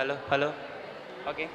Hello, hello. Okay.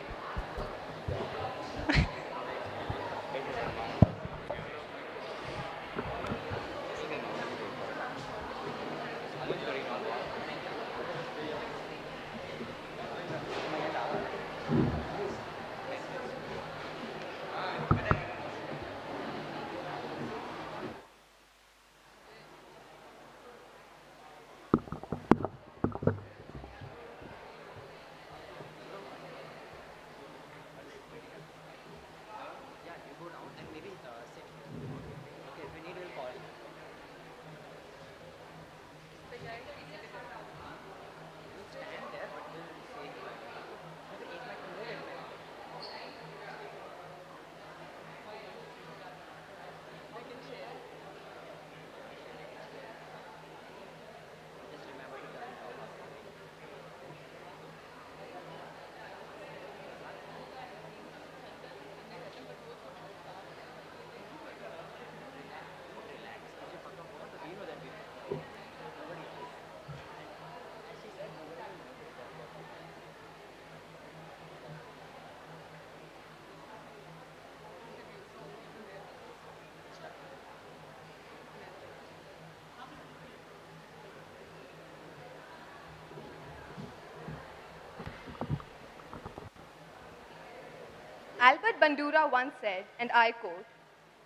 Albert Bandura once said, and I quote,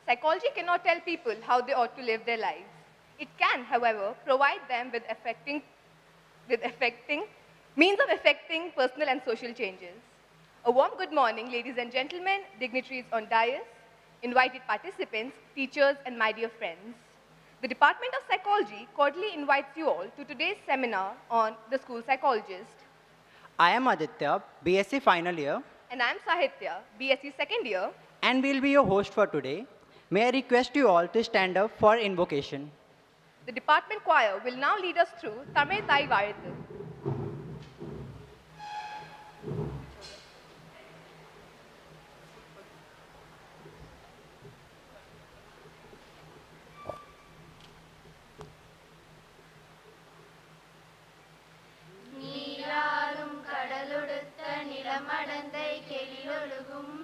"Psychology cannot tell people how they ought to live their lives. It can, however, provide them with affecting means of effecting personal and social changes." A warm good morning, ladies and gentlemen, dignitaries on dais, invited participants, teachers, and my dear friends. The Department of Psychology cordially invites you all to today's seminar on the school psychologist. I am Aditya, BSc final year, And I'm Sahitya, BSc second year. and will be your host for today. May I request you all to stand up for invocation. The department choir will now lead us through Tamil Thai Varithu. நீராறும் கடலொடுத்த நிலமடந்தை கெளிலொழுகும்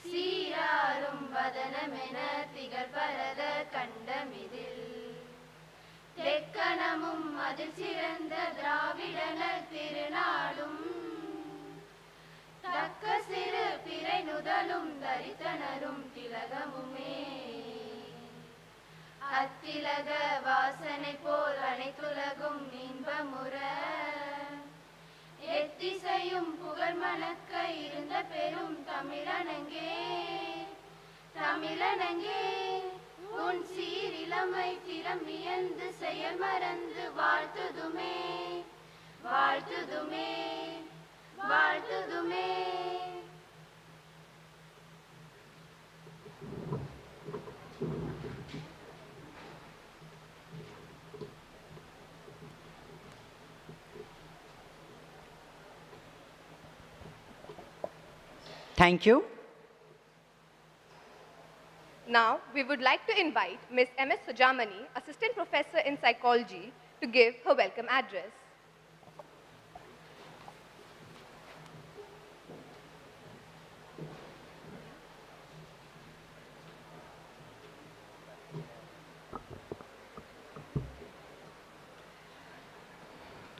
சீராறும் வதனமென திகழ்பரத கண்டமிதில் தெக்கணமும் அதில் சிறந்த திராவிடனர் திருநாடும் தக்க சிறு பிறை நுதலும் தரித்தனரும் திலகமுமே அத்திலக வாசனை போல் அனைத்துலகும் இன்பமுற எத்திசையும் புகழ் மணக்க இருந்த பெரும் தமிழனங்கே தமிழனங்கே உன் சீரிளமை திறம் வியந்து செயல் மறந்து வாழ்த்துதுமே வாழ்த்துதுமே வாழ்த்துதுமே. Thank you. Now, we would like to invite Ms. M.S. Sujamani, Assistant Professor in Psychology, to give her welcome address.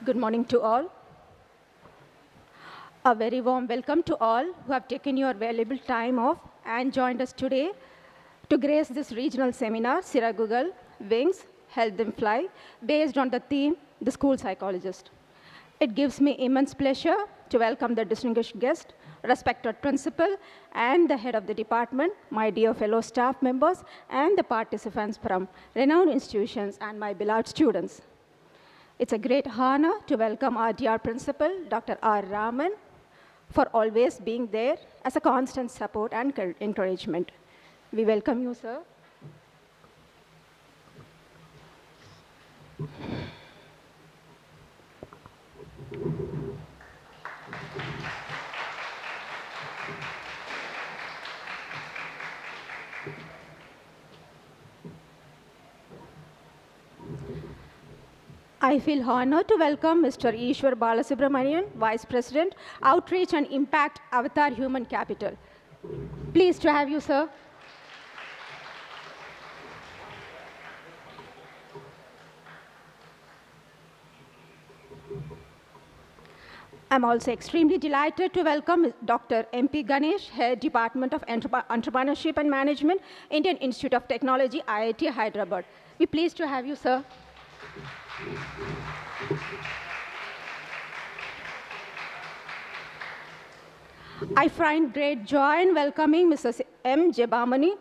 Good morning to all. A very warm welcome to all who have taken your valuable time off and joined us today to grace this regional seminar, SIRAGUGAL, Wings, Help Them Fly, based on the theme, The School Psychologist. It gives me immense pleasure to welcome the distinguished guest, respected principal, and the head of the department, my dear fellow staff members, and the participants from renowned institutions and my beloved students. It's a great honor to welcome our dear principal, Dr. R. Raman, for always being there as a constant support and encouragement. We welcome you, sir. I feel honored to welcome Mr. Ishwar Balasubramanian, Vice President, Outreach and Impact, Avatar Human Capital. Pleased to have you, sir. I'm also extremely delighted to welcome Dr. M.P. Ganesh, Head Department of Entrepreneurship and Management, Indian Institute of Technology, IIT Hyderabad. We're pleased to have you, sir. I find great joy in welcoming Mrs. M. Jebamani,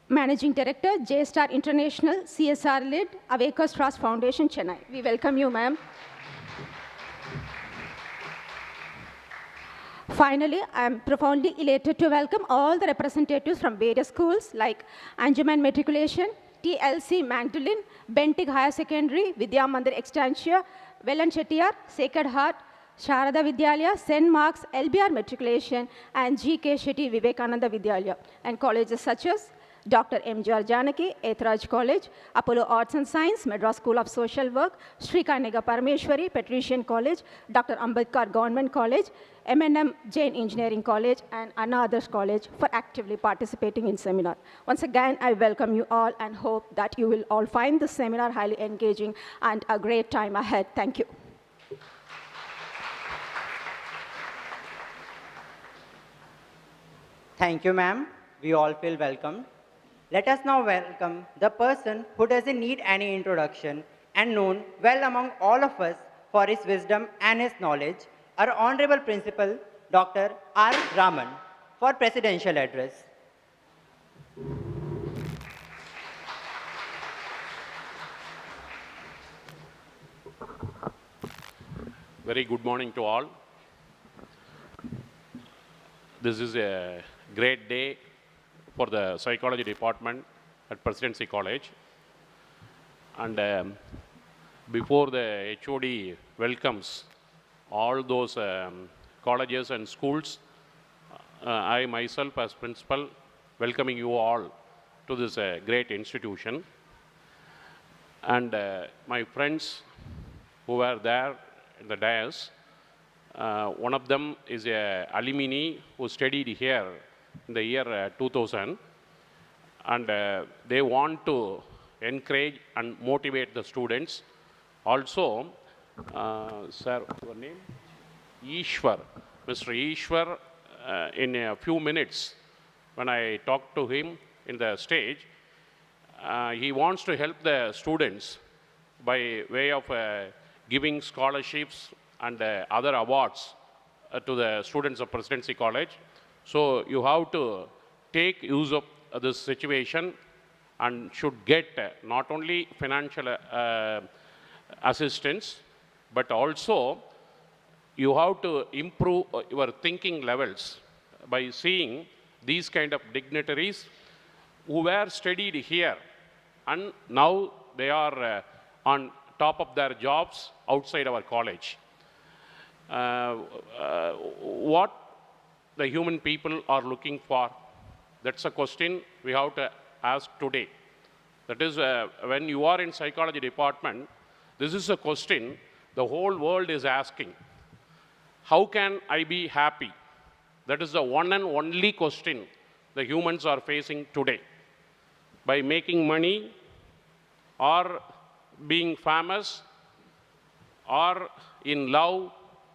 Managing Director, J-Star International, CSR Lead, Awake's Trust Foundation, Chennai. We welcome you, ma'am. Finally, I am profoundly elated to welcome all the representatives from various schools like Anjuman Matriculation, TLC Magdalene, Bentig Higher Secondary, Vidya Mandir Extensia, Velan Chettiar, Sacred Heart, Sharada Vidyalaya, St. Mark's, LBR Matriculation, and GK Shetty Vivekananda Vidyalaya, and colleges such as Dr. M.G.R. Janaki, Ethraj College, Apollo Arts and Science, Madras School of Social Work, Sri Kanega Parameshwari, Patrician College, Dr. Ambedkar Government College, M&M Jain Engineering College, and Anna Others College for actively participating in seminar. Once again, I welcome you all and hope that you will all find this seminar highly engaging and a great time ahead. Thank you. Thank you, ma'am. We all feel welcome. Let us now welcome the person who doesn't need any introduction and known well among all of us for his wisdom and his knowledge, our Honorable Principal, Dr. R. Raman, for Presidential Address. Very good morning to all. This is a great day for the psychology department at Presidency College. And before the HOD welcomes all those colleges and schools, I myself as principal welcoming you all to this great institution. And my friends who were there in the dais, one of them is a alumni who studied here in the year 2000, and they want to encourage and motivate the students. Also, sir, your name? Ishwar. Mr. Ishwar, in a few minutes, when I talk to him in the stage, he wants to help the students by way of giving scholarships and other awards to the students of Presidency College. So you have to take use of this situation and should get not only financial assistance, but also you have to improve your thinking levels by seeing these kind of dignitaries who were studied here and now they are on top of their jobs outside our college. What the human people are looking for, that's a question we have to ask today. That is, when you are in psychology department, this is a question the whole world is asking. How can I be happy? That is the one and only question the humans are facing today. By making money, or being famous, or in love,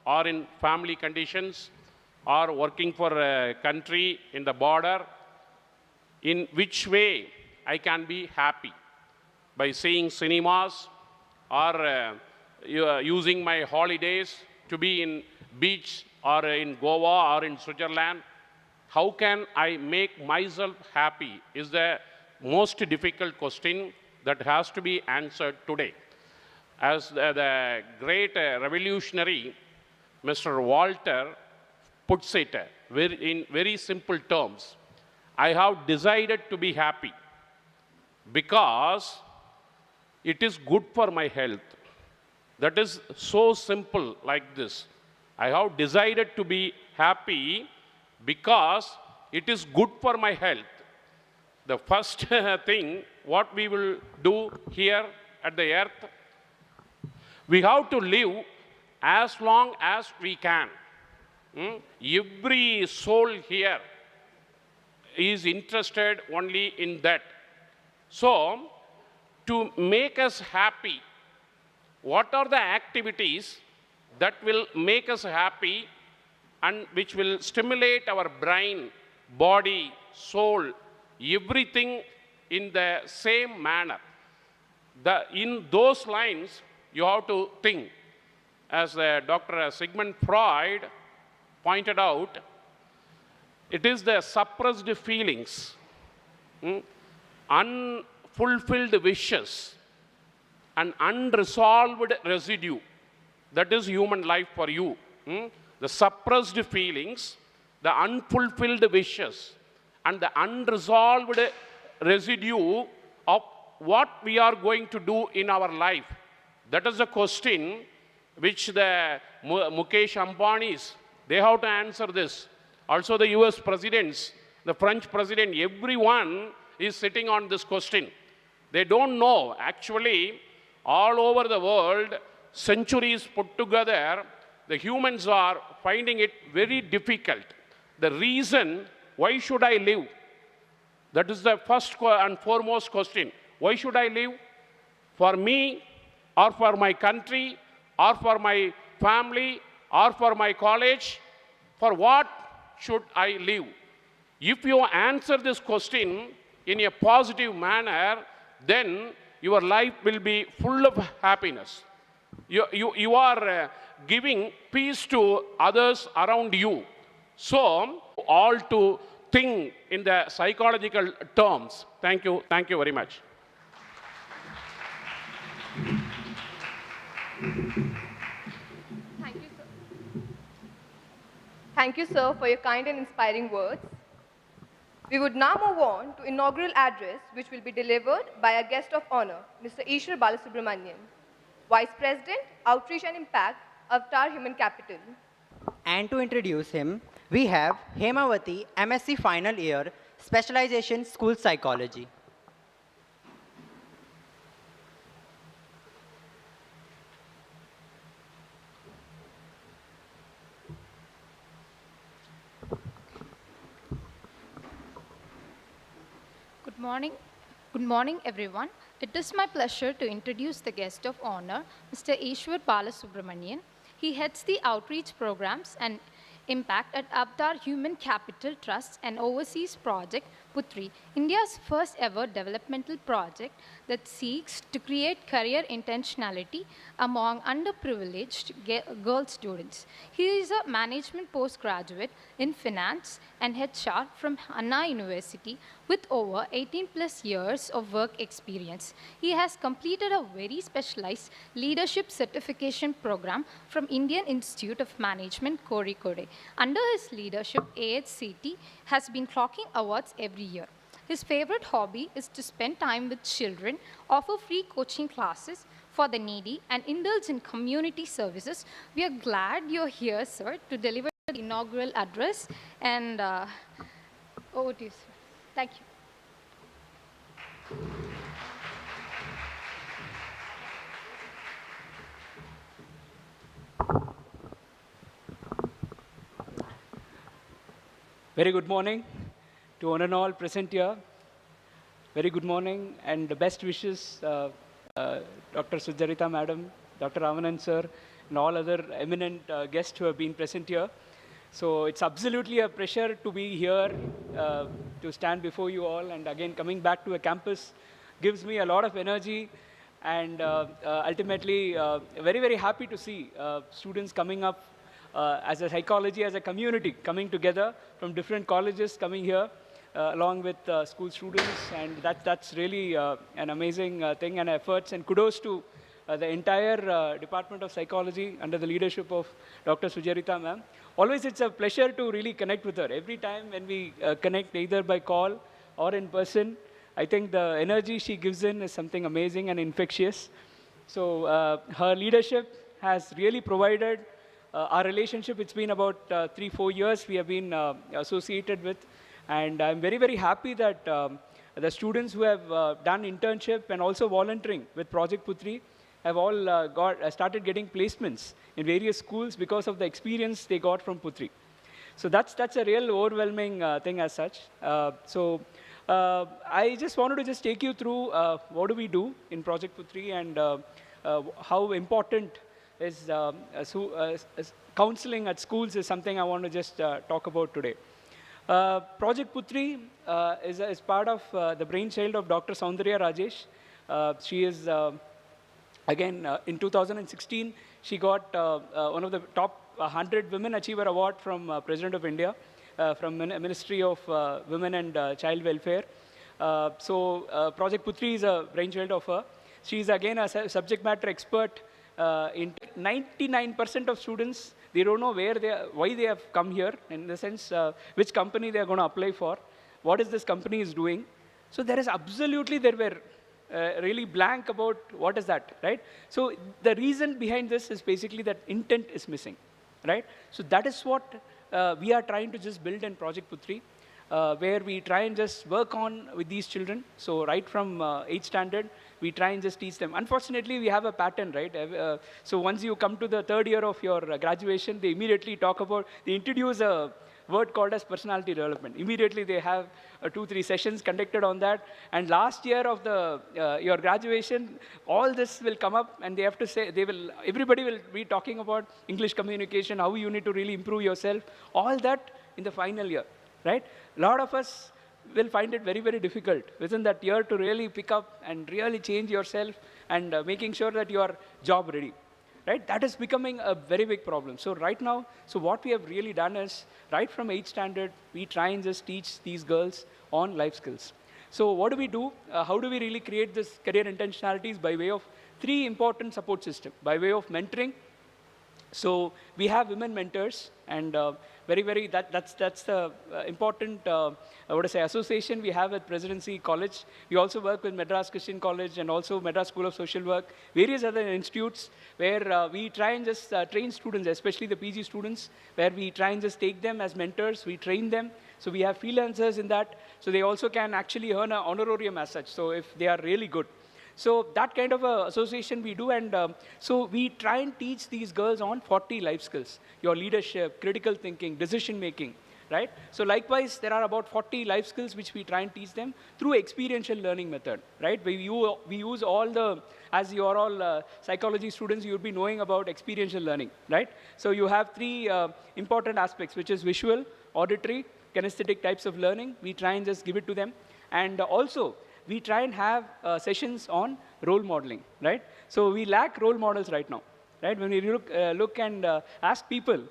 or in family conditions, or working for a country in the border, in which way I can be happy? By seeing cinemas, or using my holidays to be in beach, or in Goa, or in Switzerland. How can I make myself happy is the most difficult question that has to be answered today. As the great revolutionary, Mr. Walter, puts it in very simple terms, I have decided to be happy because it is good for my health. That is so simple like this. I have decided to be happy because it is good for my health. The first thing what we will do here at the earth, We have to live as long as we can. Every soul here is interested only in that. So, to make us happy, what are the activities that will make us happy and which will stimulate our brain, body, soul, everything in the same manner? In those lines, you have to think. As Dr. Sigmund Freud pointed out, it is the suppressed feelings, unfulfilled wishes, and unresolved residue. That is human life for you. The suppressed feelings, the unfulfilled wishes, and the unresolved residue of what we are going to do in our life. That is the question which the Mukesh Ambanis, they have to answer this. Also the US presidents, the French president, everyone is sitting on this question. They don't know. Actually, all over the world, centuries put together, the humans are finding it very difficult. The reason, why should I live? That is the first and foremost question. Why should I live? For me, or for my country, or for my family, or for my college? For what should I live? If you answer this question in a positive manner, then your life will be full of happiness. You are giving peace to others around you. So, all to think in the psychological terms. Thank you very much. Thank you, sir. Thank you, sir, for your kind and inspiring words. We would now move on to inaugural address, which will be delivered by our guest of honor, Mr. Ishwar Balasubramanian, Vice President, Outreach and Impact, Avatar Human Capital. And to introduce him, we have Hemavati, MSc final year, specialization school psychology. Good morning, everyone. It is my pleasure to introduce the guest of honor, Mr. Ishwar Balasubramanian. He heads the outreach programs and impact at Avatar Human Capital Trust and oversees Project Putri, India's first ever developmental project that seeks to create career intentionality among underprivileged girl students. He is a management postgraduate in finance and HR from Anna University with over 18 plus years of work experience. He has completed a very specialized leadership certification program from Indian Institute of Management, Kozhikode. Under his leadership, AHCT has been clocking awards every year. His favorite hobby is to spend time with children, offer free coaching classes for the needy, and indulge in community services. We are glad you're here, sir, to deliver the inaugural address. And over to you, sir. Thank you. Very good morning to one and all present here. Very good morning and the best wishes, Dr. Sujarita Madam, Dr. Ramanan Sir, and all other eminent guests who have been present here. So it's absolutely a pleasure to be here, to stand before you all, and again coming back to a campus gives me a lot of energy, and ultimately very, very happy to see students coming up as a psychology, as a community, coming together from different colleges, coming here along with school students, and that's really an amazing thing and efforts, and kudos to the entire Department of Psychology under the leadership of Dr. Sujarita ma'am. Always it's a pleasure to really connect with her. Every time when we connect either by call or in person, I think the energy she gives in is something amazing and infectious. So her leadership has really provided our relationship. It's been about 3-4 years we have been associated with, and I'm very, very happy that the students who have done internship and also volunteering with Project Putri have all started getting placements in various schools because of the experience they got from Putri. So that's a real overwhelming thing as such. I just wanted to just take you through what do we do in Project Putri and how important is counseling at schools is something I want to just talk about today. Project Putri is part of the brainchild of Dr. Soundarya Rajesh. She is, again, in 2016, she got one of the top 100 Women Achiever Award from President of India, from Ministry of Women and Child Welfare. Project Putri is a brainchild of her. She is, again, a subject matter expert. In 99% of students, they don't know why they have come here, in the sense which company they are going to apply for, what is this company is doing. So there is absolutely, there were really blank about what is that, right? So the reason behind this is basically that intent is missing, right? So that is what we are trying to just build in Project Putri, where we try and just work on with these children. So right from 8th standard, we try and just teach them. Unfortunately, we have a pattern, right? So once you come to the 3rd year of your graduation, they immediately talk about, they introduce a word called as personality development. Immediately, they have 2-3 sessions conducted on that. And last year of your graduation, all this will come up, and they have to say, everybody will be talking about English communication, how you need to really improve yourself, all that in the final year, right? A lot of us will find it very, very difficult within that year to really pick up and really change yourself and making sure that you are job ready, right? That is becoming a very big problem. So right now, so what we have really done is, right from 8th standard, we try and just teach these girls on life skills. So what do we do? How do we really create this career intentionalities? By way of 3 important support systems. By way of mentoring. So we have women mentors, and that's the important association we have with Presidency College. We also work with Madras Christian College and also Madras School of Social Work, various other institutes where we try and just train students, especially the PG students, where we try and just take them as mentors. We train them. So we have freelancers in that. So they also can actually earn an honorarium as such. So if they are really good. So that kind of association we do, and so we try and teach these girls on 40 life skills, your leadership, critical thinking, decision making, right? So likewise, there are about 40 life skills which we try and teach them through experiential learning method, right? We use all the, as you are all psychology students, you would be knowing about experiential learning, right? So you have 3 important aspects, which is visual, auditory, kinesthetic types of learning. We try and just give it to them. And also, we try and have sessions on role modeling, right? So we lack role models right now, right? When we look and ask people,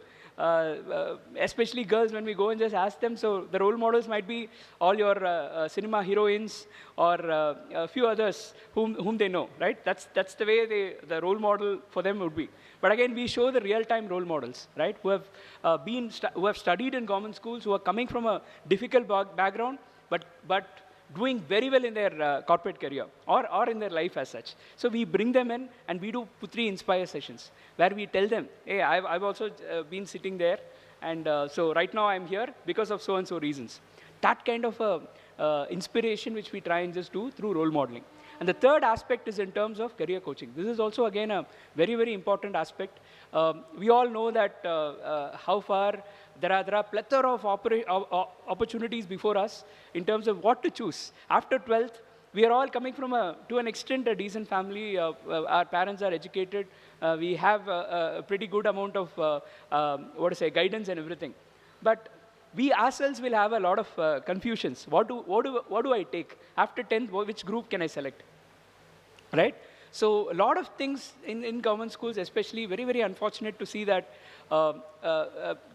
especially girls, when we go and just ask them, so the role models might be all your cinema heroines or a few others whom they know, right? That's the way the role model for them would be. But again, we show the real-time role models, right? Who have studied in government schools, who are coming from a difficult background, but doing very well in their corporate career or in their life as such. So we bring them in, and we do Putri Inspire sessions, where we tell them, hey, I've also been sitting there, and so right now I'm here because of so-and-so reasons. That kind of inspiration which we try and just do through role modeling. And the third aspect is in terms of career coaching. This is also, again, a very, very important aspect. We all know that how far there are plethora of opportunities before us in terms of what to choose. After 12th, we are all coming from, to an extent, a decent family. Our parents are educated. We have a pretty good amount of, guidance and everything. But we ourselves will have a lot of confusions. What do I take? After 10th, which group can I select? Right? So a lot of things in government schools, especially, very, very unfortunate to see that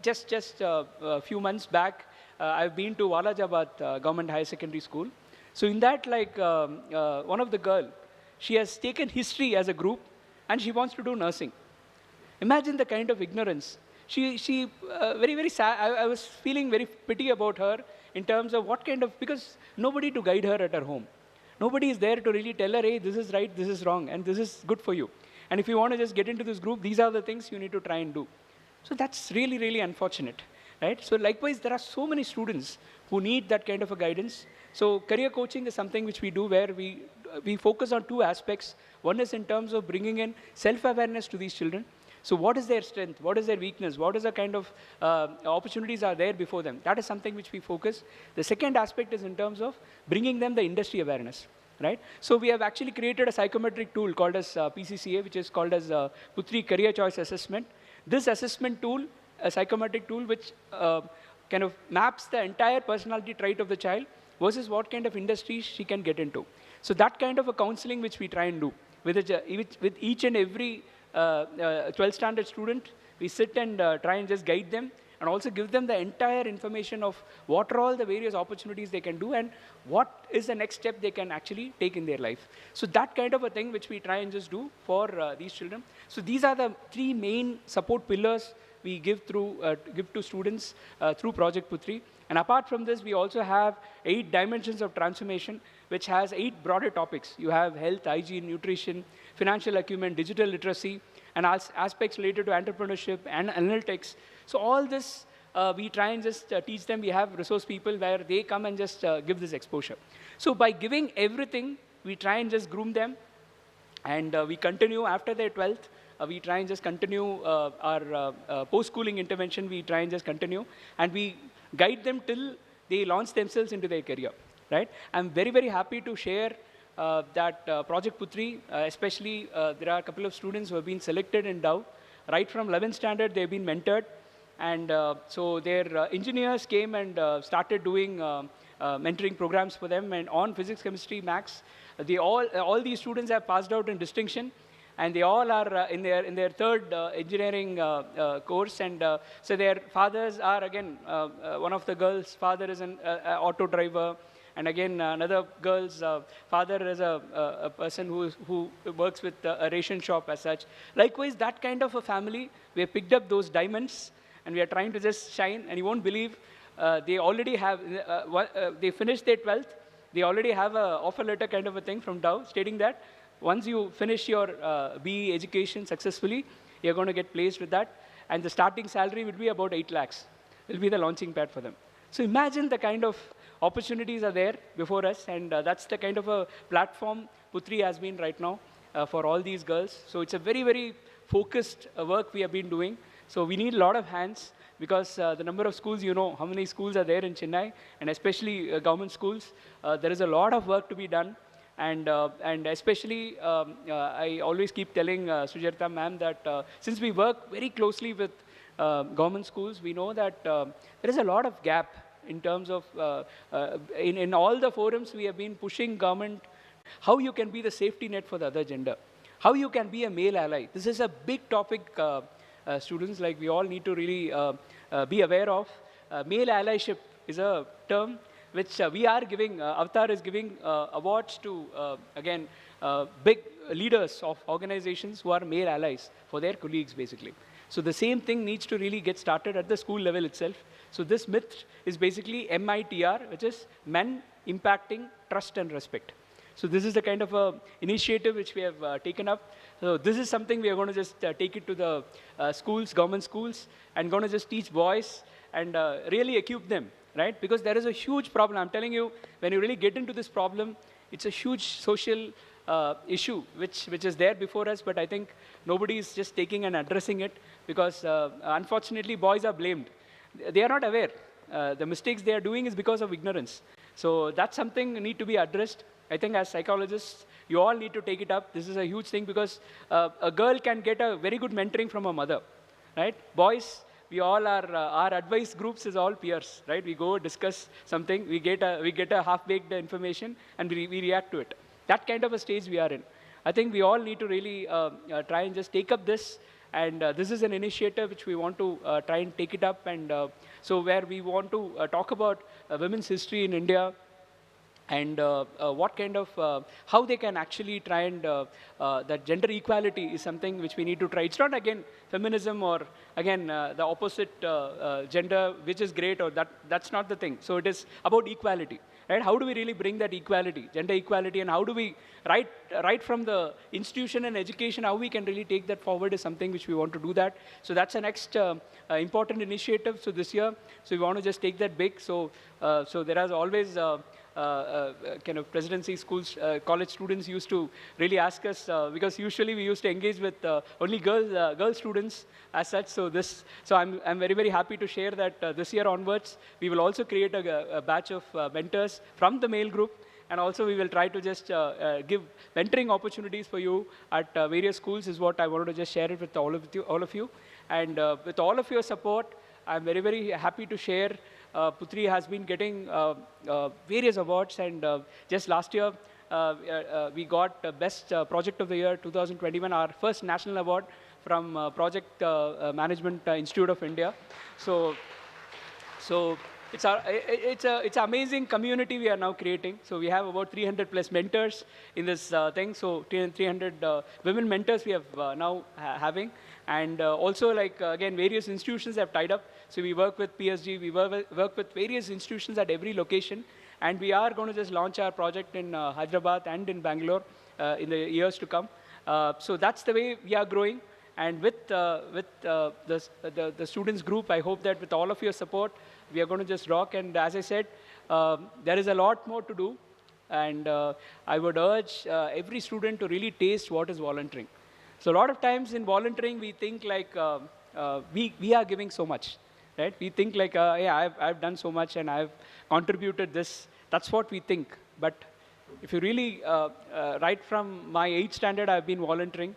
just a few months back, I've been to Walajabad Government Higher Secondary School. So in that, one of the girl, she has taken history as a group, and she wants to do nursing. Imagine the kind of ignorance. She very, very sad. I was feeling very pity about her in terms of what kind of, because nobody to guide her at her home. Nobody is there to really tell her, hey, this is right, this is wrong, and this is good for you. And if you want to just get into this group, these are the things you need to try and do. So that's really, really unfortunate, right? So likewise, there are so many students who need that kind of a guidance. So career coaching is something which we do, where we we focus on two aspects. One is in terms of bringing in self-awareness to these children. So what is their strength? What is their weakness? What is the kind of opportunities are there before them? That is something which we focus. The second aspect is in terms of bringing them the industry awareness, right? So we have actually created a psychometric tool called as PCCA, which is called as Putri Career Choice Assessment. This assessment tool, a psychometric tool which kind of maps the entire personality trait of the child versus what kind of industry she can get into. So that kind of a counseling which we try and do. With each and every 12th standard student, we sit and try and just guide them and also give them the entire information of what are all the various opportunities they can do and what is the next step they can actually take in their life. So that kind of a thing which we try and just do for these children. So these are the three main support pillars we give to students through Project Putri. And apart from this, we also have 8 dimensions of transformation, which has 8 broader topics. You have health, hygiene, nutrition, financial acumen, digital literacy, and aspects related to entrepreneurship and analytics. So all this, we try and just teach them. We have resource people where they come and just give this exposure. So by giving everything, we try and just groom them. And we continue after their 12th. We try and just continue our post-schooling intervention. We try and just continue. And we guide them till they launch themselves into their career, right? I'm very, very happy to share that Project Putri, especially there are a couple of students who have been selected in Dow. Right from 11th standard, they've been mentored. And so their engineers came and started doing mentoring programs for them. And on physics, chemistry, maths, all these students have passed out in distinction. And they all are in their third engineering course. And so their fathers are, again, one of the girls' father is an auto driver. And again, another girl's father is a person who works with a ration shop as such. Likewise, that kind of a family, we have picked up those diamonds, and we are trying to just shine. And you won't believe, they already have, they finished their 12th. They already have an offer letter kind of a thing from Dow stating that once you finish your BE education successfully, you're going to get placed with that. And the starting salary will be about 8 lakhs. It will be the launching pad for them. So imagine the kind of opportunities are there before us. And that's the kind of a platform Putri has been right now for all these girls. So it's a very, very focused work we have been doing. So we need a lot of hands because the number of schools, you know, how many schools are there in Chennai, and especially government schools. There is a lot of work to be done. And especially, I always keep telling Sujarta ma'am that since we work very closely with government schools, we know that there is a lot of gap in terms of, in all the forums we have been pushing government, how you can be the safety net for the other gender, how you can be a male ally. This is a big topic, students, like we all need to really be aware of. Male allyship is a term which we are giving, Avatar is giving awards to, again, big leaders of organizations who are male allies for their colleagues, basically. So the same thing needs to really get started at the school level itself. So this myth is basically MITR, which is men impacting trust and respect. So this is the kind of initiative which we have taken up. So this is something we are going to just take it to the schools, government schools, and going to just teach boys and really equip them. Right? Because there is a huge problem. I'm telling you, when you really get into this problem, it's a huge social issue which is there before us, but I think nobody is just taking and addressing it because, unfortunately, boys are blamed. They are not aware. The mistakes they are doing is because of ignorance. So that's something need to be addressed. I think as psychologists, you all need to take it up. This is a huge thing because a girl can get a very good mentoring from her mother. Right? Boys, we all are, our advice groups is all peers, right? We go discuss something, we get a half-baked information, and we react to it. That kind of a stage we are in. I think we all need to really try and just take up this, and this is an initiative which we want to try and take it up, and so where we want to talk about women's history in India, and what kind of, how they can actually try and, that gender equality is something which we need to try. It's not, again, feminism or, again, the opposite gender, which is great, or that's not the thing. So it is about equality, right? How do we really bring that equality, gender equality, and how do we, right from the institution and education, how we can really take that forward is something which we want to do that. So that's the next important initiative. So this year, so we want to just take that big. So, so there is always kind of presidency schools, college students used to really ask us, because usually we used to engage with only girl students as such. So I'm very, very happy to share that this year onwards, we will also create a batch of mentors from the male group. And also we will try to just give mentoring opportunities for you at various schools is what I wanted to just share it with all of you. And with all of your support, I'm very, very happy to share Putri has been getting various awards, and just last year we got Best Project of the Year 2021, our first national award from Project Management Institute of India. So it's an amazing community we are now creating. So we have about 300 plus mentors in this thing. So 300 women mentors we have now having. And also, like, again, various institutions have tied up. So we work with PSG, we work with various institutions at every location. And we are going to just launch our project in Hyderabad and in Bangalore in the years to come. So that's the way we are growing. And with the students group, I hope that with all of your support, we are going to just rock. And as I said, there is a lot more to do. And I would urge every student to really taste what is volunteering. So a lot of times in volunteering, we think like we are giving so much, right? We think like, yeah, I've done so much and I've contributed this. That's what we think. But if you really, right from my 8th standard, I've been volunteering.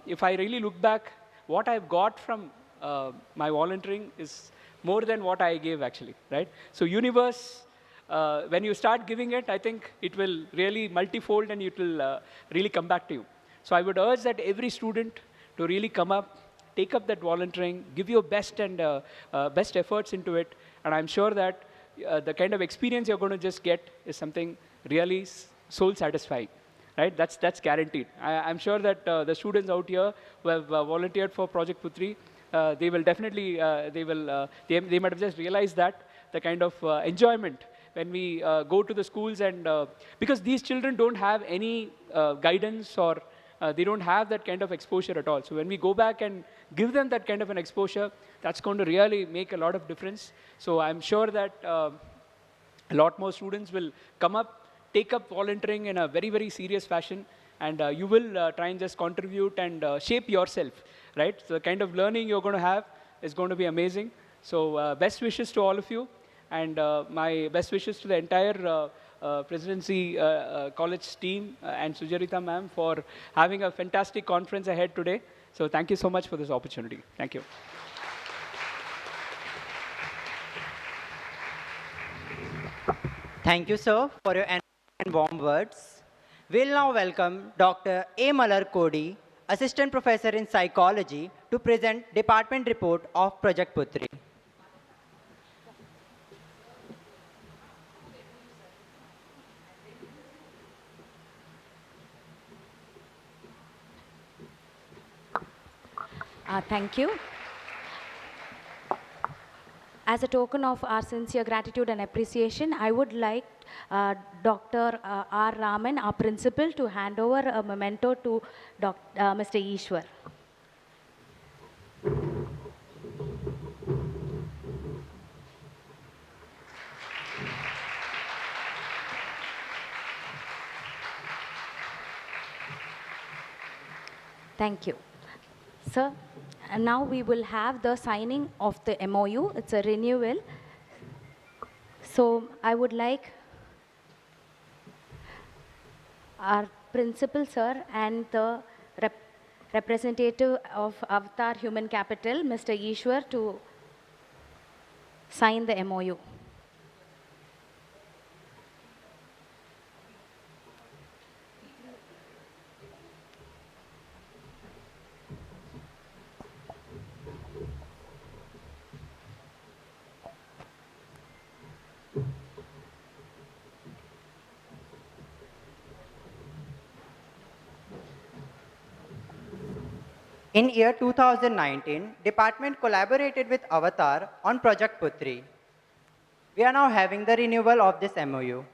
If I really look back, what I've got from my volunteering is more than what I gave, actually, right? So universe, when you start giving it, I think it will really multifold and it will really come back to you. So I would urge that every student to really come up, take up that volunteering, give your best and best efforts into it. And I'm sure that the kind of experience you're going to just get is something really soul satisfying. Right? That's guaranteed. I'm sure that the students out here who have volunteered for Project Putri, they will definitely, they might have just realized that the kind of enjoyment when we go to the schools, and because these children don't have any guidance, or they don't have that kind of exposure at all. So when we go back and give them that kind of an exposure, that's going to really make a lot of difference. So I'm sure that a lot more students will come up, take up volunteering in a very, very serious fashion, and you will try and just contribute and shape yourself, right? So the kind of learning you're going to have is going to be amazing. So best wishes to all of you, and my best wishes to the entire presidency college team and Sujarita ma'am for having a fantastic conference ahead today. So thank you so much for this opportunity. Thank you. Thank you, sir, for your and warm words. We'll now welcome Dr. A. Malar Kodi, Assistant Professor in Psychology, to present Department Report of Project Putri. Thank you. As a token of our sincere gratitude and appreciation, I would like Dr. R. Raman, our principal, to hand over a memento to Mr. Ishwar. Thank you. Sir, and now we will have the signing of the MOU. It's a renewal. So I would like our principal, sir, and the representative of Avatar Human Capital, Mr. Ishwar, to sign the MOU. In year 2019, department collaborated with Avatar on Project Putri. We are now having the renewal of this MOU.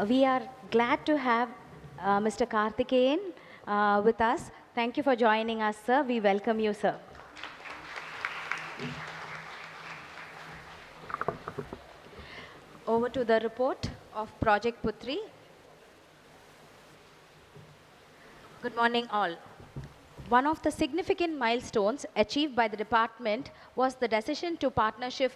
We are glad to have Mr. Karthikeyan with us. Thank you for joining us, sir. We welcome you, sir. Over to the report of Project Putri. Good morning, all. One of the significant milestones achieved by the department was the decision to partnership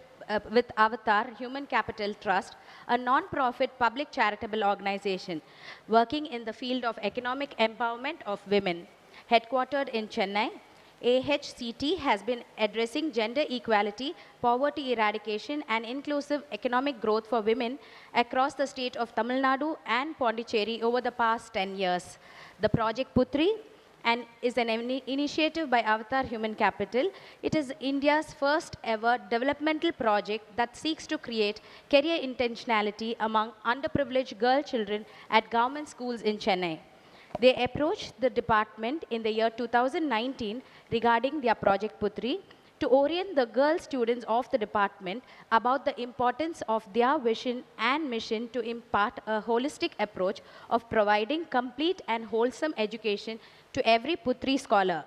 with Avatar Human Capital Trust, a non-profit public charitable organization working in the field of economic empowerment of women. Headquartered in Chennai, AHCT has been addressing gender equality, poverty eradication, and inclusive economic growth for women across the state of Tamil Nadu and Pondicherry over the past 10 years. The Project Putri and is an initiative by Avatar Human Capital. It is India's first ever developmental project that seeks to create career intentionality among underprivileged girl children at government schools in Chennai. They approached the department in the year 2019 regarding their Project Putri to orient the girl students of the department about the importance of their vision and mission to impart a holistic approach of providing complete and wholesome education to every Putri scholar.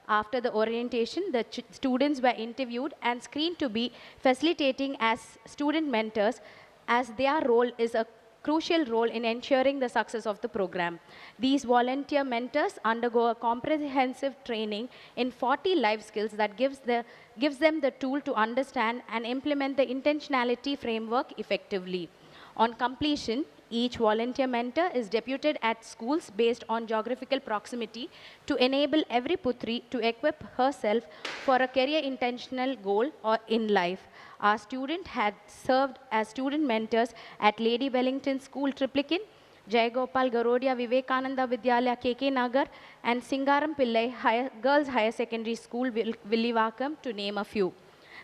After the orientation, the students were interviewed and screened to be facilitating as student mentors, as their role is a crucial role in ensuring the success of the program. These volunteer mentors undergo a comprehensive training in 40 life skills that gives them the tool to understand and implement the intentionality framework effectively. On completion, each volunteer mentor is deputed at schools based on geographical proximity to enable every Putri to equip herself for a career intentional goal or in life. Our student had served as student mentors at Lady Wellington School, Triplican, Jayagopal Garodia Vivekananda Vidyalaya, KK Nagar, and Singaram Pillai Girls Higher Secondary School, Villivakam, to name a few.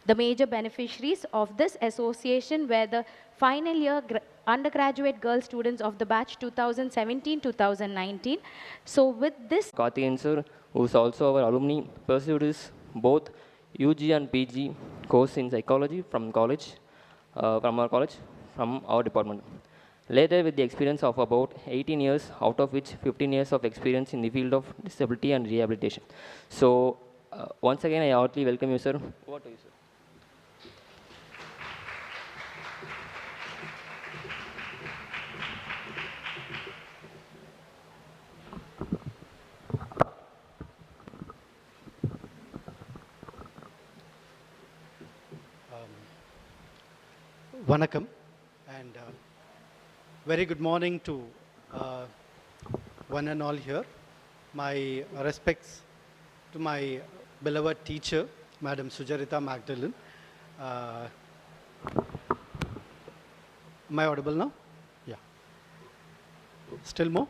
The major beneficiaries of this association were the final year undergraduate girl students of the batch 2017-2019. So with this... Karthikeyan sir, who is also our alumni, pursued his both UG and PG course in psychology from our department. Later, with the experience of about 18 years, out of which 15 years of experience in the field of disability and rehabilitation. So, once again, I heartily welcome you, sir. Over to you, sir. Vanakkam, and very good morning to one and all here. My respects to my beloved teacher, Madam Sujarita Magdalene. Am I audible now? Yeah. Still more?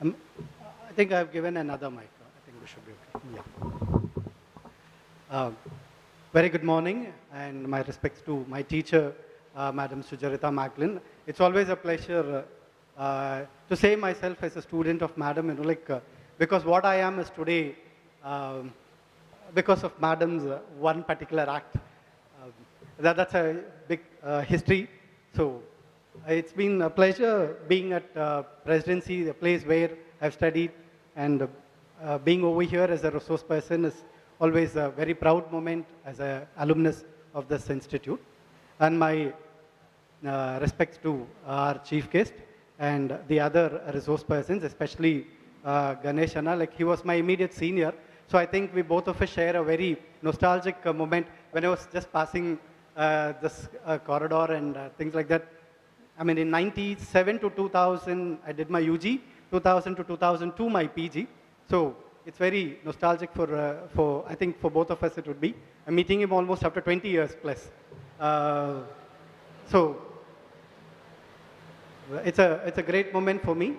I think I've given another mic. I think we should be okay. Yeah. Very good morning, and my respects to my teacher, Madam Sujarita Magdalene. It's always a pleasure to say myself as a student of Madam, because what I am is today because of Madam's one particular act. That's a big history. So it's been a pleasure being at Presidency, the place where I've studied, and being over here as a resource person is always a very proud moment as an alumnus of this institute. And my respects to our chief guest and the other resource persons, especially Ganesh Anna, like he was my immediate senior. So I think we both of us share a very nostalgic moment when I was just passing this corridor and things like that. I mean, in 97 to 2000, I did my UG, 2000 to 2002, my PG. So it's very nostalgic for I think for both of us it would be. I'm meeting him almost after 20 years plus. So it's a great moment for me.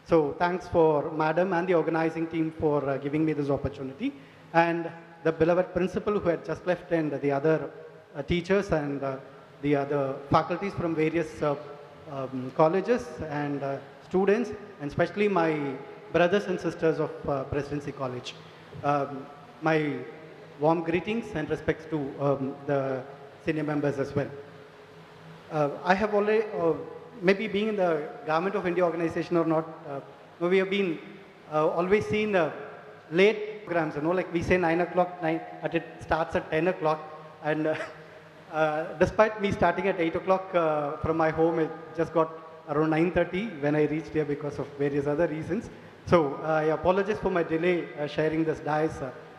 So thanks for Madam and the organizing team for giving me this opportunity. And the beloved principal who had just left and the other teachers and the other faculties from various colleges and students, and especially my brothers and sisters of Presidency College. My warm greetings and respects to the senior members as well. I have already, maybe being in the Government of India organization or not, we have been always seen late programs, like we say 9 o'clock, it starts at 10 o'clock, and despite me starting at 8 o'clock from my home, it just got around 9:30 when I reached here because of various other reasons. So I apologize for my delay sharing this dais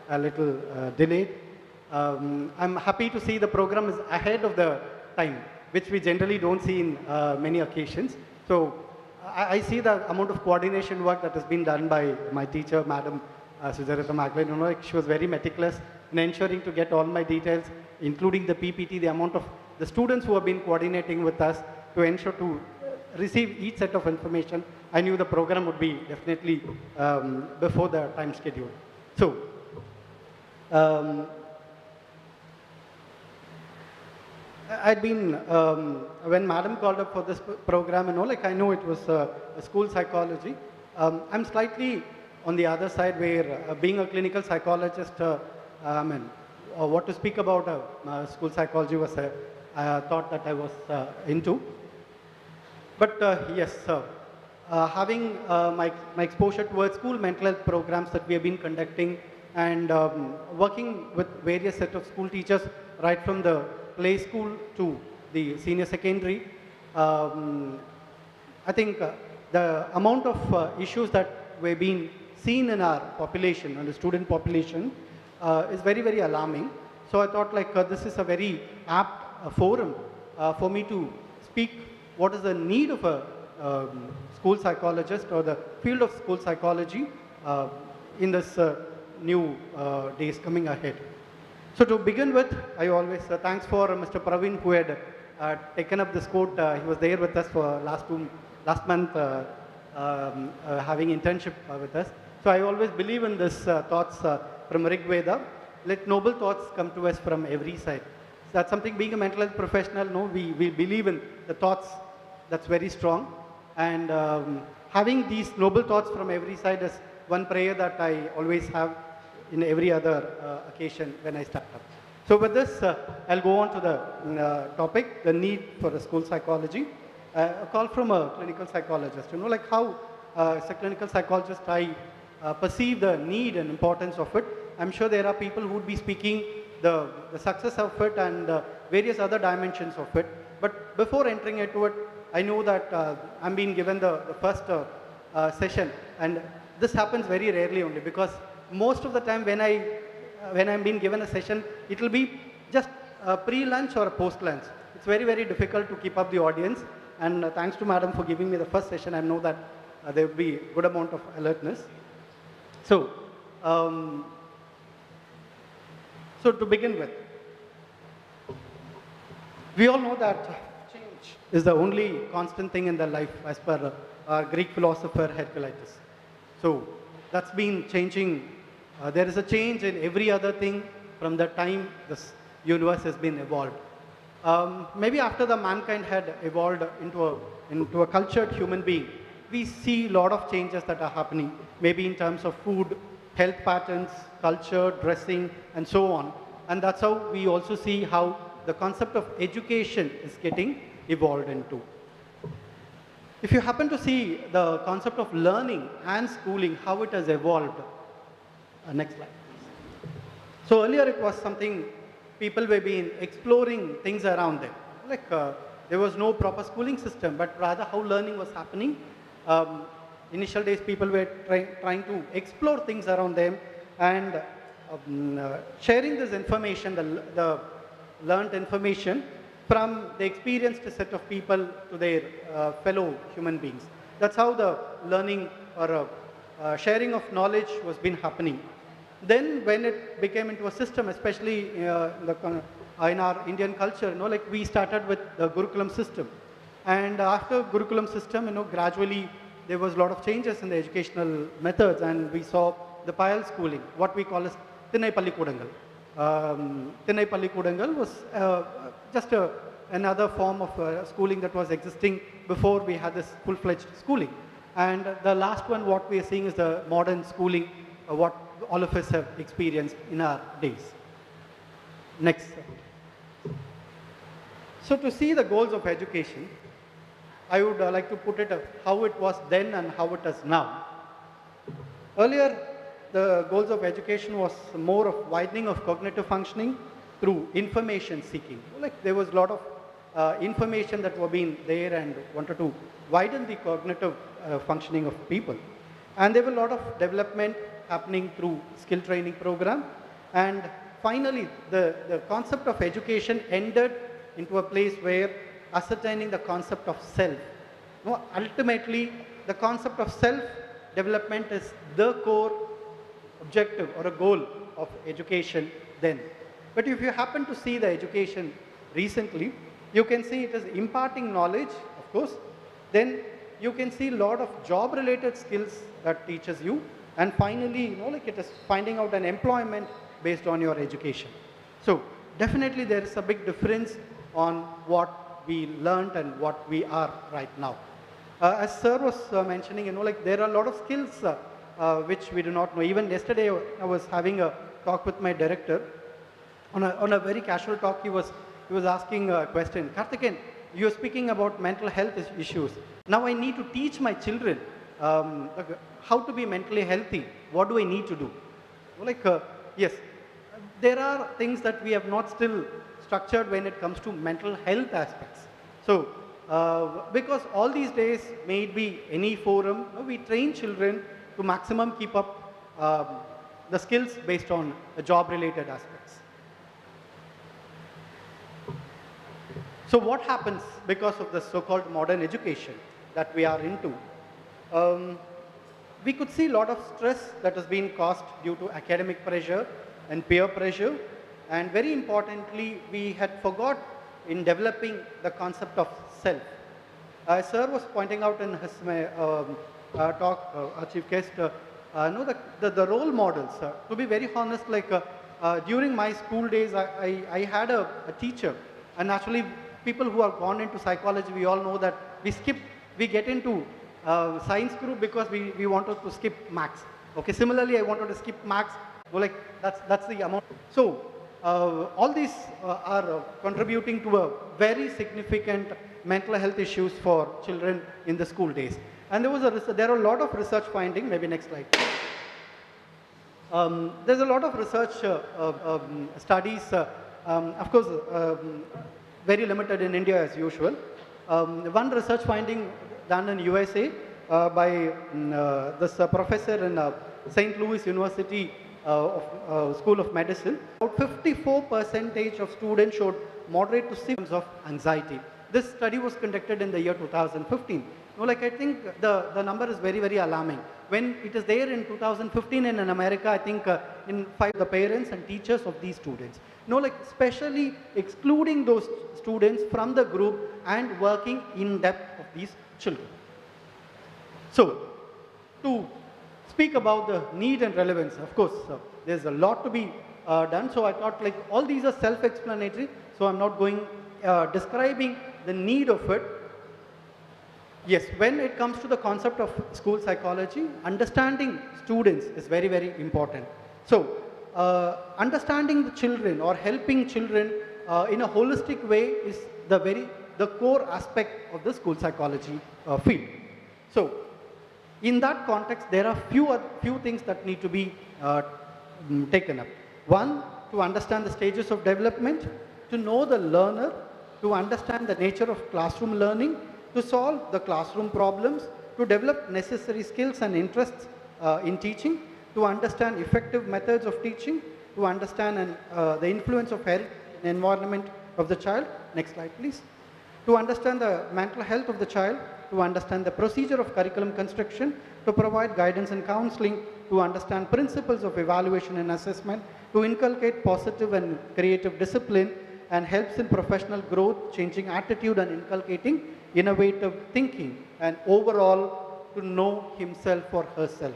a little delayed. I'm happy to see the program is ahead of the time, which we generally don't see in many occasions. So I see the amount of coordination work that has been done by my teacher, Madam Sujarita Maglan. She was very meticulous in ensuring to get all my details, including the PPT, the amount of the students who have been coordinating with us to ensure to receive each set of information. I knew the program would be definitely before the time schedule. So, I'd been, when Madam called up for this program, I know it was a school psychology. I'm slightly on the other side where being a clinical psychologist, what to speak about school psychology was a thought that I was into. But yes, having my exposure towards school mental health programs that we have been conducting and working with various set of school teachers right from the play school to the senior secondary, I think the amount of issues that were being seen in our population, and the student population, is very, very alarming. So I thought this is a very apt forum for me to speak what is the need of a school psychologist or the field of school psychology in this new days coming ahead. So to begin with, I always thanks for Mr. Praveen who had taken up this quote. He was there with us for last month having internship with us. So I always believe in this thoughts from Rig Veda. Let noble thoughts come to us from every side. So that's something, being a mental health professional, we believe in the thoughts that's very strong. And having these noble thoughts from every side is one prayer that I always have in every other occasion when I start up. So with this, I'll go on to the topic, the need for a school psychology. A call from a clinical psychologist, how as a clinical psychologist, I perceive the need and importance of it. I'm sure there are people who would be speaking the success of it and various other dimensions of it. But before entering into it, I know that I'm being given the first session, and this happens very rarely only, because most of the time when I'm being given a session, it will be just pre-lunch or post-lunch. It's very, very difficult to keep up the audience, and thanks to Madam for giving me the first session. I know that there will be a good amount of alertness. So, so to begin with, we all know that change is the only constant thing in the life, as per our Greek philosopher Heraclitus. So that's been changing. There is a change in every other thing from the time this universe has been evolved. Maybe after the mankind had evolved into a cultured human being, we see a lot of changes that are happening, maybe in terms of food health patterns, culture, dressing, and so on. And that's how we also see how the concept of education is getting evolved into. If you happen to see the concept of learning and schooling, how it has evolved. Next slide, please. So earlier it was something people were being exploring things around them. Like there was no proper schooling system, but rather how learning was happening. Initial days people were trying to explore things around them and sharing this information, the learned information from the experienced set of people to their fellow human beings. That's how the learning or sharing of knowledge was been happening. Then when it became into a system, especially in our Indian culture, like we started with the Gurukulam system. And after Gurukulam system, gradually there was a lot of changes in the educational methods, and we saw the Payal schooling, what we call as Thinnai Pallikudangal. Thinnai Pallikudangal was just another form of schooling that was existing before we had this full-fledged schooling. And the last one, what we are seeing is the modern schooling, what all of us have experienced in our days. Next. So to see the goals of education, I would like to put it how it was then and how it is now. Earlier, the goals of education was more of widening of cognitive functioning through information seeking. Like there was a lot of information that were being there and wanted to widen the cognitive functioning of people. And there were a lot of development happening through skill training program. And finally, the concept of education ended into a place where ascertaining the concept of self. Ultimately, the concept of self-development is the core objective or a goal of education then. But if you happen to see the education recently, you can see it is imparting knowledge, of course. Then you can see a lot of job-related skills that teaches you. And finally, like it is finding out an employment based on your education. So definitely there is a big difference on what we learned and what we are right now. As Sir was mentioning, like there are a lot of skills which we do not know. Even yesterday, I was having a talk with my director. On a very casual talk, he was asking a question. Karthikeyan, you're speaking about mental health issues. Now I need to teach my children how to be mentally healthy. What do I need to do? Like, yes, there are things that we have not still structured when it comes to mental health aspects. So, because all these days, may it be any forum, we train children to maximum keep up the skills based on job-related aspects. So what happens because of the so-called modern education that we are into? We could see a lot of stress that has been caused due to academic pressure and peer pressure. And very importantly, we had forgot in developing the concept of self. Sir was pointing out in his talk, our chief guest, the role models. To be very honest, like during my school days, I had a teacher, and actually people who have gone into psychology, we all know that we get into science group because we wanted to skip maths. Okay, similarly, I wanted to skip maths. So like that's the amount. So all these are contributing to a very significant mental health issues for children in the school days. And there are a lot of research finding. Maybe next slide. There's a lot of research studies, of course, very limited in India as usual. One research finding done in USA by this professor in St. Louis University School of Medicine. About 54% of students showed moderate to symptoms of anxiety. This study was conducted in the year 2015. Like I think the number is very, very alarming. When it is there in 2015 in America, I think in the parents and teachers of these students. Like especially excluding those students from the group and working in depth of these children. So, to speak about the need and relevance, of course, there's a lot to be done. So I thought like all these are self-explanatory. So I'm not going describing the need of it. Yes, when it comes to the concept of school psychology, understanding students is very, very important. So, understanding the children or helping children in a holistic way is the core aspect of the school psychology field. So, in that context, there are few things that need to be taken up. One, to understand the stages of development, to know the learner, to understand the nature of classroom learning, to solve the classroom problems, to develop necessary skills and interests in teaching, to understand effective methods of teaching, to understand the influence of health and environment of the child. Next slide, please. To understand the mental health of the child, to understand the procedure of curriculum construction, to provide guidance and counseling, to understand principles of evaluation and assessment, to inculcate positive and creative discipline, and helps in professional growth, changing attitude and inculcating innovative thinking, and overall to know himself or herself.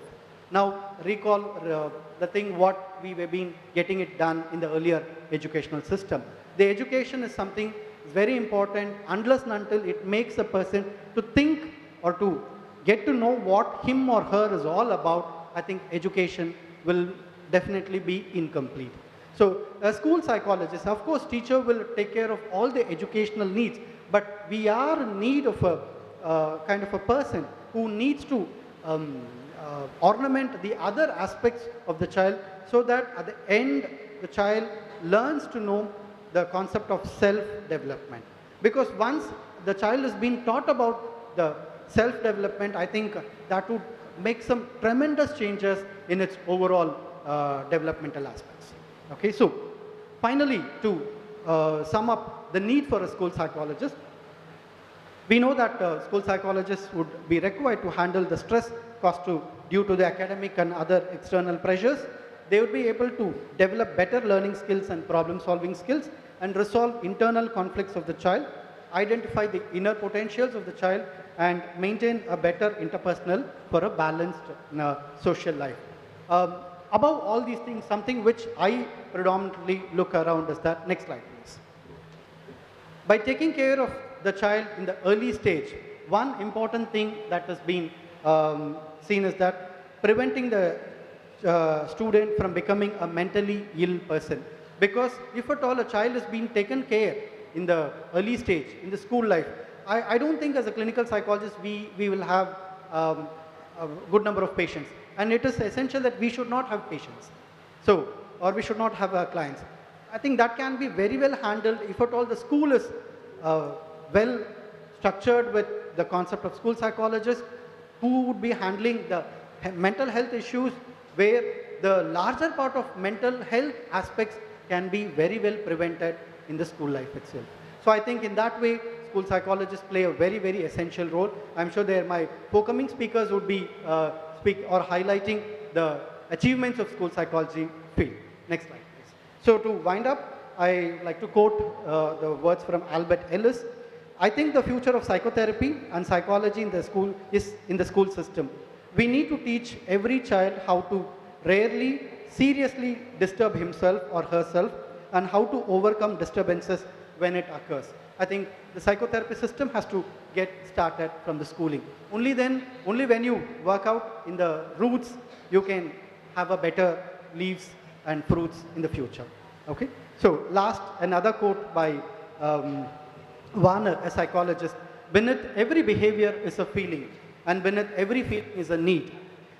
Now recall the thing what we have been getting it done in the earlier educational system. The education is something very important unless and until it makes a person to think or to get to know what him or her is all about. I think education will definitely be incomplete. So a school psychologist, of course teacher will take care of all the educational needs, but we are in need of a kind of a person who needs to ornament the other aspects of the child, so that at the end the child learns to know the concept of self-development. Because once the child has been taught about the self-development, I think that would make some tremendous changes in its overall developmental aspects. Okay, so finally, to sum up the need for a school psychologist, we know that school psychologists would be required to handle the stress caused due to the academic and other external pressures. They would be able to develop better learning skills and problem solving skills, and resolve internal conflicts of the child, identify the inner potentials of the child, and maintain a better interpersonal for a balanced social life. Above all these things, something which I predominantly look around is that, next slide please. By taking care of the child in the early stage, one important thing that has been seen is that preventing the student from becoming a mentally ill person. Because if at all a child is being taken care in the early stage, in the school life, I don't think as a clinical psychologist we will have a good number of patients. And it is essential that we should not have patients. So, or we should not have clients. I think that can be very well handled if at all the school is well structured with the concept of school psychologists who would be handling the mental health issues, where the larger part of mental health aspects can be very well prevented in the school life itself. So I think in that way, school psychologists play a very, very essential role. I'm sure my forthcoming speakers would be highlighting the achievements of school psychology field. Next slide, please. So to wind up, I like to quote the words from Albert Ellis. I think the future of psychotherapy and psychology in the school is in the school system. We need to teach every child how to rarely, seriously disturb himself or herself, and how to overcome disturbances when it occurs. I think the psychotherapy system has to get started from the schooling. Only when you work out in the roots, you can have a better leaves and fruits in the future. Okay? So last, another quote by Warner, a psychologist. Beneath every behavior is a feeling, and beneath every feeling is a need.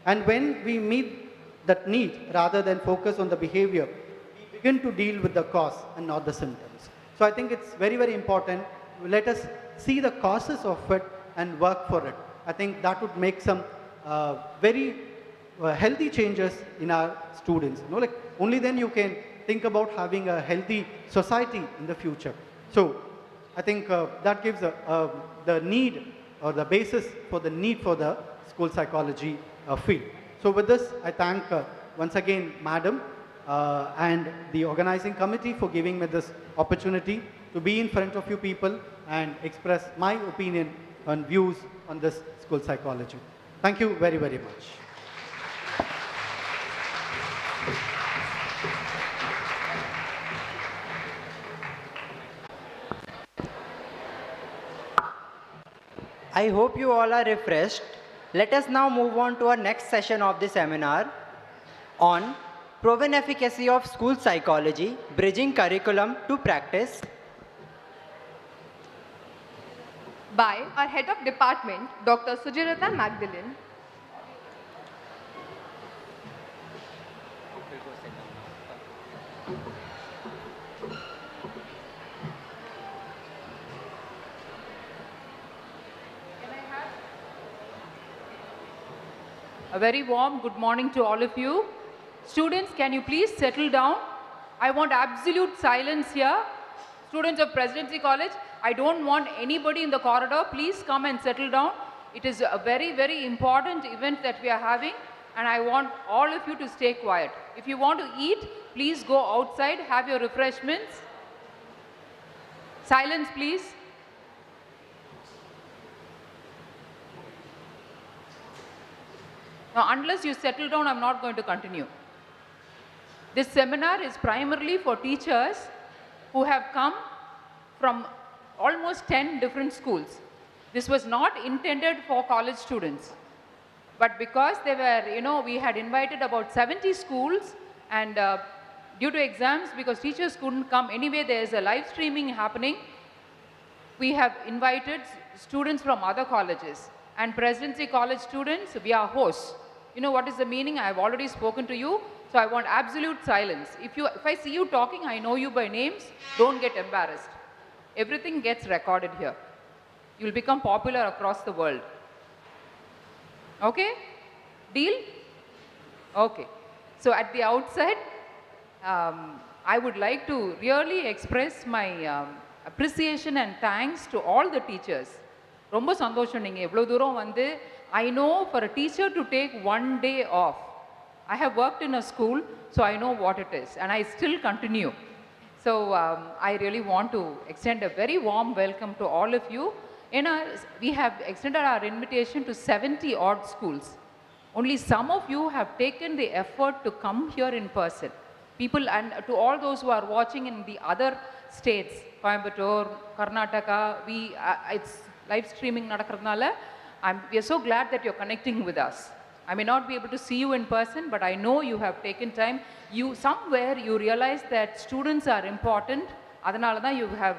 And when we meet that need, rather than focus on the behavior, we begin to deal with the cause and not the symptoms. So I think it's very, very important. Let us see the causes of it and work for it. I think that would make some very healthy changes in our students. You know, like only then you can think about having a healthy society in the future. So I think that gives the need or the basis for the need for the school psychology field. So with this, I thank once again Madam and the organizing committee for giving me this opportunity to be in front of you people and express my opinion and views on this school psychology. Thank you very, very much. I hope you all are refreshed. Let us now move on to our next session of the seminar on proven efficacy of school psychology, bridging curriculum to practice. By our head of department, Dr. Sujirata Magdalene. A very warm good morning to all of you. Students, can you please settle down? I want absolute silence here. Students of Presidency College, I don't want anybody in the corridor. Please come and settle down. It is a very, very important event that we are having, and I want all of you to stay quiet. If you want to eat, please go outside, have your refreshments. Silence, please. Now, unless you settle down, I'm not going to continue. This seminar is primarily for teachers who have come from almost 10 different schools. This was not intended for college students. But because they were, we had invited about 70 schools, and due to exams, because teachers couldn't come anyway, there is a live streaming happening. We have invited students from other colleges. And Presidency College students, we are hosts. You know what is the meaning? I have already spoken to you, so I want absolute silence. If I see you talking, I know you by names, don't get embarrassed. Everything gets recorded here. You will become popular across the world. Okay? Deal? Okay. So at the outset, I would like to really express my appreciation and thanks to all the teachers. ரொம்ப சந்தோஷம் நீங்க எவ்வளவு தூரம் வந்து I know for a teacher to take one day off. I have worked in a school, so I know what it is, and I still continue. So I really want to extend a very warm welcome to all of you. We have extended our invitation to 70 odd schools. Only some of you have taken the effort to come here in person. People, and to all those who are watching in the other states, Coimbatore, Karnataka, it's live streaming nadakradnala. We are so glad that you're connecting with us. I may not be able to see you in person, but I know you have taken time. Somewhere you realize that students are important. Adanala you have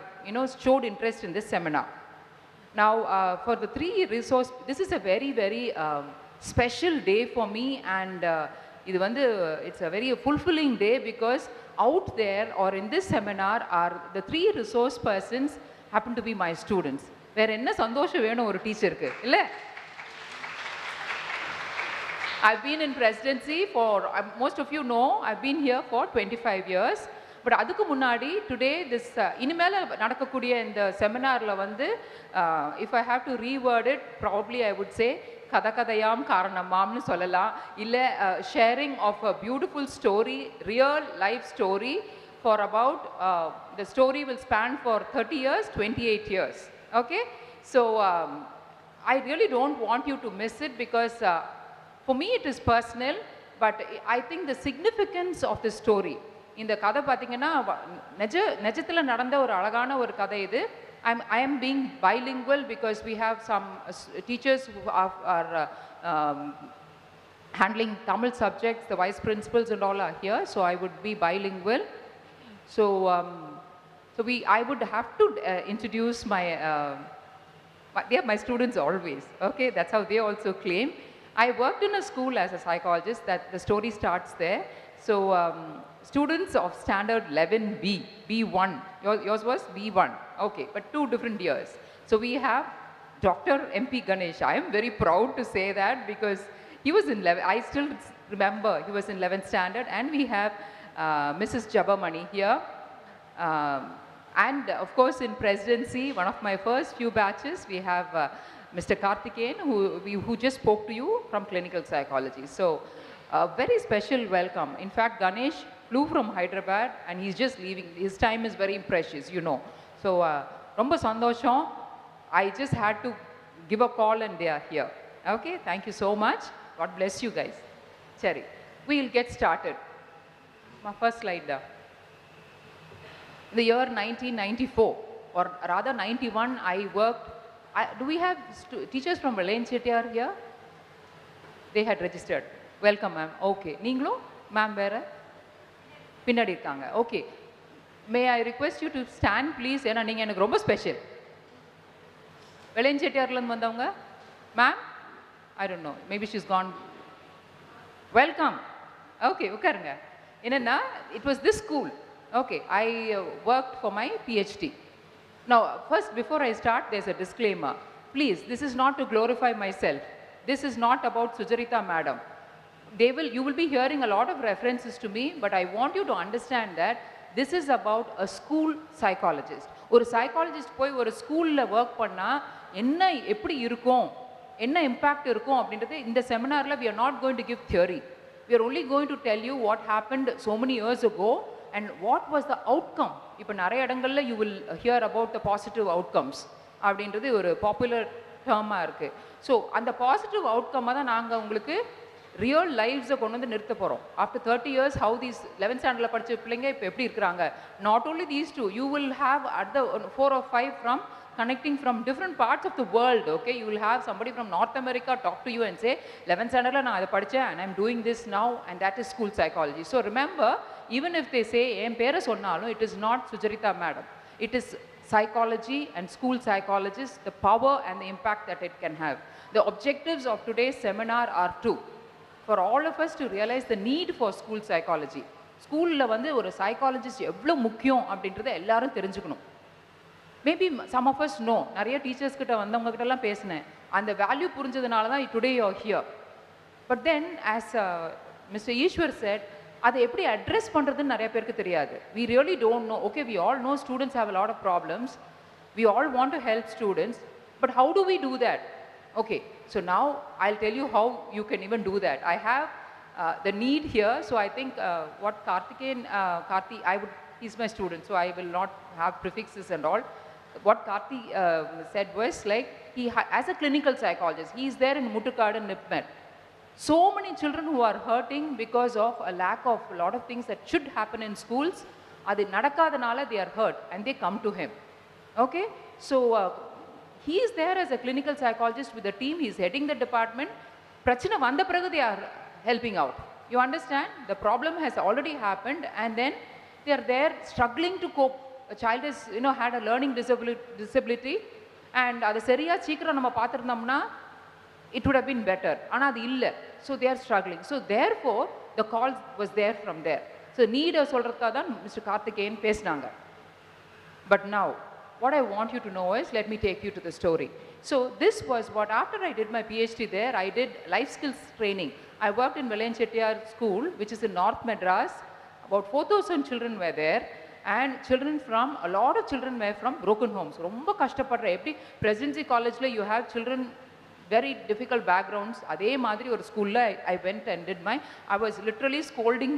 showed interest in this seminar. Now for the three resource, this is a very, very special day for me, and it's a very fulfilling day because out there or in this seminar are the three resource persons happen to be my students. வேற என்ன சந்தோஷம் வேணும் ஒரு டீச்சருக்கு இல்ல? I've been in presidency for, most of you know, I've been here for 25 years. But அதுக்கு முன்னாடி today this இனிமேல நடக்கக்கூடிய இந்த செமினார்ல வந்து if I have to reword it, probably I would say கதகதையாம் காரணமாம்னு சொல்லலாம். இல்ல sharing of a beautiful story, real life story for about the story will span for 30 years, 28 years. Okay, so I really don't want you to miss it because for me it is personal, but I think the significance of the story. இந்த கதை பார்த்தீங்கன்னா நிஜத்தில் நடந்த ஒரு அழகான ஒரு கதை இது. I am being bilingual because we have some teachers who are handling Tamil subjects, the vice principals and all are here, so I would be bilingual. So I would have to introduce they are my students always, okay? That's how they also claim. I worked in a school as a psychologist, that the story starts there. So students of standard 11B, B1, yours was B1, okay, but 2 different years. So we have Dr. MP Ganesh. I am very proud to say that because he was in 11, I still remember he was in 11th standard, and we have Mrs. Jabamani here. And of course in presidency, one of my first few batches, we have Mr. Karthikeyan who just spoke to you from clinical psychology. So a very special welcome. In fact, Ganesh flew from Hyderabad and he's just leaving. His time is very precious, you know. So romba sandosham. I just had to give a call and they are here. Okay, thank you so much. God bless you guys. Cherry, we'll get started. My first slide there. In the year 1994, or rather 91, I worked do we have teachers from Valenchetti here? They had registered. Welcome, ma'am. Okay. Ninglo? Ma'am, where? Pinnadi irukanga. Okay. May I request you to stand, please? Ena neenga enakku romba special. Valenchetti la vandavanga? Ma'am? I don't know. Maybe she's gone. Welcome. Okay, ukkarunga. Enna, it was this school. Okay, I worked for my PhD. Now, first, before I start, there's a disclaimer. Please, this is not to glorify myself. This is not about Sucharita madam. You will be hearing a lot of references to me, but I want you to understand that this is about a school psychologist. ஒரு psychologist போய் ஒரு ஸ்கூலில் work பண்ணால் என்ன எப்படி இருக்கும், என்ன impact இருக்கும் அப்படின்றது இந்த செமினாரில் we are not going to give theory. We are only going to tell you what happened so many years ago and what was the outcome. இப்போ நிறைய இடங்களில் you will hear about the positive outcomes அப்படின்றது ஒரு popular டேர்மாக இருக்குது. So அந்த positive அவுட்கம்மாக தான் நாங்கள் உங்களுக்கு ரியல் லைஃப்ஸை கொண்டு வந்து நிறுத்த போகிறோம். After 30 years how these 11th ஸ்டாண்டர்டில் படித்த பிள்ளைங்க இப்போ எப்படி இருக்கிறாங்க. Not only these two, you will have other 4 or 5 from connecting from different parts of the world. Okay, you will have somebody from North America talk to you and say 11th standard la na adha padichen and I'm doing this now, and that is school psychology. So remember, even if they say em pera sonnalum, it is not Sucharita madam, it is psychology and school psychologists, the power and the impact that it can have. The objectives of today's seminar are two: for all of us to realize the need for school psychology. School la vandu oru psychologist evlo mukkiyam அப்படின்றதை எல்லாரும் தெரிஞ்சுக்கணும். Maybe some of us know, நிறைய teachers கிட்ட வந்தவங்க கிட்டலாம் பேசினேன், அந்த value புரிஞ்சதுனால தான் today you are here. But then as mister Eshwar said, அதை எப்படி அட்ரெஸ் பண்ணுறதுன்னு நிறைய பேருக்கு தெரியாது. We really don't know. Okay, we all know students have a lot of problems. We all want to help students. But how do we do that? Okay, so now I'll tell you how you can even do that. I have the need here. So I think what he's my student, so I will not have prefixes and all. What Karthi said was like, as a clinical psychologist, he is there in Muttukad and Nipmet. So many children who are hurting because of a lack of a lot of things that should happen in schools. Adu nadakadanaala they are hurt and they come to him. Okay, so he is there as a clinical psychologist with the team. He is heading the department. Prachana vanda piragu they are helping out. You understand? The problem has already happened and then they are there struggling to cope. A child is, had a learning disability and adu seriya seekram nama paathirundamna it would have been better, ana adu illa, so they are struggling. So therefore the call was there from there. So need solradhukka dhan Mr. Karthikeyan pesnanga. But now what I want you to know is, let me take you to the story. So this was what, after I did my PhD there, I did life skills training. I worked in Valenchetti school, which is in North Madras. About 4,000 children were there. And a lot of children were from broken homes. Romba kashtapadra. Every Presidency College la you have children very difficult backgrounds. Adhe madri or school la I went and did I was literally scolding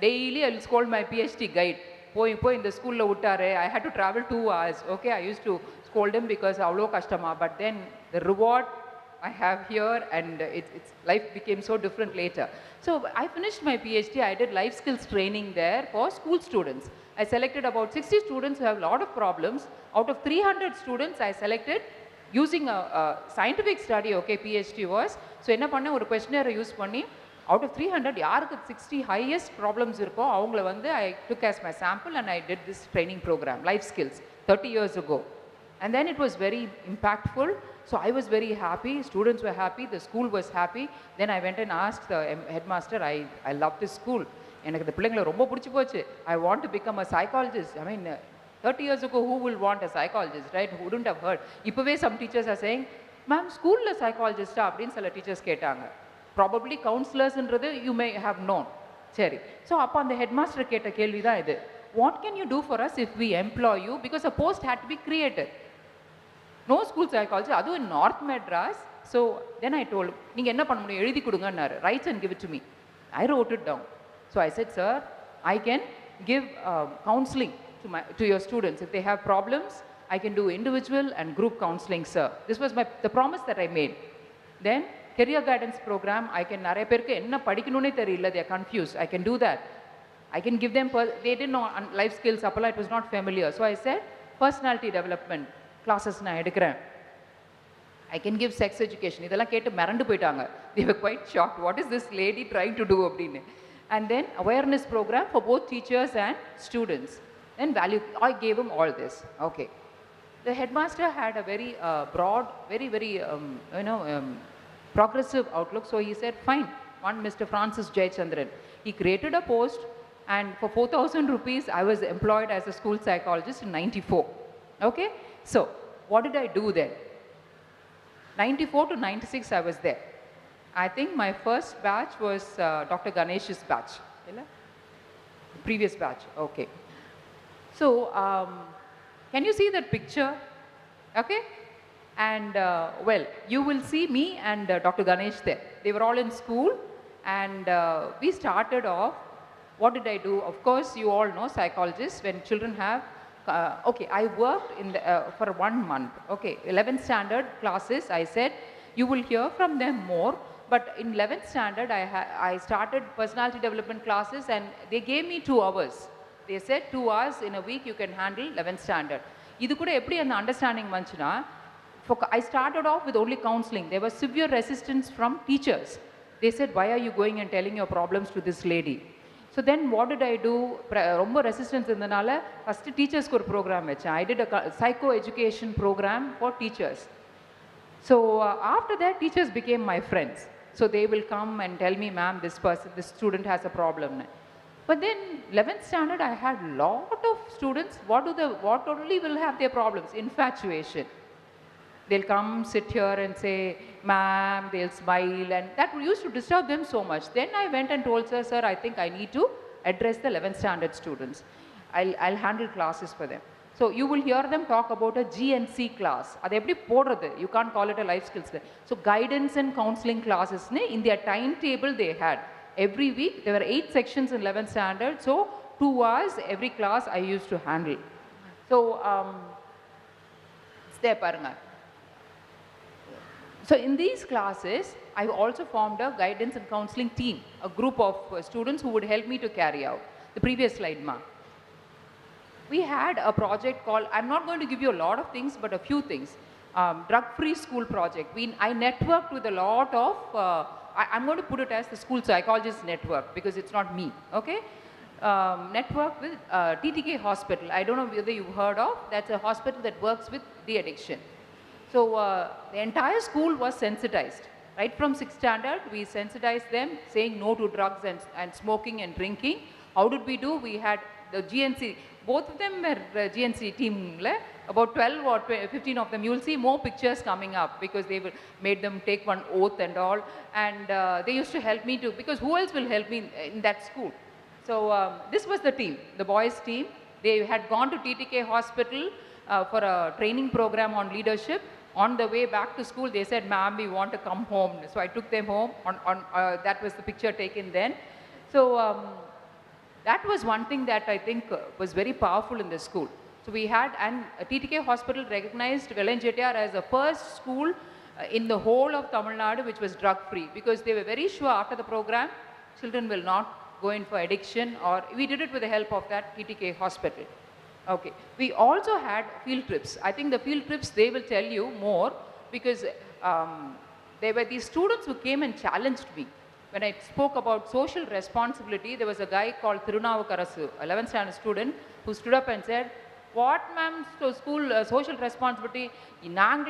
daily I will scold my PhD guide. Poi in the school la uttare, I had to travel 2 hours. Okay, I used to scold him because avlo kastama. But then the reward I have here, and life became so different later. So I finished my PhD. I did life skills training there for school students. I selected about 60 students who have a lot of problems. Out of 300 students, I selected using a scientific study. Okay, PhD was. So enna panna or questionnaire use panni, out of 300 yaarukku 60 highest problems irko avangala vandu I took as my sample and I did this training program, life skills, 30 years ago. And then it was very impactful. So I was very happy, students were happy, the school was happy. Then I went and asked the headmaster, I love this school. எனக்கு இந்த பிள்ளைங்களை ரொம்ப பிடிச்சி போச்சு. I want to become a psychologist. I mean, 30 years ago, who will want a psychologist, right? Who wouldn't have heard? இப்போவே some teachers are saying, ma'am, ஸ்கூலில் psychologist அப்படின்னு சில teachers கேட்டாங்க. Probably counselors-ன்றது you may have known. சரி. So அப்போ அந்த headmaster கேட்ட கேள்வி தான் இது. What can you do for us if we employ you? Because a post had to be created. No school psychology, அதுவும் in North Madras. So then I told, நீங்கள் என்ன பண்ண முடியும், எழுதி கொடுங்கன்னாரு. Write and give it to me. I wrote it down. So I said, sir, I can give counseling to your students. If they have problems, I can do individual and group counseling, sir. This was the promise that I made. Then career guidance program, I can நிறைய பேருக்கு என்ன படிக்கணும்னே தெரியல, they are confused. I can do that. I can give them, they didn't know life skills, அப்போலாம் it was not familiar. So I said, personality development classes நான் எடுக்கிறேன். I can give sex education. இதெல்லாம் கேட்டு மறந்து போயிட்டாங்க. They were quite shocked. What is this lady trying to do அப்படின்னு. And then awareness program for both teachers and students. Then value, I gave him all this. Okay. The headmaster had a very broad, very progressive outlook. So he said, fine. One Mr. Francis Jayachandran. He created a post, and for 4,000 rupees, I was employed as a school psychologist in 94. Okay. So what did I do then? 94 to 96, I was there. I think my first batch was Dr. Ganesh's batch. Previous batch. Okay. So, can you see that picture? Okay? And well, you will see me and Dr. Ganesh there. They were all in school, and we started off. What did I do? Of course, you all know psychologists, when children have, okay, I worked in the, for 1 month. Okay, 11th standard classes, I said, you will hear from them more. But in 11th standard, I started personality development classes, and they gave me 2 hours. They said 2 hours in a week you can handle 11th standard. Idu kuda eppadi and understanding vanchuna, I started off with only counseling. There was severe resistance from teachers. They said, why are you going and telling your problems to this lady? So then what did I do? Romba resistance irundanaala first teachers ku or program vechen. I did a psycho education program for teachers. So after that, teachers became my friends. So they will come and tell me, ma'am, this student has a problem. But then 11th standard, I had lot of students. What only will have their problems? Infatuation. They'll come, sit here and say, ma'am, they'll smile, and that used to disturb them so much. Then I went and told her, sir, I think I need to address the 11th standard students. I'll handle classes for them. So you will hear them talk about a GNC class. You can't call it a life skills. So guidance and counseling classes, in their timetable they had. Every week, there were 8 sections in 11th standard. So 2 hours every class I used to handle. So, it's there, paranga. So in these classes, I also formed a guidance and counseling team, a group of students who would help me to carry out. The previous slide, ma. We had a project called, I'm not going to give you a lot of things, but a few things. Drug-free school project. I networked with a lot of, I'm going to put it as the school psychologist network, because it's not me, okay? Network with TTK Hospital. I don't know whether you've heard of, that's a hospital that works with de-addiction. So the entire school was sensitized. Right from 6th standard, we sensitized them, saying no to drugs and smoking and drinking. How did we do? We had the GNC, both of them were GNC team, about 12 or 15 of them. You will see more pictures coming up, because they made them take one oath and all. And they used to help me too, because who else will help me in that school? So this was the team, the boys team. They had gone to TTK Hospital for a training program on leadership. On the way back to school, they said, ma'am, we want to come home. So I took them home. That was the picture taken then. So that was one thing that I think was very powerful in the school. So we had, and TTK Hospital recognized Velanjettiar as the first school in the whole of Tamil Nadu which was drug-free, because they were very sure after the program, children will not go in for addiction, or we did it with the help of that TTK Hospital. Okay. We also had field trips. I think the field trips, they will tell you more, because there were these students who came and challenged me. When I spoke about social responsibility, there was a guy called Tirunavukarasu, 11th standard student, who stood up and said, what, ma'am, school social responsibility? You want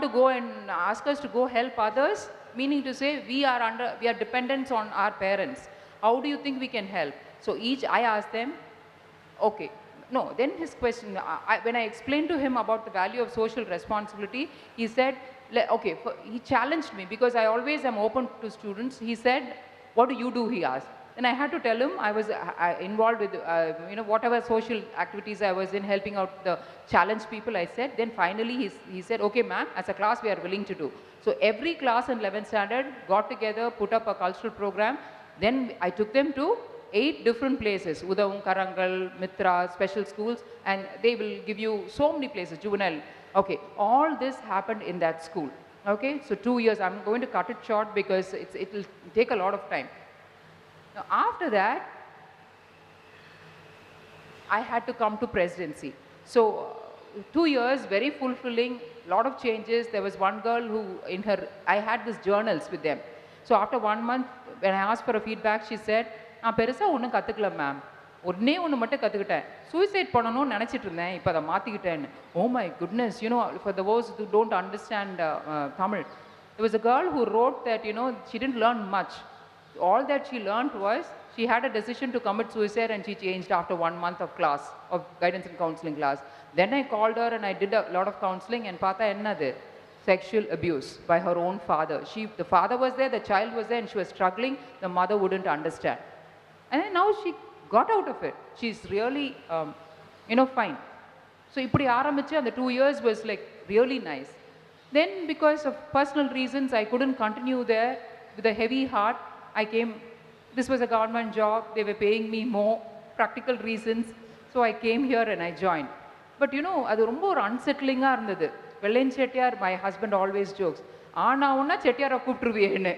to go and ask us to go help others? Meaning to say, we are dependents on our parents. How do you think we can help? So I asked them, okay. No, then his question, when I explained to him about the value of social responsibility, he said, okay, he challenged me, because I always am open to students. He said, what do you do, he asked. Then I had to tell him I was involved with, whatever social activities I was in, helping out the challenged people, I said. Then finally he said, okay, ma'am, as a class we are willing to do. So every class in 11th standard got together, put up a cultural program. Then I took them to 8 different places, Udavum, Karangal, Mitra, special schools, and they will give you so many places, juvenile. Okay, all this happened in that school. Okay, so 2 years, I'm going to cut it short because it will take a lot of time. Now after that, I had to come to presidency. So 2 years, very fulfilling, lot of changes. There was one girl who, I had these journals with them. So after 1 month, when I asked for a feedback, she said, நான் பெருசாக ஒன்றும் கற்றுக்கல ma'am, ஒன்று மட்டும் கற்றுக்கிட்டேன், suicide பண்ணணும்னு நினச்சிட்டு இருந்தேன், இப்போ அதை மாற்றிக்கிட்டேன்னு. Oh my goodness, for the those who don't understand Tamil, there was a girl who wrote that, she didn't learn much. All that she learned was, she had a decision to commit suicide and she changed after 1 month of class, of guidance and counseling class. Then I called her and I did a lot of counseling and பார்த்தா என்னது? Sexual abuse by her own father. The father was there, the child was there and she was struggling, the mother wouldn't understand. And then now she got out of it. She's really, fine. So இப்படி ஆரம்பிச்சு அந்த 2 years was like really nice. Then because of personal reasons, I couldn't continue there with a heavy heart. I came, this was a government job, they were paying me more, practical reasons. So I came here and I joined. But அது ரொம்ப ஒரு அன்செட்டிலிங்காக இருந்தது. வெள்ளையன் Chettiar, my husband always jokes, ஆனா ஒன்னா செட்டியாரை கூப்பிட்டுருவியேன்னு.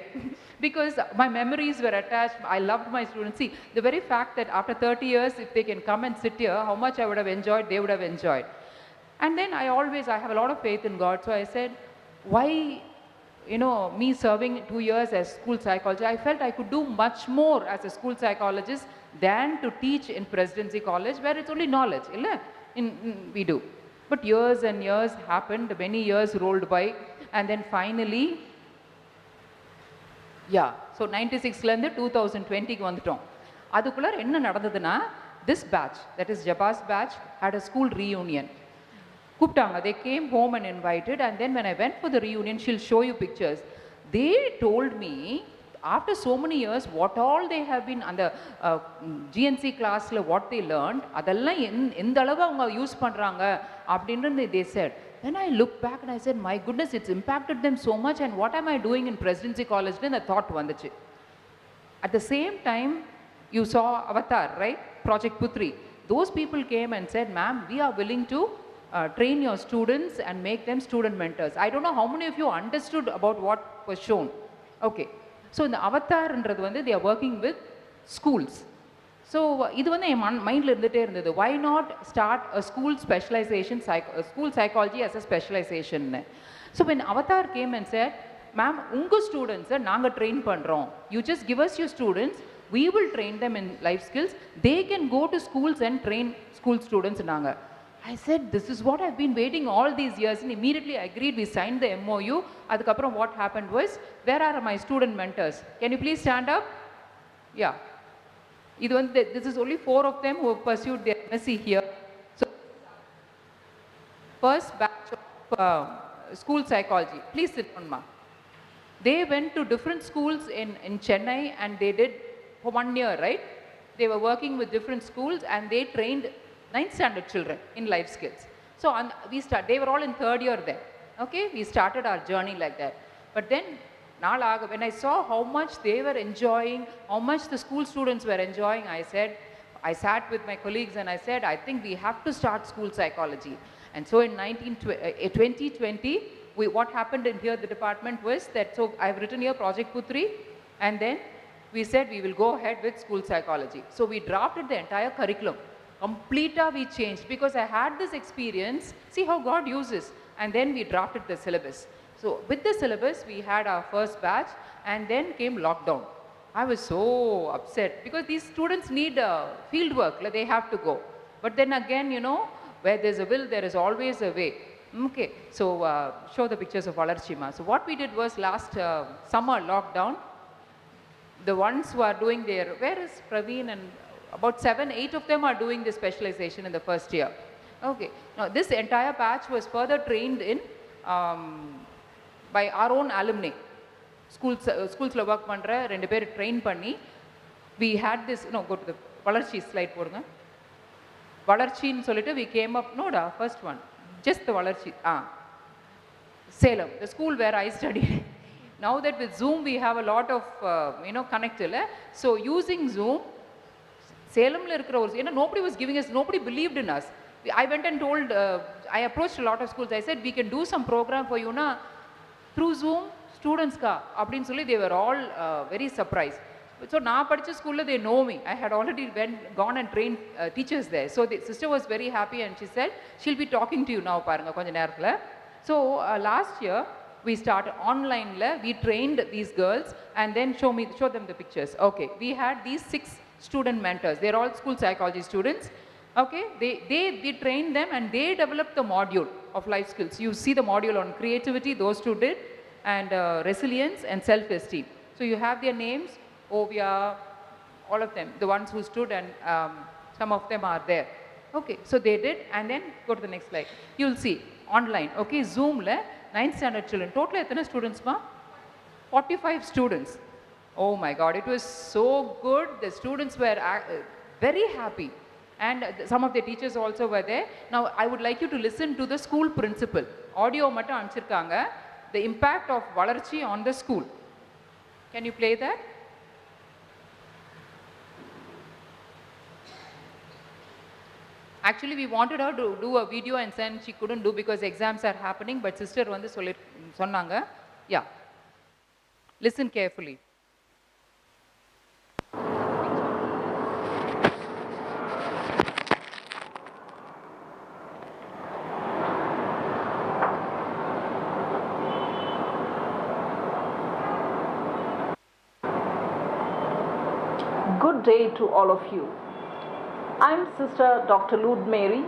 Because my memories were attached, I loved my students. See, the very fact that after 30 years, if they can come and sit here, how much I would have enjoyed, they would have enjoyed. And then I have a lot of faith in God. So I said, why, me serving 2 years as school psychologist, I felt I could do much more as a school psychologist than to teach in Presidency College, where it's only knowledge, we do. But years and years happened, many years rolled by, and then finally, so 96லேருந்து 2020க்கு வந்துட்டோம். அதுக்குள்ள என்ன நடந்ததுன்னா, this batch, that is Jabba's batch, had a school reunion. கூப்பிட்டாங்க, they came home and invited, and then when I went for the reunion, she'll show you pictures. They told me, after so many years, what all they have been on the GNC classல what they learned, அதெல்லாம் எந்த அளவு அவங்க use பண்றாங்க அப்படின்றது they said. Then I looked back and I said, my goodness, it's impacted them so much, and what am I doing in Presidency College? Then the thought வந்துச்சு. At the same time, you saw Avatar, right? Project Putri. Those people came and said, ma'am, we are willing to train your students and make them student mentors. I don't know how many of you understood about what was shown. Okay. So in the Avatar, they are working with schools. So இது வந்து என் மைண்டில் இருந்துகிட்டே இருந்தது. Why not start a school specialization, school psychology as a specialization? So when Avatar came and said, ma'am, உங்கள் ஸ்டூடெண்ட்ஸை நாங்கள் train பண்ணுறோம், you just give us your students, we will train them in life skills, they can go to schools and train school students. I said, this is what I've been waiting all these years, and immediately I agreed. We signed the MOU. Adukapram what happened was, where are my student mentors? Can you please stand up? Yeah. This is only 4 of them who have pursued their MSc here. So, first batch of school psychology. Please sit down, ma. They went to different schools in Chennai, and they did for 1 year, right? They were working with different schools, and they trained 9th standard children in life skills. So they were all in 3rd year there. Okay, we started our journey like that. But then, when I saw how much they were enjoying, how much the school students were enjoying, I sat with my colleagues and I said, I think we have to start school psychology. And so in 2020, what happened in here, the department was that, so I've written here Project Putri, and then we said we will go ahead with school psychology. So we drafted the entire curriculum. Completely we changed, because I had this experience, see how God uses, and then we drafted the syllabus. So with the syllabus, we had our first batch, and then came lockdown. I was so upset, because these students need field work, like they have to go. But then again, where there's a will, there is always a way. Okay, so show the pictures of Valarchima. So what we did was, last summer lockdown, the ones who are doing their, where is Praveen, and about 7-8 of them are doing this specialization in the first year. Okay, now this entire batch was further trained in by our own alumni. Schools la work பண்ற ரெண்டு பேர் train பண்ணி, we had this, go to the வளர்ச்சி slide போடுங்க. வளர்ச்சின்னு சொல்லிட்டு we came up, first one, just the வளர்ச்சி. Salem, the school where I studied. Now that with Zoom we have a lot of connect. So using Zoom, Salemல இருக்கிற ஒரு, nobody was giving us, nobody believed in us. I went and told, I approached a lot of schools. I said, we can do some program for you through Zoom, students ka. They were all very surprised. So நான் படிச்ச ஸ்கூல்ல they know me. I had already gone and trained teachers there. So the sister was very happy and she said she'll be talking to you now பாருங்க கொஞ்ச நேரத்துல. So last year we started online la, we trained these girls and then show them the pictures. Okay, we had these 6 student mentors. They're all school psychology students. Okay, they trained them and they developed the module of life skills. You see the module on creativity, those two did, and resilience and self-esteem. So you have their names, Ovia, all of them, the ones who stood, and some of them are there. Okay, so they did, and then go to the next slide. You'll see online. Okay, Zoom la 9th standard children. Total ethana students ma? 45 students. Oh my God, it was so good. The students were very happy. And some of the teachers also were there. Now, I would like you to listen to the school principal. Audio mattum anchirukanga. The impact of Valarchi on the school. Can you play that? Actually, we wanted her to do a video and send. She couldn't do because exams are happening. But sister vandu sonnanga. Yeah. Listen carefully. Good day to all of you. I'm Sister Dr. Lud Mary,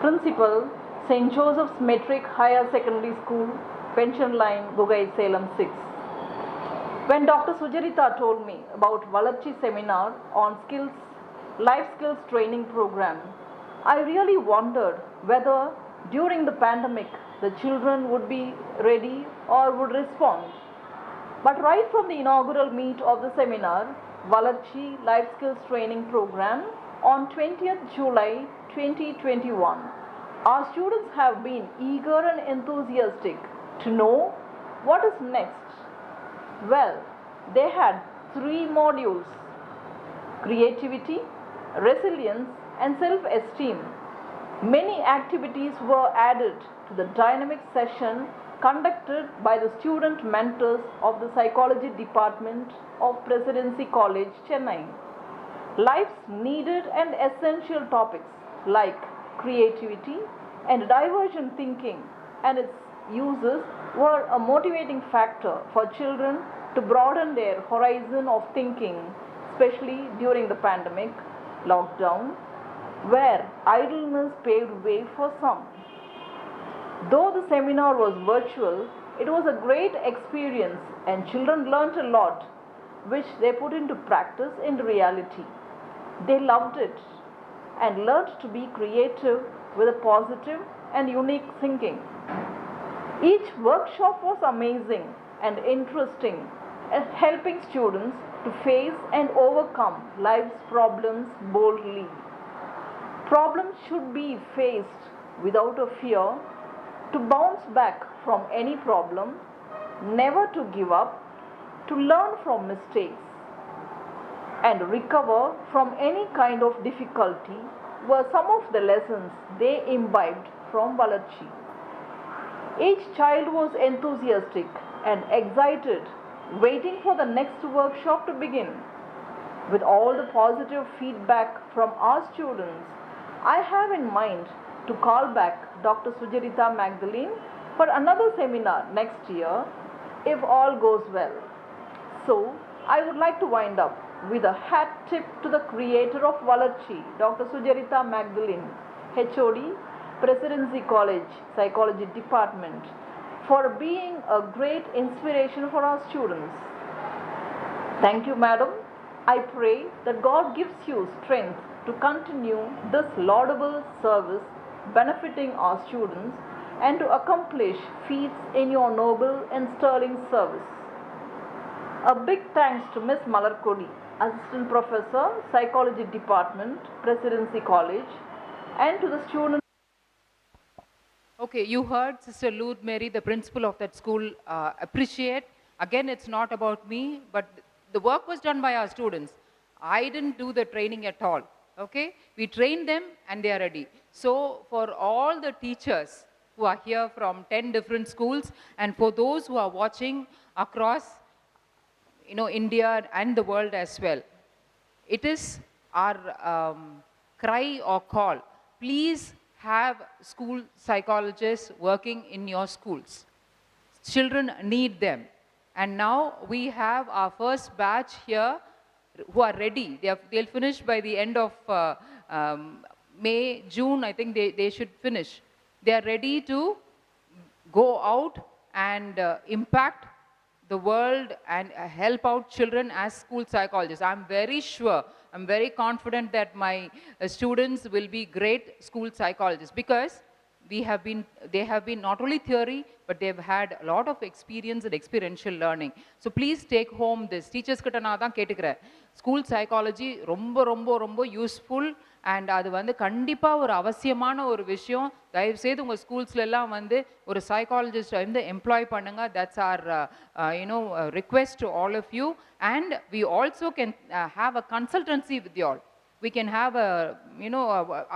Principal, St. Joseph's Metric Higher Secondary School, Pension Line, Gugai, Salem 6. When Dr. Sujarita told me about Valarchi seminar on life skills training program, I really wondered whether during the pandemic the children would be ready or would respond. But right from the inaugural meet of the seminar, Valarchi Life Skills Training Program on 20th July 2021, our students have been eager and enthusiastic to know what is next. Well, they had 3 modules: creativity, resilience, and self-esteem. Many activities were added to the dynamic session conducted by the student mentors of the Psychology Department of Presidency College, Chennai. Life's needed and essential topics like creativity and divergent thinking and its uses were a motivating factor for children to broaden their horizon of thinking, especially during the pandemic, lockdown, where idleness paved way for some. Though the seminar was virtual, it was a great experience and children learnt a lot which they put into practice in reality. They loved it and learnt to be creative with a positive and unique thinking. Each workshop was amazing and interesting and helping students to face and overcome life's problems boldly. Problems should be faced without a fear, to bounce back from any problem, never to give up, to learn from mistakes, and recover from any kind of difficulty were some of the lessons they imbibed from Valarchi. Each child was enthusiastic and excited, waiting for the next workshop to begin. With all the positive feedback from our students, I have in mind to call back Dr. Sujarita Magdalene for another seminar next year if all goes well. So, I would like to wind up with a hat tip to the creator of Valarchi, Dr. Sujarita Magdalene, HOD, Presidency College, Psychology Department, for being a great inspiration for our students. Thank you, madam. I pray that God gives you strength to continue this laudable service benefiting our students and to accomplish feats in your noble and sterling service. A big thanks to Ms. Malarkodi, Assistant Professor, Psychology Department, Presidency College, and to the students. Okay, you heard Sister Lud Mary, the principal of that school, appreciate. Again, it's not about me, but the work was done by our students. I didn't do the training at all. Okay, we trained them and they are ready. So for all the teachers who are here from 10 different schools and for those who are watching across India and the world as well. It is our cry or call. Please have school psychologists working in your schools. Children need them. And now we have our first batch here who are ready. They'll finish by the end of May, June, I think they should finish. They are ready to go out and impact the world and help out children as school psychologists. I'm very sure, I'm very confident that my students will be great school psychologists because they have been not only theory, but they've had a lot of experience and experiential learning. So please take home this. Teachers kitta na dhaan ketukren. School psychology ரொம்ப useful and அது வந்து கண்டிப்பா ஒரு அவசியமான ஒரு விஷயம். தயவு செய்து உங்க ஸ்கூல்ஸ்ல எல்லாம் வந்து ஒரு சைக்காலஜிஸ்ட் வந்து எம்ப்ளாய் பண்ணுங்க. That's our request to all of you. And we also can have a consultancy with you all. We can have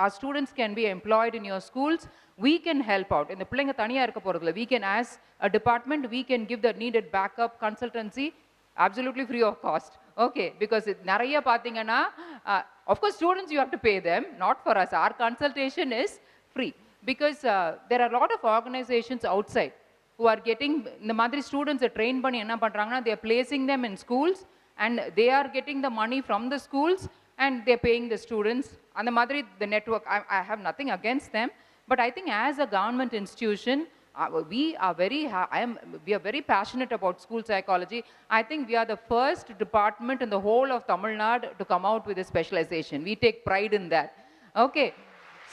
our students can be employed in your schools. We can help out. இந்த பிள்ளைங்க தனியா இருக்க போறதில்ல. We can, as a department, we can give the needed backup consultancy absolutely free of cost. Okay, because நிறைய பாத்தீங்கன்னா of course students you have to pay them, not for us. Our consultation is free because there are a lot of organizations outside who are getting இந்த மாதிரி students train பண்ணி என்ன பண்றாங்கன்னா they are placing them in schools and they are getting the money from the schools and they are paying the students. அந்த மாதிரி the network, I have nothing against them, but I think as a government institution we are very passionate about school psychology. I think we are the first department in the whole of Tamil Nadu to come out with a specialization. We take pride in that. Okay,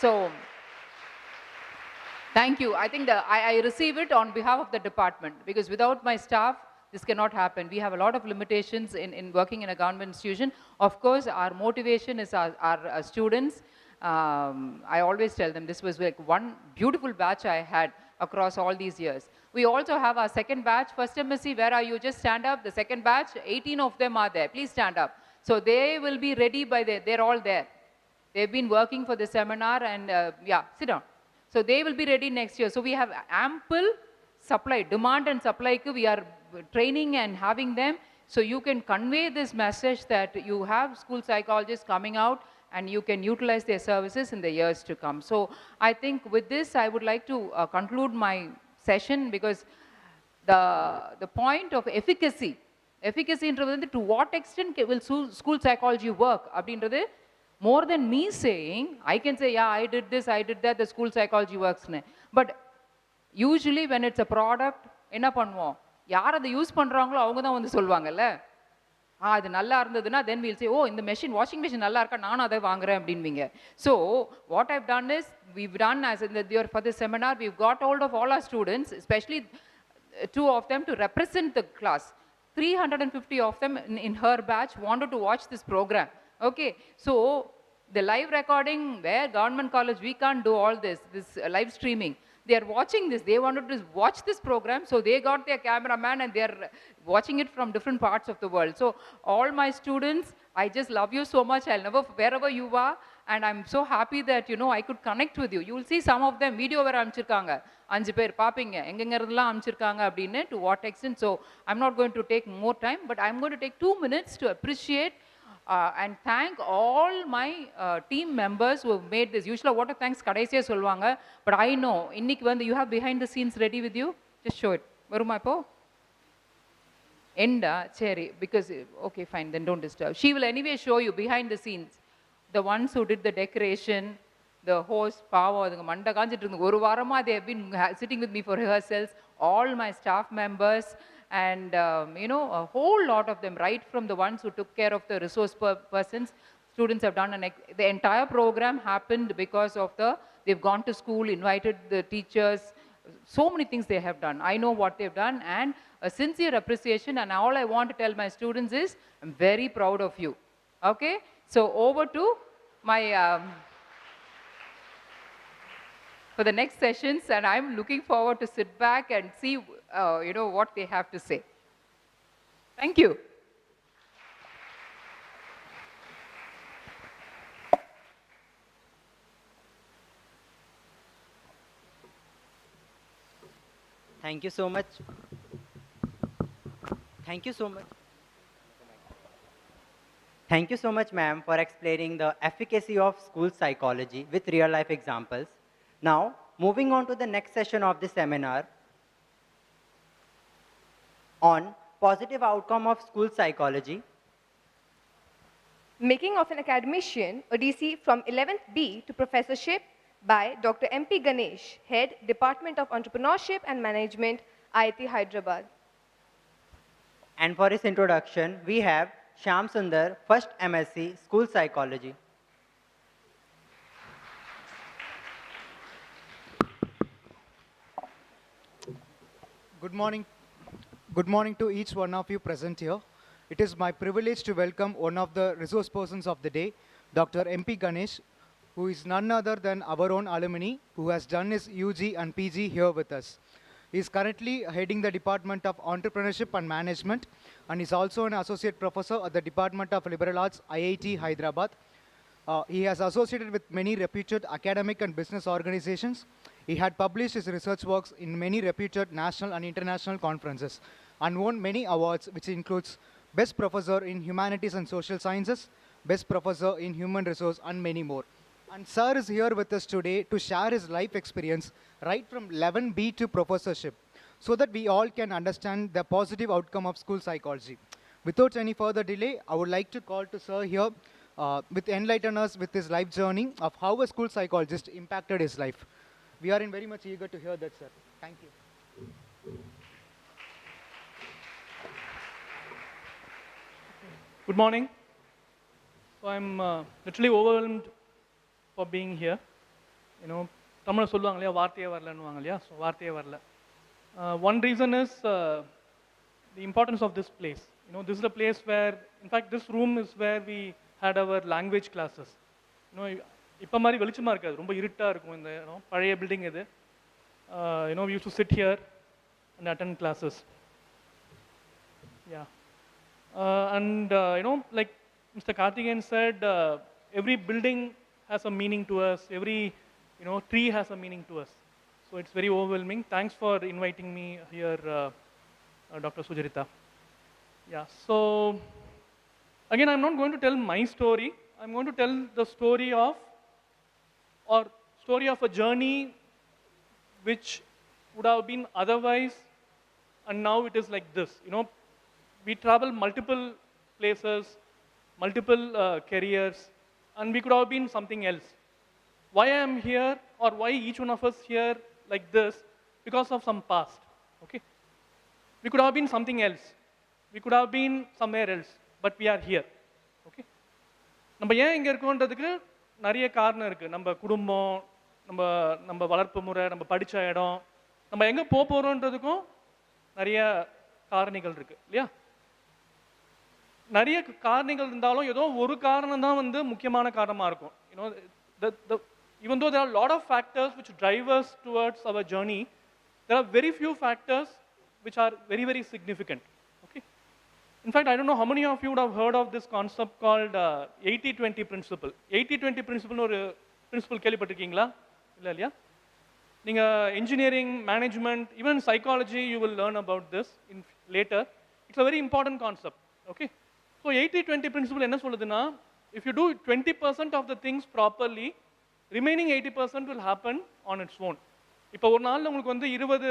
so thank you. I think I receive it on behalf of the department because without my staff this cannot happen. We have a lot of limitations in working in a government institution. Of course, our motivation is our students. I always tell them this was like one beautiful batch I had across all these years. We also have our second batch. First MSc, where are you? Just stand up. The second batch, 18 of them are there. Please stand up. So they will be ready by they're all there. They've been working for the seminar and yeah, sit down. So they will be ready next year. So we have ample supply, demand and supply. We are training and having them. So you can convey this message that you have school psychologists coming out and you can utilize their services in the years to come. So I think with this, I would like to conclude my session because the point of efficacy to what extent will school psychology work? More than me saying, I can say, yeah, I did this, I did that, the school psychology works. But usually when it's a product, என்ன பண்ணுவோம்? யார் அதை use பண்றாங்களோ அவங்க தான் வந்து சொல்வாங்கல்ல. அது நல்லா இருந்ததுன்னா then we'll say, oh, இந்த machine, washing machine நல்லா இருக்கா, நானும் அதை வாங்குறேன் அப்படின்வீங்க. So what I've done is, we've done as in for this seminar, we've got hold of all our students, especially 2 of them to represent the class. 350 of them in her batch wanted to watch this program. Okay, so the live recording, where government college, we can't do all this live streaming. They are watching this. They wanted to watch this program, so they got their cameraman and they are watching it from different parts of the world. So all my students, I just love you so much. I'll never, wherever you are, and I'm so happy that I could connect with you. You will see some of them video where amchirkanga 5 பேர் பாப்பீங்க எங்கெங்க இருந்தெல்லாம் amchirkanga அப்படினு, to what extent. So I'm not going to take more time, but I'm going to take 2 minutes to appreciate and thank all my team members who have made this. Usually what thanks கடைசியா சொல்வாங்க, but I know இன்னைக்கு வந்து you have behind the scenes ready with you. Just show it. வருமா இப்போ? Enda சரி, because okay fine, then don't disturb. She will anyway show you behind the scenes. The ones who did the decoration, the host, பாவம் அதுங்க மண்டை காஞ்சிட்டு இருந்து ஒரு வாரமா they have been sitting with me for rehearsals. All my staff members and a whole lot of them, right from the ones who took care of the resource persons, students have done the entire program happened because of they've gone to school, invited the teachers, so many things they have done. I know what they've done, and a sincere appreciation, and all I want to tell my students is I'm very proud of you. Okay, so over to my for the next sessions, and I'm looking forward to sit back and see what they have to say. Thank you. Thank you so much. Thank you so much. Thank you so much, ma'am, for explaining the efficacy of school psychology with real-life examples. Now, moving on to the next session of the seminar on positive outcome of school psychology. Making of an Academician, Odyssey from 11th B to Professorship by Dr. M.P. Ganesh, Head, Department of Entrepreneurship and Management, IIT Hyderabad. And for his introduction, we have Shyam Sundar, first MSc, School Psychology. Good morning. Good morning to each one of you present here. It is my privilege to welcome one of the resource persons of the day, Dr. M.P. Ganesh, who is none other than our own alumni, who has done his UG and PG here with us. He is currently heading the Department of Entrepreneurship and Management, and is also an associate professor at the Department of Liberal Arts, IIT Hyderabad. He has associated with many reputed academic and business organizations. He had published his research works in many reputed national and international conferences, and won many awards, which includes Best Professor in Humanities and Social Sciences, Best Professor in Human Resource, and many more. And Sir is here with us today to share his life experience right from 11B to professorship, so that we all can understand the positive outcome of school psychology. Without any further delay, I would like to call to Sir here with enlighten us with his life journey of how a school psychologist impacted his life. We are very much eager to hear that, sir. Thank you. Good morning. So I'm literally overwhelmed for being here. You know, Tamil சொல்லுவாங்க இல்லையா வார்த்தையே வரலன்னுவாங்க இல்லையா so வார்த்தையே வரல. One reason is the importance of this place. You know, this is a place where, in fact, this room is where we had our language classes. You know, இப்போ மாதிரி வெளிச்சமாக இருக்காது, ரொம்ப இருட்டாக இருக்கும் இந்த பழைய பில்டிங் இது. You know, we used to sit here and attend classes. Yeah. And you know, like Mr. Karthikeyan said, every building has a meaning to us. Every tree has a meaning to us. So it's very overwhelming. Thanks for inviting me here, Dr. Sujarita. Yeah. So again, I'm not going to tell my story. I'm going to tell the story of a journey which would have been otherwise, and now it is like this. You know, we travel multiple places, multiple careers, and we could have been something else. Why I am here, or why each one of us here like this? Because of some past. Okay, we could have been something else. We could have been somewhere else, but we are here. Okay, நம்ம ஏன் இங்கே இருக்கோன்றதுக்கு நிறைய காரணம் இருக்குது. நம்ம குடும்பம், நம்ம வளர்ப்பு முறை, நம்ம படித்த இடம், நம்ம எங்கே போகிறோன்றதுக்கும் நிறைய காரணிகள் இருக்குது இல்லையா? நிறைய காரணிகள் இருந்தாலும் ஏதோ ஒரு காரணம் தான் வந்து முக்கியமான காரணமாக இருக்கும். Even though there are a lot of factors which drive us towards our journey, there are very few factors which are very, very significant. Okay? In fact, I don't know how many of you would have heard of this concept called 80-20 principle. 80-20 principle ஒரு principle கேள்விப்பட்டிருக்கீங்களா? இல்லை இல்லையா? நீங்கள் engineering, management, even psychology, you will learn about this later. It's a very important concept. Okay? So 80-20 principle என்ன சொல்லுதுன்னா, if you do 20% of the things properly, remaining 80% will happen on its own. இப்போ ஒரு நாளில் உங்களுக்கு வந்து 20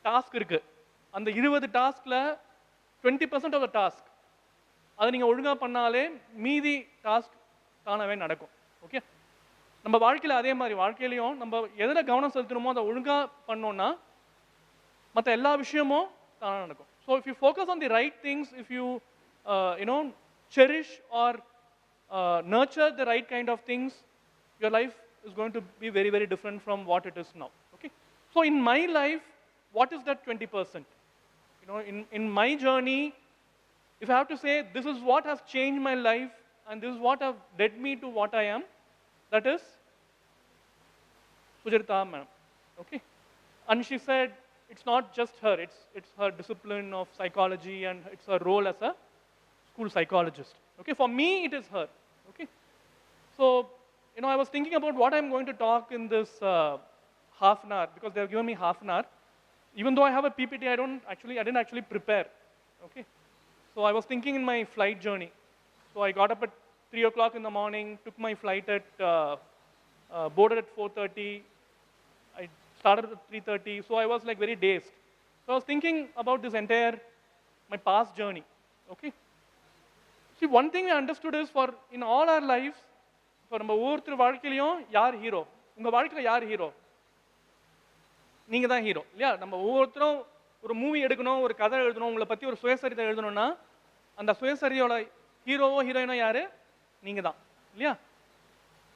task இருக்குது. அந்த 20 டாஸ்கில் 20% of the task அதை நீங்கள் ஒழுங்காக பண்ணாலே மீதி டாஸ்க் தானாகவே நடக்கும். ஓகே, நம்ம வாழ்க்கையில் அதே மாதிரி வாழ்க்கையிலையும் நம்ம எதில் கவனம் செலுத்தணுமோ அதை ஒழுங்காக பண்ணோன்னா மற்ற எல்லா விஷயமும் தானாக நடக்கும். So if you focus on the right things, if you cherish or nurture the right kind of things, your life is going to be very, very different from what it is now. Okay, so in my life, what is that 20%? You know, in my journey, if I have to say this is what has changed my life and this is what has led me to what I am, that is Sujarita ma'am. Okay, and she said it's not just her, it's her discipline of psychology and it's her role as a school psychologist. Okay, for me it is her. Okay, so you know, I was thinking about what I'm going to talk in this half an hour, because they have given me half an hour. Even though I have a PPT, I didn't actually prepare. Okay, so I was thinking in my flight journey. So I got up at 3 o'clock in the morning, took my flight at, boarded at 4:30. I started at 3:30, so I was like very dazed. So I was thinking about this entire, my past journey, okay? See, one thing I understood is for, in all our lives, for நம்ம ஒவ்வொருத்தர் வாழ்க்கையிலையும் யார் hero? உங்க வாழ்க்கையில யார் hero? நீங்க தான் hero, இல்லையா? நம்ம ஒவ்வொருத்தரும் ஒரு மூவி எடுக்கணும், ஒரு கதை எழுதணும், உங்களை பத்தி ஒரு சுயசரிதை எழுதணும்னா அந்த சுயசரிதையோட ஹீரோவோ ஹீரோயினோ யாரு? நீங்க தான், இல்லையா?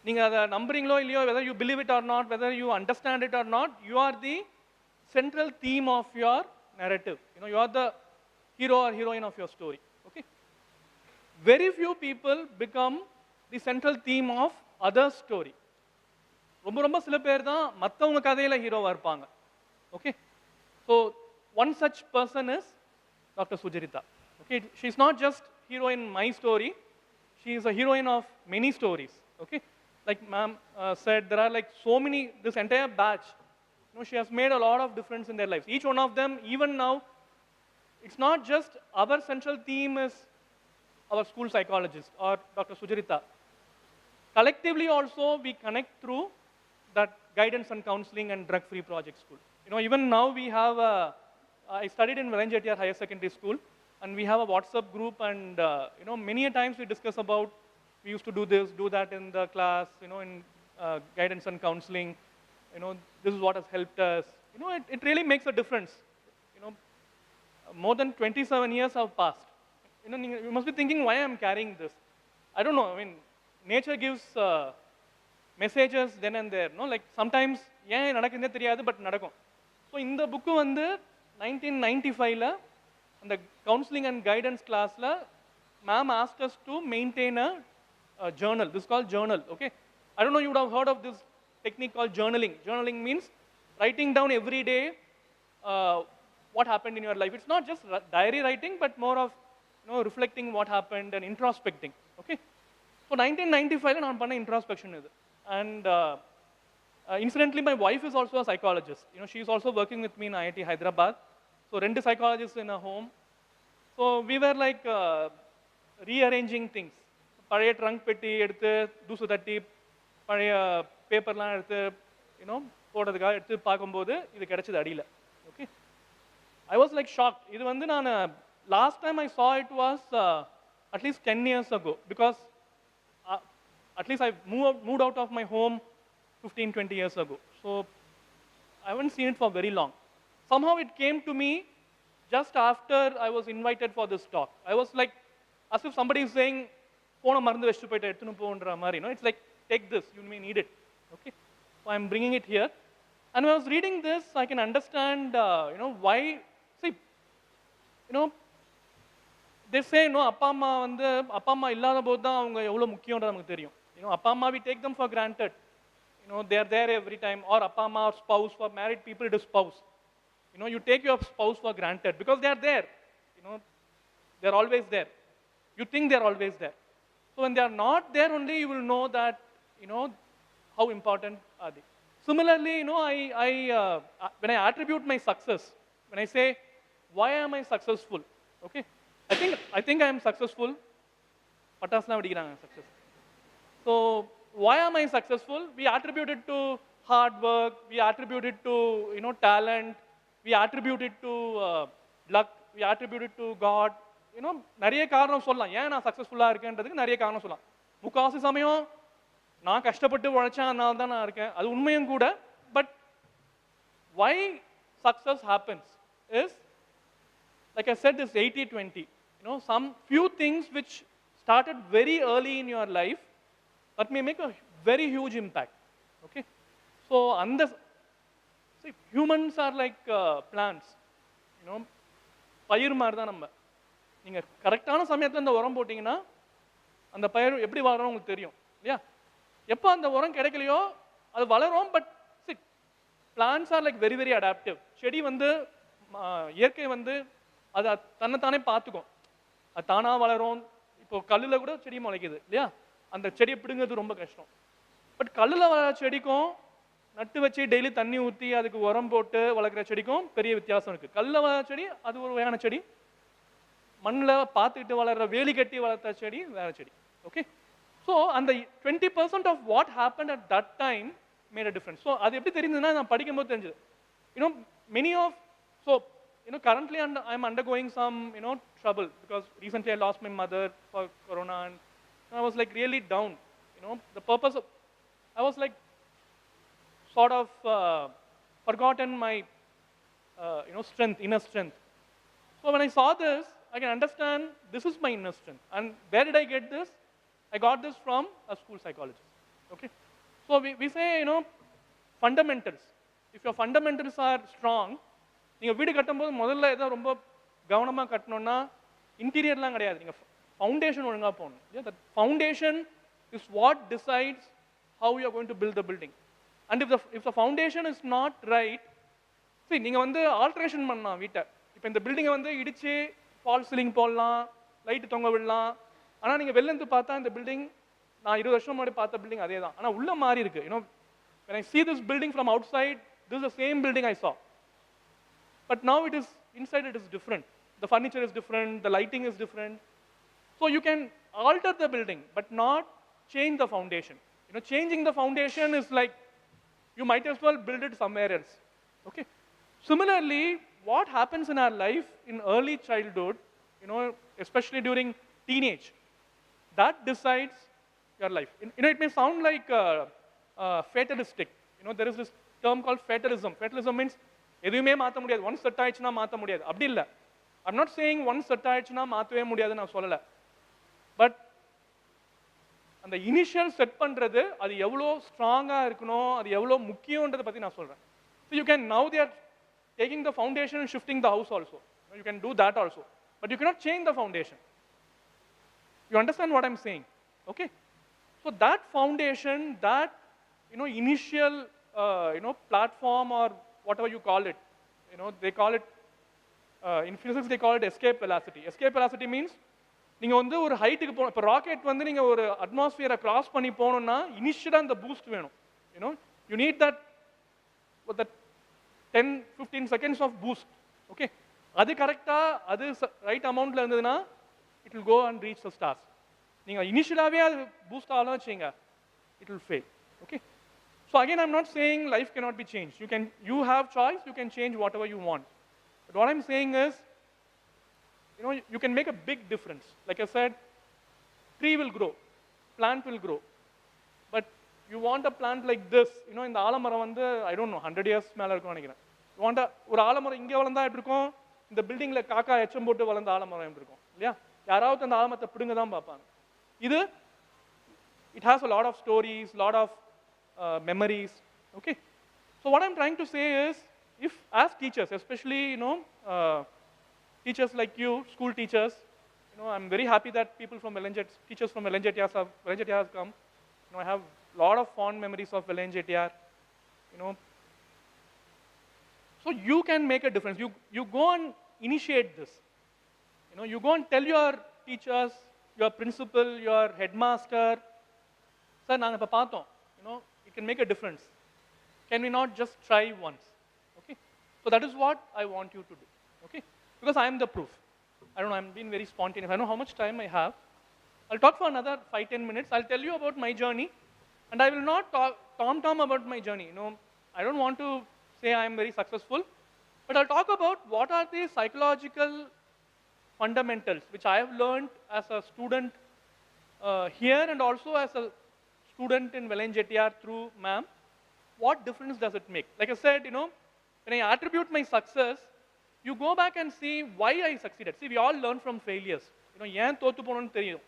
நீங்க அதை நம்புறீங்களோ இல்லையோ, whether you believe it or not, whether you understand it or not, you are the central theme of your narrative. You are the hero or heroine of your story. Okay. Very few people become the central theme of other story. ரொம்ப ரொம்ப சில பேர் தான் மற்றவங்க கதையில ஹீரோவா இருப்பாங்க. Okay. So one such person is Dr. Sujarita. Okay. She is not just heroine in my story. She is a heroine of many stories. Okay. Like ma'am said, there are like so many, this entire batch, she has made a lot of difference in their lives. Each one of them, even now, it's not just our central theme is our school psychologist or Dr. Sujarita. Collectively also, we connect through that guidance and counseling and drug-free project school. Even now we have I studied in Valanjettiar Higher Secondary School, and we have a WhatsApp group, and many a times we discuss about, we used to do this, do that in the class, in guidance and counseling. This is what has helped us. It really makes a difference. More than 27 years have passed. You must be thinking, why I am carrying this? I don't know. I mean, nature gives messages then and there. Like sometimes, ஏன் நடக்குதுன்னே தெரியாது, but நடக்கும். So இந்த book வந்து 1995ல அந்த counseling and guidance classல ma'am asked us to maintain a journal. This is called journal. Okay. I don't know, you would have heard of this technique called journaling. Journaling means writing down every day what happened in your life. It's not just diary writing, but more of reflecting what happened and introspecting. Okay. So 1995 நான் பண்ண introspection இது. And incidentally, my wife is also a psychologist. She is also working with me in IIT Hyderabad. So rendu psychologists in a home. So we were like rearranging things. பழைய trunk பெட்டி எடுத்து தூசு தட்டி பழைய பேப்பர்லாம் எடுத்து போடுறதுக்காக எடுத்து பார்க்கும்போது இது கிடைச்சது அடியில். Okay. I was like shocked. இது வந்து நான் last time I saw it was at least 10 years ago, because at least I moved out of my home 15-20 years ago. So I haven't seen it for very long. Somehow it came to me just after I was invited for this talk. I was like, as if somebody is saying, phone மறந்து வெச்சிட்டு போய்ட்டு எடுத்துன்னு போன்ற மாதிரி. It's like, take this, you may need it. Okay. So I'm bringing it here. And when I was reading this, I can understand, why. See, they say, அப்பா அம்மா இல்லாத போது தான் அவங்க எவ்வளவு முக்கியம்ன்றது நமக்கு தெரியும். அப்பா அம்மா, we take them for granted. They are there every time. Or appa amma or spouse, for married people it is spouse. You take your spouse for granted because they are there. They are always there. You think they are always there. So when they are not there only, you will know that, how important are they. Similarly, when I attribute my success, when I say, why am I successful? Okay, I think I am successful. Patasna vadikranga success. So why am I successful? We attribute it to hard work. We attribute it to talent. We attribute it to luck. We attribute it to God. நிறைய காரணம் சொல்லலாம். ஏன் நான் சக்ஸஸ்ஃபுல்லாக இருக்கேன்றதுக்கு நிறைய காரணம் சொல்லலாம். முக்காவாசி சமயம் நான் கஷ்டப்பட்டு உழைச்சேன், அதனால தான் நான் இருக்கேன். அது உண்மையும் கூட. But why success happens is, like I said, this 80-20. Some few things which started very early in your life that may make a very huge impact. Okay. So humans are like plants. பயிர் மாதிரி தான் நம்ம. நீங்கள் கரெக்டான சமயத்தில் அந்த உரம் போட்டிங்கன்னா அந்த பயிர் எப்படி வளரும் உங்களுக்கு தெரியும், இல்லையா? எப்போ அந்த உரம் கிடைக்கலையோ அது வளரும். But plants are like very very adaptive. செடி வந்து இயற்கை வந்து அதை தன்னைத்தானே பார்த்துக்கும். அது தானாக வளரும். இப்போ கல்லில் கூட செடி முளைக்குது, இல்லையா? அந்த செடியை பிடுங்கிறது ரொம்ப கஷ்டம். பட் கல்லில் வளர செடிக்கும் நட்டு வச்சு டெய்லி தண்ணி ஊற்றி அதுக்கு உரம் போட்டு வளர்க்குற செடிக்கும் பெரிய வித்தியாசம் இருக்குது. கல்லில் வளர செடி அது ஒரு வகையான செடி, மண்ணில் பார்த்துக்கிட்டு வளர்கிற வேலி கட்டி வளர்த்த செடி வேற செடி. ஓகே, ஸோ அந்த 20% of what happen at that time made a difference. So அது எப்படி தெரிஞ்சதுன்னா நான் படிக்கும்போது தெரிஞ்சது. You know many of so currently I'm undergoing some trouble because recently I lost my mother for corona and I was like really down. The purpose of I was like sort of forgotten my strength, inner strength. So when I saw this, I can understand this is my inner strength. And where did I get this? I got this from a school psychologist. Okay, so we say fundamentals. If your fundamentals are strong, நீங்கள் வீடு கட்டும்போது முதல்ல ஏதோ ரொம்ப கவனமாக கட்டணும்னா இன்டீரியர்லாம் கிடையாது, நீங்கள் foundation ஒழுங்காக போகணும். That foundation is what decides how you are going to build the building. And if the foundation is not right, சரி நீங்கள் வந்து ஆல்ட்ரேஷன் பண்ணலாம் வீட்டை. இப்போ இந்த பில்டிங்கை வந்து இடித்து ஃபால் சீலிங் போடலாம், லைட்டு தொங்க விடலாம். ஆனால் நீங்கள் வெளிலேருந்து பார்த்தா இந்த பில்டிங் நான் 20 வருஷம் முன்னாடி பார்த்த பில்டிங் அதே தான், ஆனால் உள்ளே மாறி இருக்கு. when I see this building from outside, this is the same building I saw. But now it is inside, it is different. The furniture is different, the lighting is different. So you can alter the building, but not change the foundation. Changing the foundation is like you might as well build it somewhere else. Okay. Similarly, what happens in our life in early childhood, especially during teenage, that decides your life. It may sound like fatalistic. There is this term called fatalism. Fatalism means எதுவுமே மாற்ற முடியாது, once set ஆயிடுச்சுன்னா மாற்ற முடியாது. அப்படி இல்லை. I'm not saying once set ஆயிடுச்சுன்னா மாற்றவே முடியாதுன்னு நான் சொல்லலை. பட் அந்த இனிஷியல் செட் பண்ணுறது அது எவ்வளோ ஸ்ட்ராங்காக இருக்கணும், அது எவ்வளோ முக்கியன்றதை பற்றி நான் சொல்கிறேன். So you can now they are taking the foundation and shifting the house also. You can do that also, but you cannot change the foundation. You understand what I'm saying? Okay, so that foundation, that initial platform or whatever you call it, they call it in physics they call it escape velocity. Escape velocity means நீங்க வந்து ஒரு ஹைட்டுக்கு போகணும். இப்போ rocket வந்து நீங்க ஒரு அட்மாஸ்பியரை cross பண்ணி போகணும்னா இனிஷியலா அந்த பூஸ்ட் வேணும். you need that 10-15 seconds of boost. Okay, அது கரெக்டா அது ரைட் அமௌண்ட்ல இருந்ததுன்னா it will go and reach the stars. நீங்க இனிஷியலாவே அது பூஸ்ட் ஆகலாம் வச்சீங்க, it will fail. Okay, so again I'm not saying life cannot be changed. You have choice, you can change whatever you want. But what I'm saying is, you can make a big difference. Like I said, tree will grow, plant will grow. But you want a plant like this, இந்த ஆலமரம் வந்து I don't know 100 years மேல இருக்கும்னு நினைக்கிறேன். You want ஒரு ஆலமரம் இங்கே வளர்ந்தா எப்படி இருக்கும், இந்த பில்டிங்ல காக்கா எச்சம் போட்டு வளர்ந்த ஆலமரம் எப்படி இருக்கும் இல்லையா? யாராவது அந்த ஆலமரத்தை பிடுங்க தான் பார்ப்பாங்க. இது it has a lot of stories, lot of memories. Okay, so what I'm trying to say is, if as teachers, especially teachers like you, school teachers, I'm very happy that people from teachers from LNJTR have come. I have a lot of fond memories of LNJTR. So you can make a difference. You go and initiate this. You go and tell your teachers, your principal, your headmaster, sir, naanga ipo paathom, it can make a difference. Can we not just try once? Okay, so that is what I want you to do. Okay, because I am the proof. I don't know, I'm being very spontaneous. I know how much time I have. I'll talk for another 5-10 minutes. I'll tell you about my journey, and I will not talk tom about my journey. I don't want to say I am very successful, but I'll talk about what are the psychological fundamentals which I have learned as a student here and also as a student in LNJTR through ma'am. What difference does it make? Like I said, when I attribute my success, you go back and see why I succeeded. See, we all learn from failures. ஏன் தோத்து போனோம்னு தெரியும்,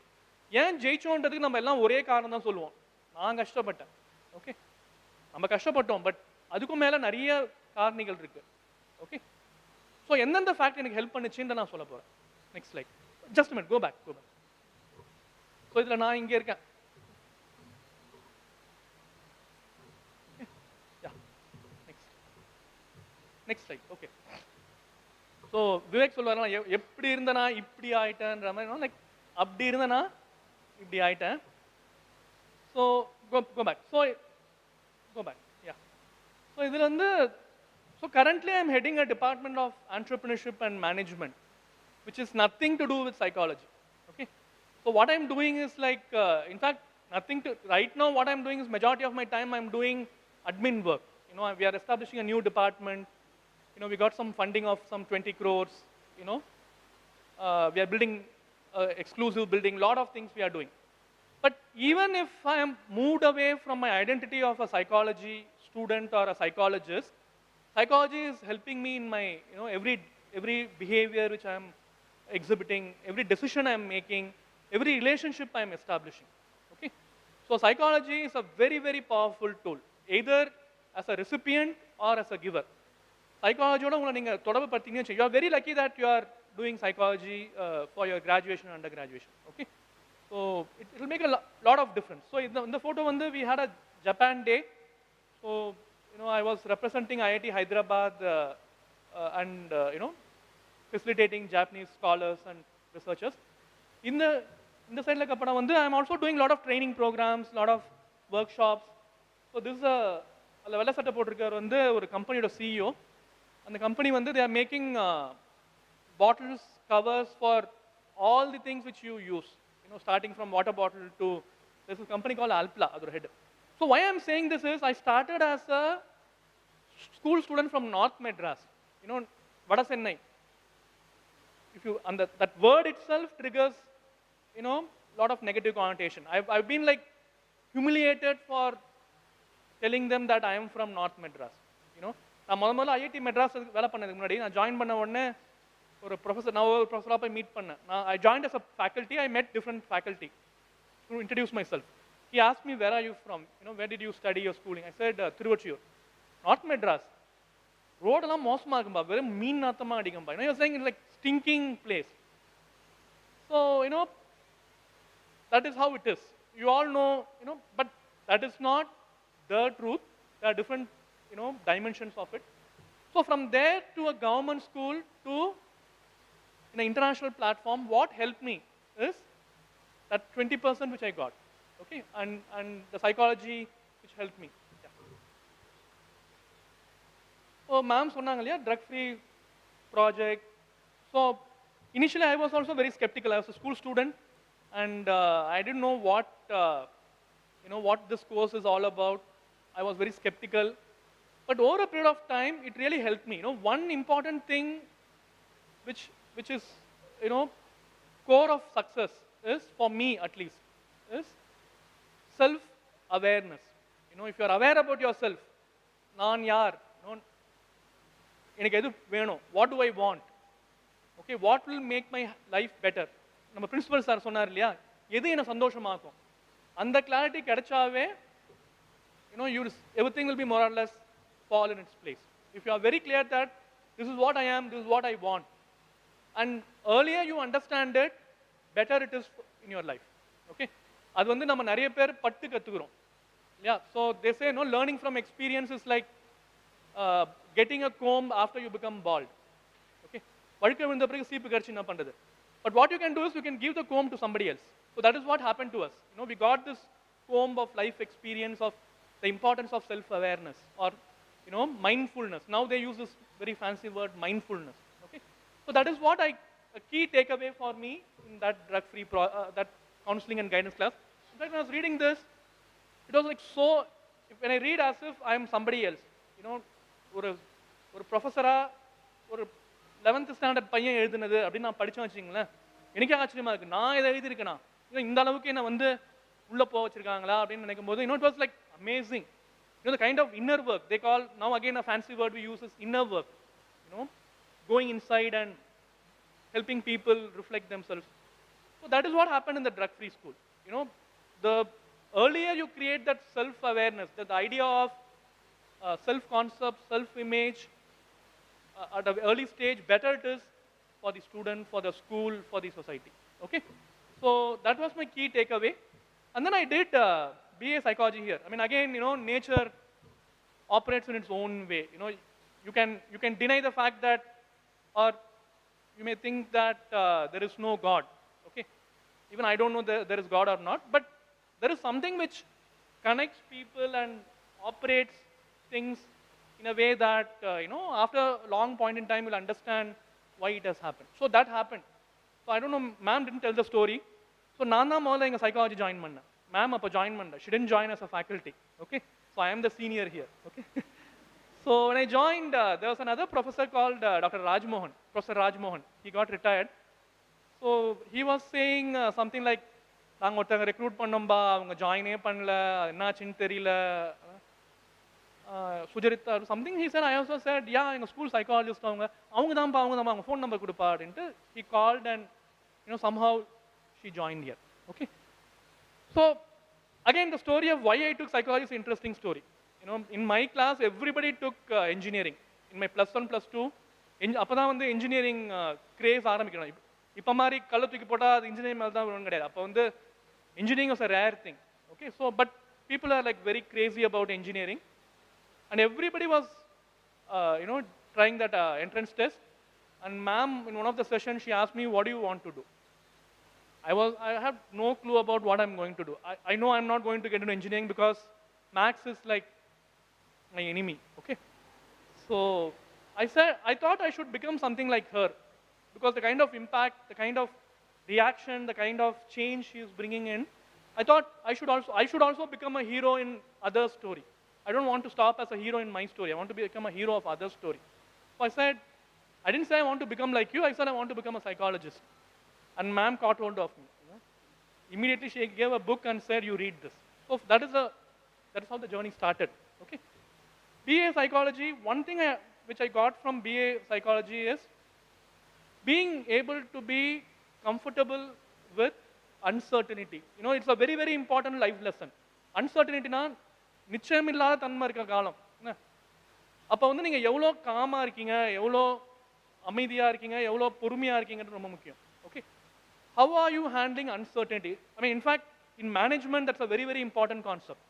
ஏன் ஜெயிச்சோன்றதுக்கு நம்ம எல்லாம் ஒரே காரணம் தான் சொல்லுவோம். நான் கஷ்டப்பட்டேன். ஓகே, நம்ம கஷ்டப்பட்டோம், பட் அதுக்கும் மேலே நிறைய காரணிகள் இருக்கு. ஓகே, ஸோ எந்தெந்த ஃபேக்ட் எனக்கு ஹெல்ப் பண்ணுச்சுன்னு நான் சொல்ல போகிறேன். Next slide. Just minute, go back. So இதில் நான் இங்கே இருக்கேன். Next slide. Okay, so Vivek சொல்லுவார், எப்படி இருந்தனா இப்படி ஆயிட்டேன்ற மாதிரி, லைக் அப்படி இருந்தனா இப்படி ஆயிட்டேன். So go back. Yeah, so இதில் வந்து, so currently I am heading a department of entrepreneurship and management. which is nothing to do with psychology. Okay, so what I'm doing is like, in fact, nothing to. Right now, what I'm doing is majority of my time I'm doing admin work. You know, we are establishing a new department. You know, we got some funding of some 20 crores. You know, we are building exclusive building. Lot of things we are doing. But even if I am moved away from my identity of a psychology student or a psychologist, psychology is helping me in my, you know, every behavior which I am exhibiting, every decision I am making, every relationship I am establishing. Okay, so psychology is a very, very powerful tool, either as a recipient or as a giver. Psychology, you are very lucky that you are doing psychology for your graduation and undergraduation. Okay, so it will make a lot of difference. So in the photo, we had a Japan day. So you know, I was representing IIT Hyderabad and you know, facilitating Japanese scholars and researchers. In the side like I am also doing a lot of training programs, lot of workshops. So this is a vella setta potirukar oru company oda CEO, and the company they are making bottles, covers for all the things which you use, you know, starting from water bottle to, there's a company called Alpla, other head. So why I'm saying this is, I started as a school student from North Madras, you know, Vada Chennai. If you, and that word itself triggers, you know, a lot of negative connotation. I've been like humiliated for telling them that I am from North Madras. You know, நான் முதல்ல IIT Madras வேலை பண்ணதுக்கு முன்னாடி நான் join பண்ண உடனே ஒரு professor, நான் ஒரு ப்ரொஃபஸராக போய் மீட் பண்ணேன். I joined as a faculty. I met different faculty to introduce myself. He asked me, where are you from? You know, where did you study your schooling? I said, Thiruvatchiyur. North Madras. Road எல்லாம் மோசமாக இருக்கும்பா, வெறும் மீன் நாத்தமாக அடிக்கும்பா. You know, you're saying it's like stinking place. So, you know, that is how it is. You all know, you know, but that is not the truth. There are different, you know, dimensions of it. So from there to a government school to an international platform, what helped me is that 20% which I got, okay, and the psychology which helped me. Yeah. So ma'am சொன்னாங்க இல்லையா, drug free project. So initially I was also very skeptical. I was a school student, and I didn't know what you know, what this course is all about. I was very skeptical, but over a period of time, it really helped me. You know, one important thing which is, you know, core of success is, for me at least, is self-awareness. You know, if you are aware about yourself, naan yaar, you know, எனக்கு எது வேணும், what do I want, okay, what will make my life better. நம்ம principal sir சொன்னார் இல்லையா, எது என்ன சந்தோஷமாக்கும், அந்த clarity கிடைச்சாவே, you know, everything will be more or less fall in its place. If you are very clear that this is what I am, this is what I want, and earlier you understand it, better it is in your life. Okay, அது நம்ம நிறைய பேர் பட்டு கத்துக்குறோம். Yeah, so they say, no, learning from experience is like getting a comb after you become bald. Okay, வழுக்க விழுந்த பிறகு சீப்பு கடிச்சு என்ன பண்றது? But what you can do is you can give the comb to somebody else. So that is what happened to us. You know, we got this comb of life experience of the importance of self-awareness, or, you know, mindfulness. Now they use this very fancy word, mindfulness. Okay, so that is what a key takeaway for me in that drug-free that counseling and guidance class. In fact, when I was reading this, it was like so. When I read as if I am somebody else, you know, ஒரு ப்ரொஃபஸரா ஒரு 11th standard பையன் எழுதுனது அப்படின்னு நான் படிச்சேன் வச்சுங்களேன், எனக்கே ஆச்சரியமா இருக்கு. நான் இதை எழுதியிருக்கேனா, இந்த அளவுக்கு என்ன உள்ள போக வச்சிருக்காங்களா அப்படின்னு நினைக்கும் போது, you know, it was like amazing. You know, the kind of inner work they call, now again a fancy word we use is inner work. You know, going inside and helping people reflect themselves. So that is what happened in the drug-free school. You know, the earlier you create that self-awareness, that the idea of self-concept, self-image at an early stage, better it is for the student, for the school, for the society. Okay, so that was my key takeaway. And then I did BA psychology here. I mean, again, you know, nature operates in its own way. You know, you can deny the fact that, or you may think that there is no God. Okay, even I don't know there is God or not, but there is something which connects people and operates things in a way that, you know, after a long point in time, you'll understand why it has happened. So that happened. So I don't know, ma'am didn't tell the story. So நான் தான் முதல்ல எங்கள் psychology join பண்ணேன். Ma'am அப்போ join பண்ணல. She didn't join as a faculty. Okay. So I am the senior here. Okay. So when I joined, there was another professor called Dr. Rajmohan, Professor Rajmohan. He got retired. So he was saying something like, நாங்கள் ஒருத்தங்க recruit பண்ணோம்பா, அவங்க ஜாயினே பண்ணல, என்னாச்சுன்னு தெரியல. Sujarita or something, he said, I also said, yeah, எங்கள் school psychologist அவங்க தான்ப்பா அவங்க ஃபோன் நம்பர் கொடுப்பா அப்படின்ட்டு he called and somehow she joined here. Okay. So again, the story of why I took psychology is an interesting story. In my class, everybody took engineering. In my plus 1, plus 2, அப்போ தான் வந்து engineering craze ஆரம்பிக்கணும். இப்போ மாதிரி கள்ள தூக்கி போட்டால் அது இன்ஜினியரிங் மேலே தான் ஒன்றும் கிடையாது. அப்போ வந்து engineering was a rare thing. Okay. So but people are like very crazy about engineering. And everybody was, trying that entrance test. And ma'am, in one of the sessions, she asked me, what do you want to do? I have no clue about what I'm going to do. I know I'm not going to get into engineering because maths is like my enemy. Okay. So I thought I should become something like her because the kind of impact, the kind of reaction, the kind of change she is bringing in, I thought I should also become a hero in others' story. I don't want to stop as a hero in my story. I want to become a hero of others' story. So I didn't say I want to become like you. I said I want to become a psychologist. And ma'am caught hold of me. Immediately she gave a book and said, you read this. So that is how the journey started. Okay. BA psychology, one thing which I got from BA psychology is being able to be comfortable with uncertainty. It's a very, very important life lesson. Uncertainty na நிச்சயம் இல்லாத தன்மை இருக்க காலம். அப்போ வந்து நீங்கள் எவ்வளோ காமாக இருக்கீங்க, எவ்வளோ அமைதியாக இருக்கீங்க, எவ்வளோ பொறுமையாக இருக்கீங்கன்றது ரொம்ப முக்கியம். Okay. How are you handling uncertainty? I mean, in fact, in management, that's a very, very important concept.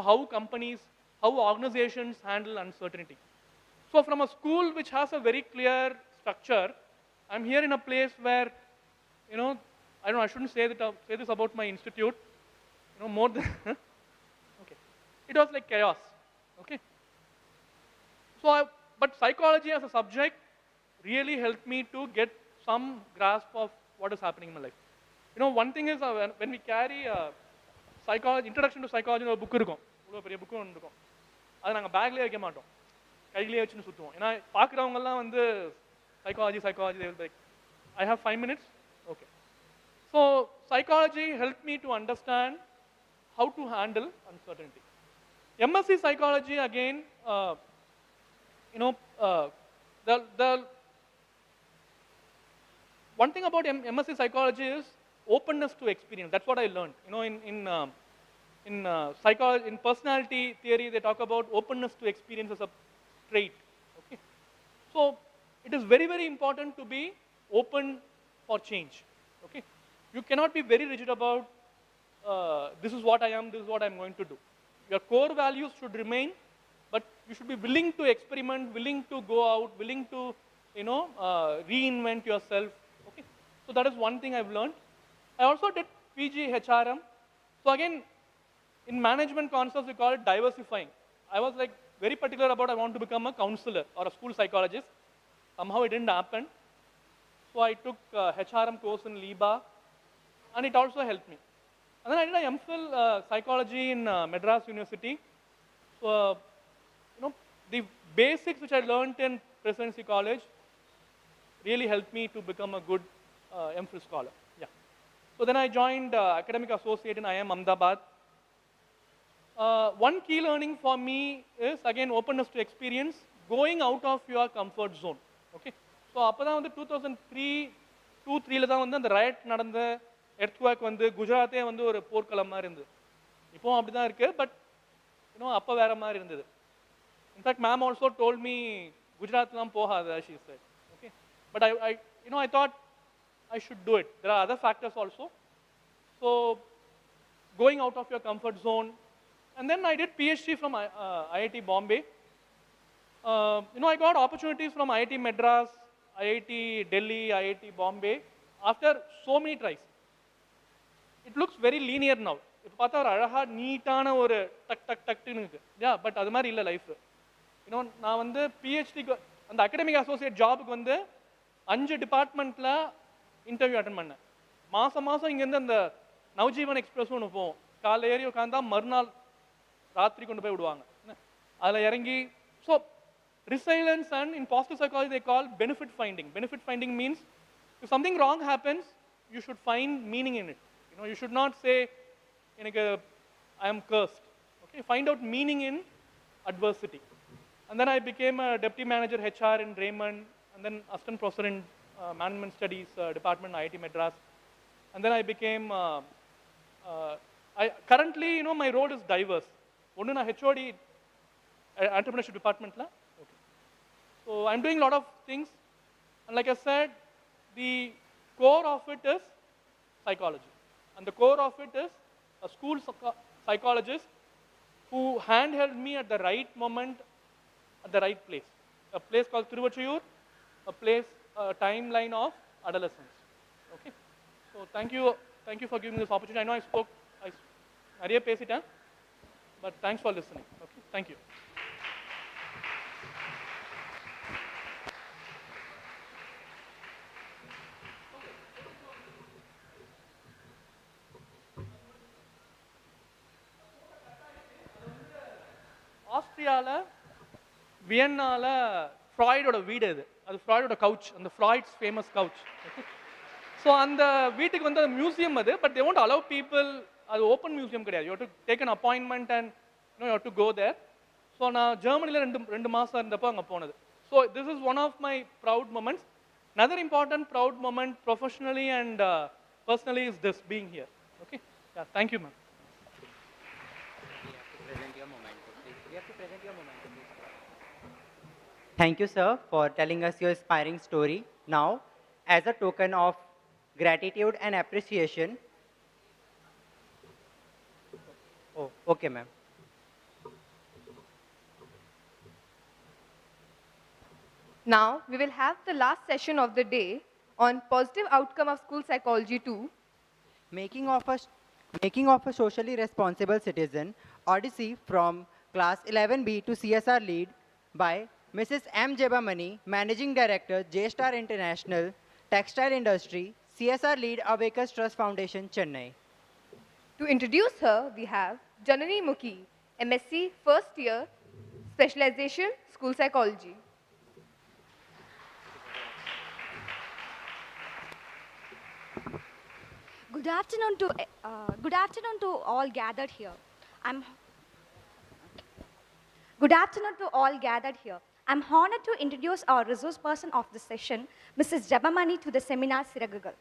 How companies, how organizations handle uncertainty. So from a school which has a very clear structure, I'm here in a place where, I shouldn't say this about my institute, more than... It was like chaos. Okay. So, but psychology as a subject really helped me to get some grasp of what is happening in my life. One thing is when we carry psychology, introduction to psychology, ஒரு book இருக்கும், இவ்வளோ பெரிய book ஒன்று இருக்கும். அதை நாங்கள் பேக்லேயே வைக்க மாட்டோம், கையிலேயே வச்சுன்னு சுற்றுவோம். ஏன்னா பார்க்குறவங்கெல்லாம் வந்து psychology, I have 5 minutes. Okay. So psychology helped me to understand how to handle uncertainty. MSc psychology again, the one thing about MSc psychology is openness to experience. That's what I learned. In psychology, in personality theory, they talk about openness to experience as a trait. Okay, so it is very, very important to be open for change. Okay, you cannot be very rigid about this is what I am, this is what I am going to do. Your core values should remain, but you should be willing to experiment, willing to go out, willing to, reinvent yourself. Okay. So that is one thing I've learned. I also did PG HRM. So again, in management concepts, we call it diversifying. I was like very particular about I want to become a counselor or a school psychologist. Somehow it didn't happen. So I took HRM course in LIBA, and it also helped me. And then I did a MPhil psychology in Madras University. So, the basics which I learned in Presidency College really helped me to become a good MPhil scholar. Yeah. So then I joined academic associate in IIM Ahmedabad. One key learning for me is again openness to experience, going out of your comfort zone. Okay. So அப்போ தான் வந்து 2003 தான் வந்து அந்த riot நடந்த earthquake வந்து குஜராத்தே வந்து ஒரு போர்க்களம் மாதிரி இருந்தது. இப்போவும் அப்படி தான் இருக்குது, பட் அப்போ வேறு மாதிரி இருந்தது. In fact ma'am also told me குஜராத்லாம் போகாத, she said. Okay, but I thought I should do it. There are other factors also. So going out of your comfort zone. And then I did PhD from IIT Bombay. I got opportunities from IIT Madras, IIT Delhi, IIT Bombay after so many tries. It looks very linear now. இப்போ பார்த்தா ஒரு அழகாக நீட்டான ஒரு டக்குன்னு இருக்குது. But அது மாதிரி இல்லை லைஃப். நான் வந்து பிஹெச்டிக்கு அந்த அகடமிக் அசோசியேட் ஜாபுக்கு வந்து 5 டிபார்ட்மெண்ட்டில் இன்டர்வியூ அட்டன் பண்ணேன். மாதம் மாதம் இங்கேருந்து அந்த நவஜீவன் எக்ஸ்பிரஸ் ஒன்று போவோம். காலைல ஏறி உட்காந்தா மறுநாள் ராத்திரி கொண்டு போய் விடுவாங்க. அதில் இறங்கி so resilience, and in positive psychology they call benefit finding. Benefit finding means if something wrong happens, you should find meaning in it. You know, you should not say, I am cursed. Okay, find out meaning in adversity. And then I became a deputy manager HR in Raymond, and then assistant professor in management studies department IIT Madras. And then I became currently, my role is diverse. One in a HOD entrepreneurship department la. So I'm doing a lot of things, and like I said, the core of it is psychology, and the core of it is a school psychologist who handheld me at the right moment, at the right place. A place called Thiruvachiyur, a timeline of adolescence. Okay, so thank you for giving me this opportunity. I know I நிறைய பேசிட்டேன், but thanks for listening. Okay, thank you. ஆஸ்திரியாவில் வியன்னாவில் ஃப்ராய்டோட வீடு அது ஃப்ராய்டோட couch, அந்த ஃப்ராய்ட்ஸ் famous couch. So அந்த வீட்டுக்கு வந்து museum அது, but they won't allow people, அது ஓப்பன் மியூசியம் கிடையாது. You have to take an appointment and you have to go there. So நான் ஜெர்மனியில் ரெண்டு மாதம் இருந்தப்போ அங்கே போனது. So this is one of my proud moments. another important proud moment professionally and personally is this being here. Okay, yeah, thank you, ma'am. Thank you, sir, for telling us your inspiring story. Now, as a token of gratitude and appreciation. Oh, okay, ma'am. Now, we will have the last session of the day on positive outcome of school psychology 2. Making of a socially responsible citizen, Odyssey from class 11B to CSR lead by Mrs. M. Jebamani, Managing Director, J-Star International, Textile Industry, CSR lead, Awakas Trust Foundation, Chennai. To introduce her, we have Janani Mukhi, MSc, first year, specialization, school psychology. Good afternoon to all gathered here. Good afternoon to all gathered here. I'm honored to introduce our resource person of the session, Mrs. Jabamani, to the seminar SIRAGUGAL.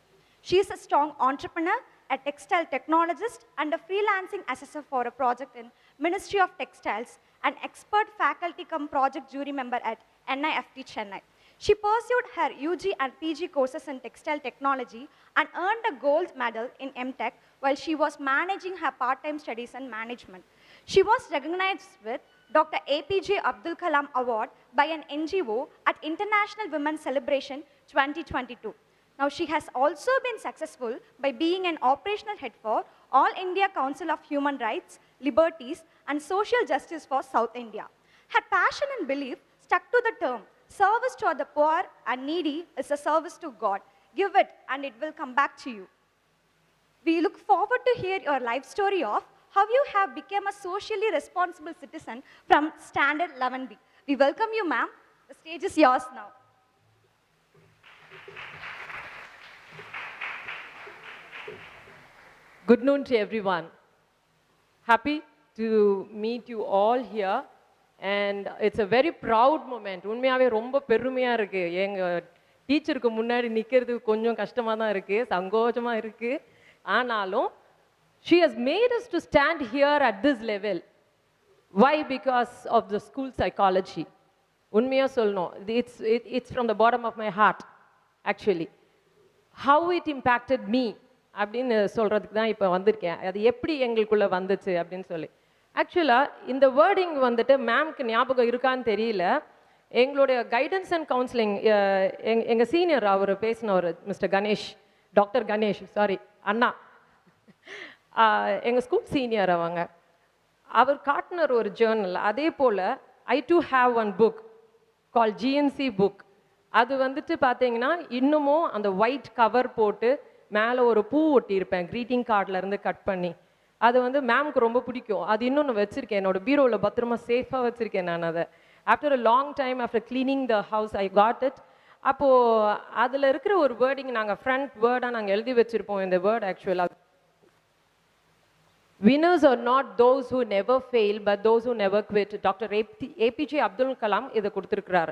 She is a strong entrepreneur, a textile technologist, and a freelancing assessor for a project in Ministry of Textiles, an expert faculty cum project jury member at NIFT Chennai. She pursued her UG and PG courses in textile technology and earned a gold medal in MTech while she was managing her part-time studies in management. She was recognized with Dr. APJ Abdul Kalam Award by an NGO at International Women's Celebration 2022. Now, she has also been successful by being an operational head for All India Council of Human Rights, Liberties, and Social Justice for South India. Her passion and belief stuck to the term, service to the poor and needy is a service to God. Give it and it will come back to you. We look forward to hear your life story of how you have become a socially responsible citizen from Standard 11B. We welcome you, ma'am. The stage is yours now. Good noon to everyone. Happy to meet you all here. And it's a very proud moment. உண்மையாவே ரொம்ப பெருமையா இருக்கு. எங்க டீச்சருக்கு முன்னாடி நிக்கிறது கொஞ்சம் கஷ்டமா தான் இருக்கு, சங்கோஜமா இருக்கு. ஆனாலும் she has made us to stand here at this level. Why? Because of the school psychology. உண்மையா சொல்லணும். It's from the bottom of my heart, actually. How it impacted me அப்படின்னு சொல்றதுக்கு தான் இப்போ வந்திருக்கேன். அது எப்படி எங்களுக்குள்ள வந்துச்சு அப்படின்னு சொல்லி. ஆக்சுவலாக இந்த வேர்டிங் வந்துட்டு மேம்க்கு ஞாபகம் இருக்கான்னு தெரியல. எங்களுடைய கைடன்ஸ் அண்ட் கவுன்சிலிங் எங்கள் சீனியர் அவர் பேசினவர் mister Ganesh, doctor Ganesh, sorry அண்ணா, எங்கள் ஸ்கூல் சீனியர் அவங்க. அவர் காட்டினர் ஒரு ஜேர்னல். அதே போல் I do have one book call GNC book. அது வந்துட்டு பார்த்தீங்கன்னா இன்னமும் அந்த ஒயிட் கவர் போட்டு மேலே ஒரு பூ ஒட்டியிருப்பேன் க்ரீட்டிங் கார்ட்லேருந்து கட் பண்ணி. அது வந்து மேம்க்கு ரொம்ப பிடிக்கும். அது இன்னொன்று வச்சுருக்கேன் என்னோட பீரோவில் பத்திரமா சேஃபாக வச்சுருக்கேன் நான் அதை. After a long time after cleaning the house I got it. அப்போது அதில் இருக்கிற ஒரு வேர்டிங் நாங்கள் ஃப்ரண்ட் வேர்டாக நாங்கள் எழுதி வச்சுருப்போம். இந்த வேர்ட் ஆக்சுவலாக winners are not those who never fail but those who never quit. Doctor APJ Abdul Kalam இதை கொடுத்துருக்கிறார்.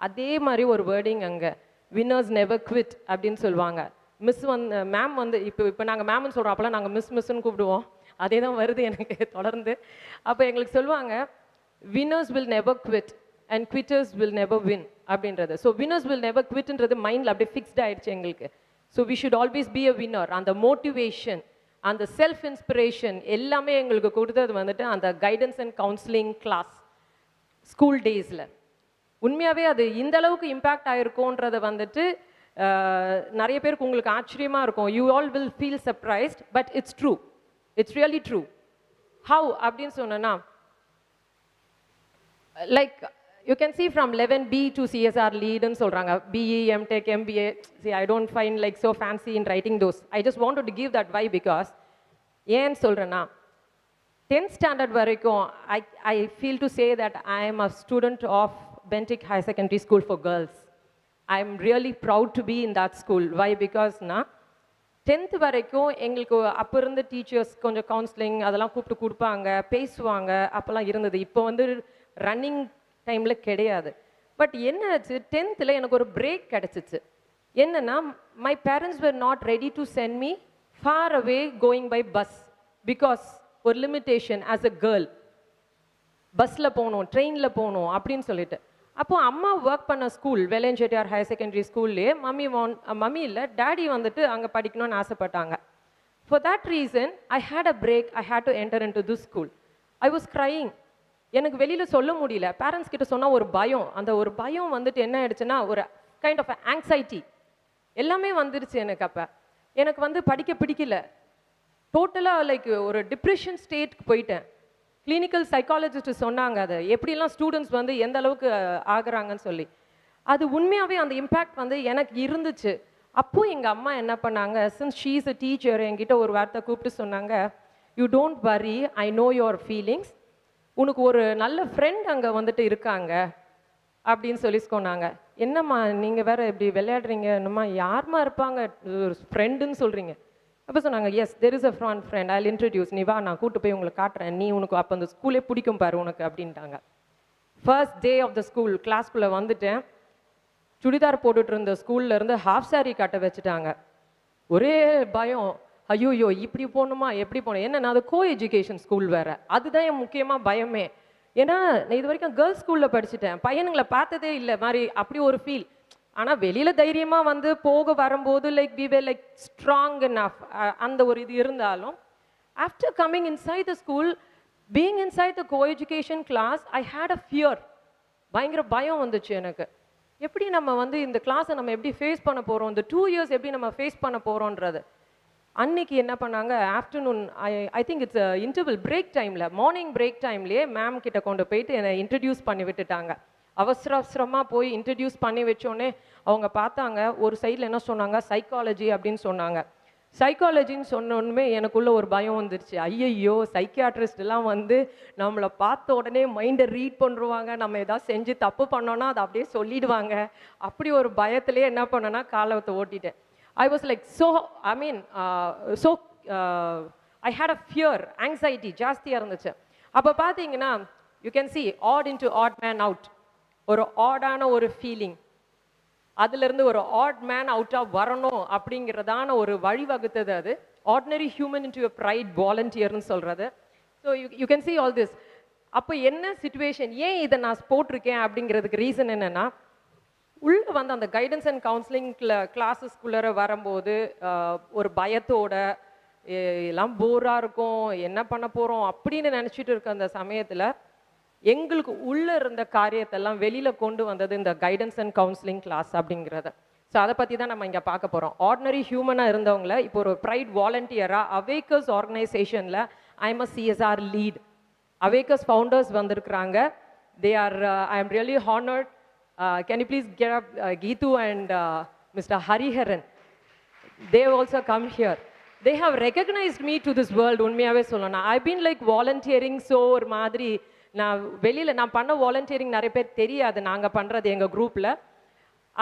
அதே மாதிரி ஒரு வேர்டிங் அங்கே வின்னர்ஸ் நெவர் குவிட் அப்படின்னு சொல்லுவாங்க. மிஸ் வந்து மேம் வந்து இப்போ நாங்கள் மேம்னு சொல்கிறோம், அப்போலாம் நாங்கள் மிஸ்ன்னு கூப்பிடுவோம். அதே தான் வருது எனக்கு தொடர்ந்து. அப்போ எங்களுக்கு சொல்லுவாங்க winners will never quit and quitters will never win அப்படின்றது. ஸோ வின்னர்ஸ் வில் நெவர் குவிட்ன்றது மைண்டில் அப்படியே ஃபிக்ஸ்ட் ஆகிடுச்சு எங்களுக்கு. So we should always be a winner. அந்த மோட்டிவேஷன், அந்த செல்ஃப் இன்ஸ்பிரேஷன் எல்லாமே எங்களுக்கு கொடுத்தது வந்துட்டு அந்த guidance and counselling class school டேஸில். உண்மையாகவே அது இந்த அளவுக்கு இம்பேக்ட் ஆகிருக்கோன்றதை வந்துட்டு நிறைய பேருக்கு உங்களுக்கு ஆச்சரியமாக இருக்கும். You all will feel surprised but it's true, it's really true. How அப்படின்னு சொன்னா like you can see from 11B to CSR leadன்னு சொல்கிறாங்க. BE, MTech, MBA. See, I don't find like so fancy in writing those. I just wanted to give that why because ஏன்னு சொல்கிறேன்னா 10th standard வரைக்கும் I feel to say that I am a student of Bentic High Secondary School for Girls. I am really proud to be in that school. Why? Because 10th வரைக்கும் எங்களுக்கு அப்போ இருந்த teachers கொஞ்சம் counselling அதெல்லாம் கூப்பிட்டு கொடுப்பாங்க, பேசுவாங்க, அப்போல்லாம் இருந்தது. இப்போ வந்து ரன்னிங் டைமில் கிடையாது. பட் என்ன ஆச்சு, 10th எனக்கு ஒரு பிரேக் கிடச்சிச்சு. என்னன்னா my parents were not ready to send me far away going by bus because ஒரு லிமிட்டேஷன் ஆஸ் அ கேர்ள். பஸ்ஸில் போகணும், ட்ரெயினில் போகணும் அப்படின்னு சொல்லிட்டு. அப்போது அம்மா ஒர்க் பண்ண ஸ்கூல் வெள்ளஞ்செட்டியார் ஹையர் செகண்டரி ஸ்கூல்லேயே மம்மி இல்லை டேடி வந்துட்டு அங்கே படிக்கணும்னு ஆசைப்பட்டாங்க. For that reason I had a break. I had to enter in to this school. I was crying. எனக்கு வெளியில் சொல்ல முடியல. பேரண்ட்ஸ் கிட்ட சொன்னால் ஒரு பயம். அந்த ஒரு பயம் வந்துட்டு என்ன ஆயிடுச்சுன்னா ஒரு கைண்ட் ஆஃப் ஆங்ஸைட்டி எல்லாமே வந்துடுச்சு எனக்கு. அப்போ எனக்கு வந்து படிக்க பிடிக்கல. டோட்டலாக லைக் ஒரு டிப்ரெஷன் ஸ்டேட்க்கு போயிட்டேன். கிளினிக்கல் சைக்காலஜிஸ்ட் சொன்னாங்க அதை எப்படிலாம் ஸ்டூடெண்ட்ஸ் வந்து எந்த அளவுக்கு ஆகுறாங்கன்னு சொல்லி. அது உண்மையாகவே அந்த இம்பேக்ட் வந்து எனக்கு இருந்துச்சு. அப்போது எங்கள் அம்மா என்ன பண்ணாங்க, since she is a teacher, என்கிட்ட ஒரு வார்த்தை கூப்பிட்டு சொன்னாங்க, you don't worry, I know your feelings, உனக்கு ஒரு நல்ல ஃப்ரெண்ட் அங்கே வந்துட்டு இருக்காங்க அப்படின்னு சொல்லி சொன்னாங்க. என்னம்மா நீங்கள் வேறு இப்படி விளையாடுறீங்க, என்னம்மா யாருமா இருப்பாங்க ஒரு ஃப்ரெண்டுன்னு சொல்கிறீங்க. அப்போ சொன்னாங்க, yes there is a friend, I introduce, நீ வா நான் கூட்டு போய் உங்களுக்கு காட்டுறேன், நீ உனக்கு அப்போ அந்த ஸ்கூலே பிடிக்கும் பாரு உனக்கு அப்படின்ட்டாங்க. First day of the school கிளாஸ்குள்ளே வந்துட்டேன். சுடிதார் போட்டுட்டு இருந்த ஸ்கூல்லேருந்து ஹாஃப் சாரி கட்ட வச்சுட்டாங்க. ஒரே பயம், ஐயோயோ இப்படி போகணுமா எப்படி போகணும். ஏன்னா அது கோ எஜுகேஷன் ஸ்கூல் வேறு, அதுதான் என் முக்கியமாக பயமே. ஏன்னா நான் இது வரைக்கும் கேர்ள்ஸ் ஸ்கூலில் படிச்சுட்டேன், பையனுங்களை பார்த்ததே இல்லை மாதிரி அப்படி ஒரு ஃபீல். ஆனால் வெளியில் தைரியமாக வந்து போக வரும்போது like we way like strong enough அந்த ஒரு இது இருந்தாலும் after coming inside the school, being inside the co education class, I had a fear. பயங்கர பயம் வந்துச்சு எனக்கு. எப்படி நம்ம வந்து இந்த கிளாஸை நம்ம எப்படி ஃபேஸ் பண்ண போகிறோம், இந்த 2 years எப்படி நம்ம ஃபேஸ் பண்ண போகிறோன்றது. அன்னைக்கு என்ன பண்ணாங்க, afternoon I think it's interval break டைமில், மார்னிங் பிரேக் டைம்லேயே மேம் கிட்ட கொண்டு போயிட்டு என்னை இன்ட்ரடியூஸ் பண்ணி விட்டுட்டாங்க. அவசரமாக போய் இன்ட்ரடியூஸ் பண்ணி வச்சோடனே அவங்க பார்த்தாங்க. ஒரு சைடில் என்ன சொன்னாங்க, சைக்காலஜி அப்படின்னு சொன்னாங்க. சைக்காலஜின்னு சொன்னோன்னுமே எனக்குள்ள ஒரு பயம் வந்துருச்சு. ஐயையோ சைக்கியாட்ரிஸ்ட்லாம் வந்து நம்மளை பார்த்த உடனே மைண்டை ரீட் பண்ணுருவாங்க, நம்ம எதாவது செஞ்சு தப்பு பண்ணோன்னா அதை அப்படியே சொல்லிடுவாங்க. அப்படி ஒரு பயத்திலே என்ன பண்ணேன்னா காலத்தை ஓட்டிட்டேன். I was like I had a fear, anxiety ஜாஸ்தியாக இருந்துச்சு. அப்போ பார்த்தீங்கன்னா you can see odd into odd man out, ஒரு ஆடான ஒரு ஃபீலிங், அதுலேருந்து ஒரு ஆட் மேன் அவுட்டாக வரணும் அப்படிங்கிறதான ஒரு வழிவகுத்தது அது. Ordinary human into a bright வாலண்டியர்னு சொல்கிறது. So you can see all this. அப்போ என்ன சிச்சுவேஷன், ஏன் இதை நான் போட்டிருக்கேன் அப்படிங்கிறதுக்கு ரீசன் என்னென்னா, உள்ளே வந்து அந்த கைடன்ஸ் அண்ட் கவுன்சிலிங் கிளாஸஸ்குள்ளே வரும்போது ஒரு பயத்தோட எல்லாம் போராக இருக்கும், என்ன பண்ண போகிறோம் அப்படின்னு நினச்சிட்டு இருக்க அந்த சமயத்தில் எங்களுக்கு உள்ளே இருந்த காரியத்தெல்லாம் வெளியில் கொண்டு வந்தது இந்த கைடன்ஸ் அண்ட் கவுன்சிலிங் கிளாஸ் அப்படிங்கிறத. ஸோ அதை பற்றி தான் நம்ம இங்கே பார்க்க போகிறோம். ஆர்டினரி ஹியூமனாக இருந்தவங்கள இப்போ ஒரு ப்ரைட் வாலண்டியராக அவேக்கர்ஸ் ஆர்கனைசேஷனில் I'm a CSR lead. Awakers founders வந்திருக்கிறாங்க. I am really honoured Can you please get up Geetu and Mr. Hariharan? They also come here. They have recognized me to this world. உண்மையாவே சொல்லணும். I've been like volunteering so ஒரு மாதிரி நான் வெளியில நான் பண்ண volunteering நிறைய பேர் தெரியாது நாங்க பண்றது எங்க குரூப்ல.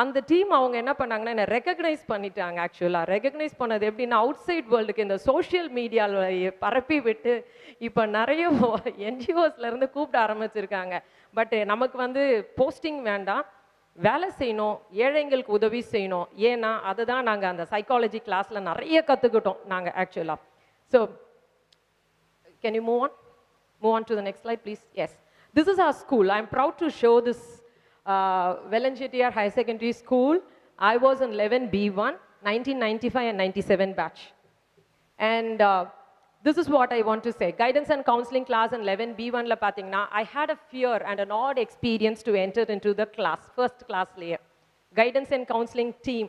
அந்த டீம் அவங்க என்ன பண்ணாங்கன்னா என்ன ரெகக்னைஸ் பண்ணிட்டாங்க ஆக்சுவலாக. ரெகக்னைஸ் பண்ணது எப்படின்னா அவுட் சைட் வேர்ல்டுக்கு இந்த சோஷியல் மீடியாவில் பரப்பி விட்டு இப்போ நிறைய என்ஜிஓஸ்லேருந்து கூப்பிட ஆரம்பிச்சிருக்காங்க. பட் நமக்கு வந்து போஸ்டிங் வேண்டாம், வேலை செய்யணும், ஏழைங்களுக்கு உதவி செய்யணும். ஏன்னா அதுதான் நாங்கள் அந்த சைக்காலஜி கிளாஸில் நிறைய கற்றுக்கிட்டோம் நாங்கள் ஆக்சுவலாக. So can you move on to the next slide please. Yes, this is our school. I am proud to show this Vellanchettiyar High Secondary School. I was in 11B1, 1995 and 97 batch. And this is what I want to say. Guidance and counseling class in 11B1 la pathina, I had a fear and an odd experience to enter into the class, first class layer. Guidance and counseling team,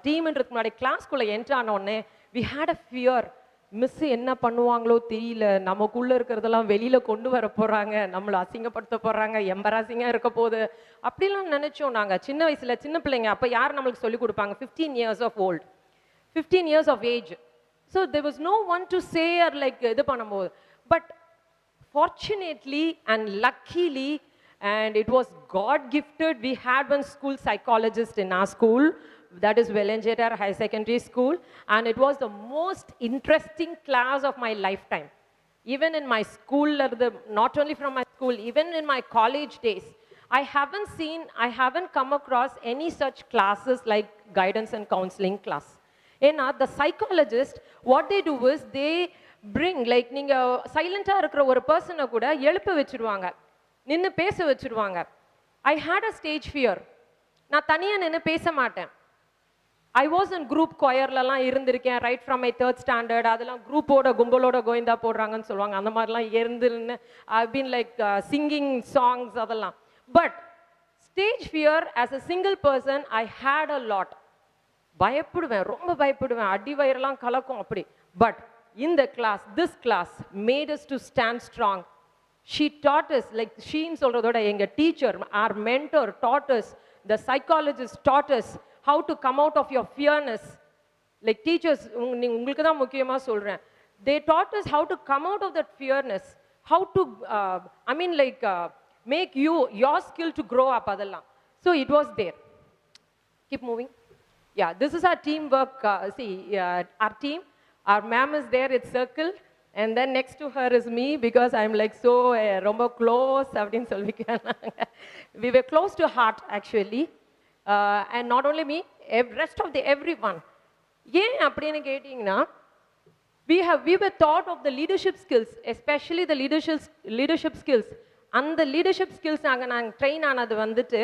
team என்றதுக்கு முன்னாடி கிளாஸ்க்குள்ளே enter ஆனோடனே we had a fear. Miss என்ன பண்ணுவாங்களோ தெரியல, நமக்குள்ளே இருக்கிறதெல்லாம் வெளியில் கொண்டு வர போகிறாங்க, நம்மளை அசிங்கப்படுத்த போகிறாங்க, எம்பராசிங்காக இருக்க போகுது அப்படிலாம் நினச்சோம் நாங்கள் சின்ன வயசில். சின்ன பிள்ளைங்க அப்போ யார் நம்மளுக்கு சொல்லிக் கொடுப்பாங்க? 15 years of old, 15 years of age. So there was no one to say or like இது பண்ணும்போது. But fortunately and luckily, and it was God gifted, we had one school psychologist in our school. That is Vellanchettiyar High Secondary School, and it was the most interesting class of my lifetime. Even in my school, not only from my school, even in my college days, I haven't come across any such classes like guidance and counseling class. And the psychologist, what they do is they bring, like நீங்க சைலண்டா இருக்கிற ஒரு பர்சனை கூட எழுப்ப வச்சிருவாங்க, நின்று பேச வச்சிருவாங்க. I had a stage fear. நான் தனியா நின்று பேச மாட்டேன். I was in group choirலலாம் இருந்திருக்கேன், right from my 3rd standard. அதெல்லாம் குரூப்போட கும்பலோட கோவிந்தா போடுறாங்கன்னு சொல்லுவாங்க, அந்த மாதிரிலாம் இருந்துன்னு I've been like singing songs அதெல்லாம். But stage fear as a single person I had a lot. பயப்படுவேன், ரொம்ப பயப்படுவேன், அடி வயிறெல்லாம் கலக்கும் அப்படி. But in the class, this class made us to stand strong. She taught us, like ஷீன்னு சொல்றதோட எங்க teacher, our mentor taught us, the psychologist taught us how to come out of your fearness. Like teachers, உங்களுக்கு தான் முக்கியமா சொல்றேன், they taught us how to come out of that fearness, how to make your skill to grow up அதெல்லாம். So it was there. Keep moving. Yeah, this is our teamwork. Our team, our ma'am is there, it's circle, and then next to her is me, because I'm like so ரொம்ப close அப்படின்னு சொல்லிக்கலாம். We were close to heart actually. And not only me, rest of the everyone. ஏன் அப்படின்னு கேட்டிங்கன்னா, we were taught of the leadership skills, especially the leadership skills. அந்த leadership skills நாங்கள் train ஆனது வந்துட்டு,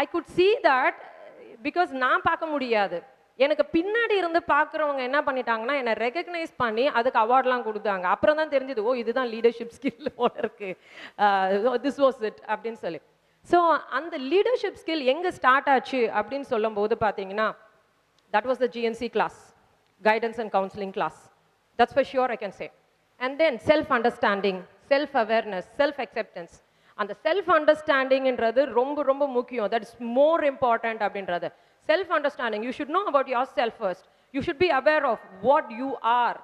I could see that because நான் பார்க்க முடியாது. எனக்கு பின்னாடி இருந்து பார்க்குறவங்க என்ன பண்ணிட்டாங்கன்னா, என்னை ரெகக்னைஸ் பண்ணி அதுக்கு அவார்ட்லாம் கொடுத்தாங்க. அப்புறம் தான் தெரிஞ்சது, ஓ இதுதான் லீடர்ஷிப் ஸ்கில் போல இருக்கு, திஸ் வாஸ் இட் அப்படின்னு சொல்லி. ஸோ அந்த லீடர்ஷிப் ஸ்கில் எங்கே ஸ்டார்ட் ஆச்சு அப்படின்னு சொல்லும் போது பார்த்தீங்கன்னா, that was the GNC class, guidance and counseling class. That's for sure I can say. And then self-understanding, self-awareness, self-acceptance. அந்த self-understandingன்றது ரொம்ப ரொம்ப முக்கியம். That is more important அப்படின்றது. Self-understanding, you should know about yourself first. You should be aware of what you are,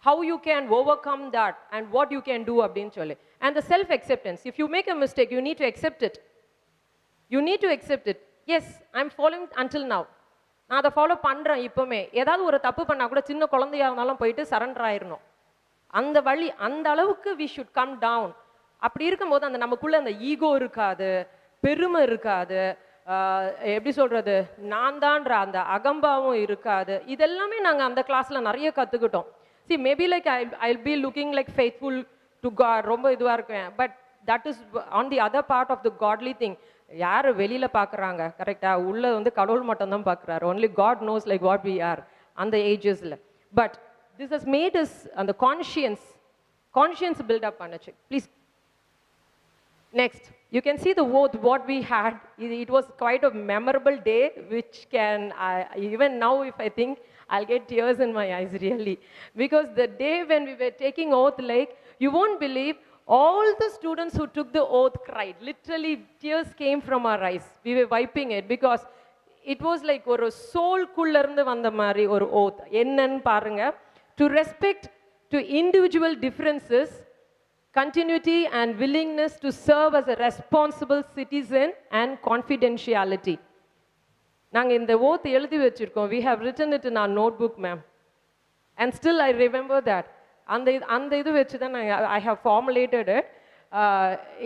how you can overcome that, and what you can do அப்படின்னு சொல்லி. And the self-acceptance, if you make a mistake, you need to accept it. You need to accept it. Yes, I'm following until now. நான் அதை follow பண்ணுறேன். இப்போமே ஏதாவது ஒரு தப்பு பண்ணால் கூட சின்ன குழந்தையாக இருந்தாலும் போயிட்டு சரண்டர் ஆயிடணும். அந்த வழி, அந்த அளவுக்கு we should come down. அப்படி இருக்கும்போது அந்த நமக்குள்ளே அந்த ஈகோ இருக்காது, பெருமை இருக்காது, எப்படி சொல்கிறது, நான் தான்ற அந்த அகம்பாவும் இருக்காது. இதெல்லாமே நாங்கள் அந்த கிளாஸில் நிறைய கற்றுக்கிட்டோம். See, maybe like I'll be looking like faithful to God, ரொம்ப இதுவாக இருக்கேன். But that is on the other part of the godly thing. யார் வெளியில் பார்க்குறாங்க கரெக்டாக, உள்ளே வந்து கடவுள் மட்டும்தான் பார்க்குறாரு. Only God knows like what we are அந்த ஏஜஸில். But this has made us அந்த conscience build up பண்ணுச்சு. Please. Next, you can see the oath what we had. It was quite a memorable day, which can, even now if I think, I'll get tears in my eyes really. Because the day when we were taking oath, like, you won't believe, All the students who took the oath cried. Literally, tears came from our eyes. We were wiping it because it was like ஒரு soul-குள்ள இருந்து வந்த மாதிரி ஒரு oath. என்னன்னு பாருங்க. To respect to individual differences, continuity and willingness to serve as a responsible citizen and confidentiality. நாங்க இந்த oath எழுதி வச்சிருக்கோம். We have written it in our notebook, ma'am. And still I remember that. அந்த இது வச்சு தான் I have formulated it.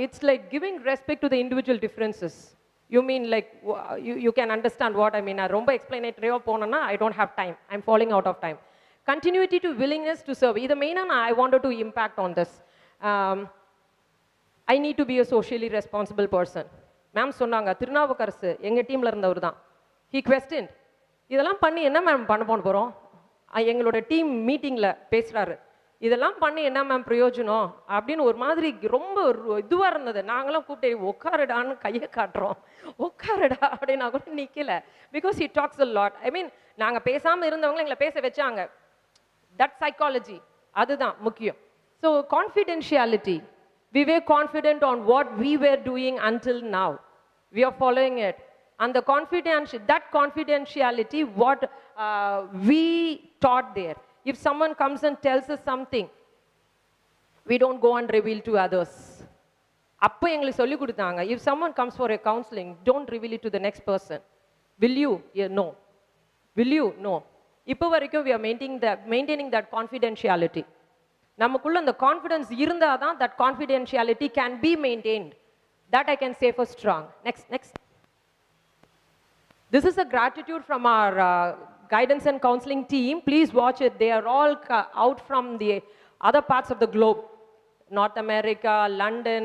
It's like giving respect to the individual differences. You mean like, you can understand what I mean. நான் ரொம்ப எக்ஸ்பிளனேட்டரியாக போனேன்னா I don't have time. I'm falling out of time. Continuity to willingness to serve. இது மெயினாக I wanted to impact on this. I need to be a socially responsible person. Ma'am சொன்னாங்க, திருநாவுக்கரசு எங்கள் டீமில் இருந்தவர் தான். He questioned, இதெல்லாம் பண்ணி என்ன மேம் பண்ண போகிறோம்? எங்களோட டீம் மீட்டிங்கில் பேசுகிறாரு, இதெல்லாம் பண்ணி என்ன மேம் பிரயோஜனம் அப்படின்னு ஒரு மாதிரி ரொம்ப இதுவாக இருந்தது. நாங்களாம் கூப்பிட்டு உட்காருடான்னு கையை காட்டுறோம், உட்காருடா அப்படின்னா கூட நிற்கல. Because he talks a lot. I mean நாங்கள் பேசாமல் இருந்தவங்க எங்களை பேச வச்சாங்க. தட் சைக்காலஜி, அதுதான் முக்கியம். So confidentiality, we were confident on what we were doing until now. We are following it. And that confidentiality, what we taught there. If someone comes and tells us something, we don't go and reveal to others. அப்போ எங்களுக்கு சொல்லி கொடுத்தாங்க, if someone comes for a counseling, don't reveal it to the next person. Will you? Yeah, no. Will you? No. இப்போ வரைக்கும் we are maintaining that confidentiality. நமக்குள்ள அந்த confidence இருந்தால் தான் that confidentiality can be maintained. That I can say for strong. Next. This is a gratitude from our guidance and counseling team. Please watch it. They are all out from the other parts of the globe. North America, London,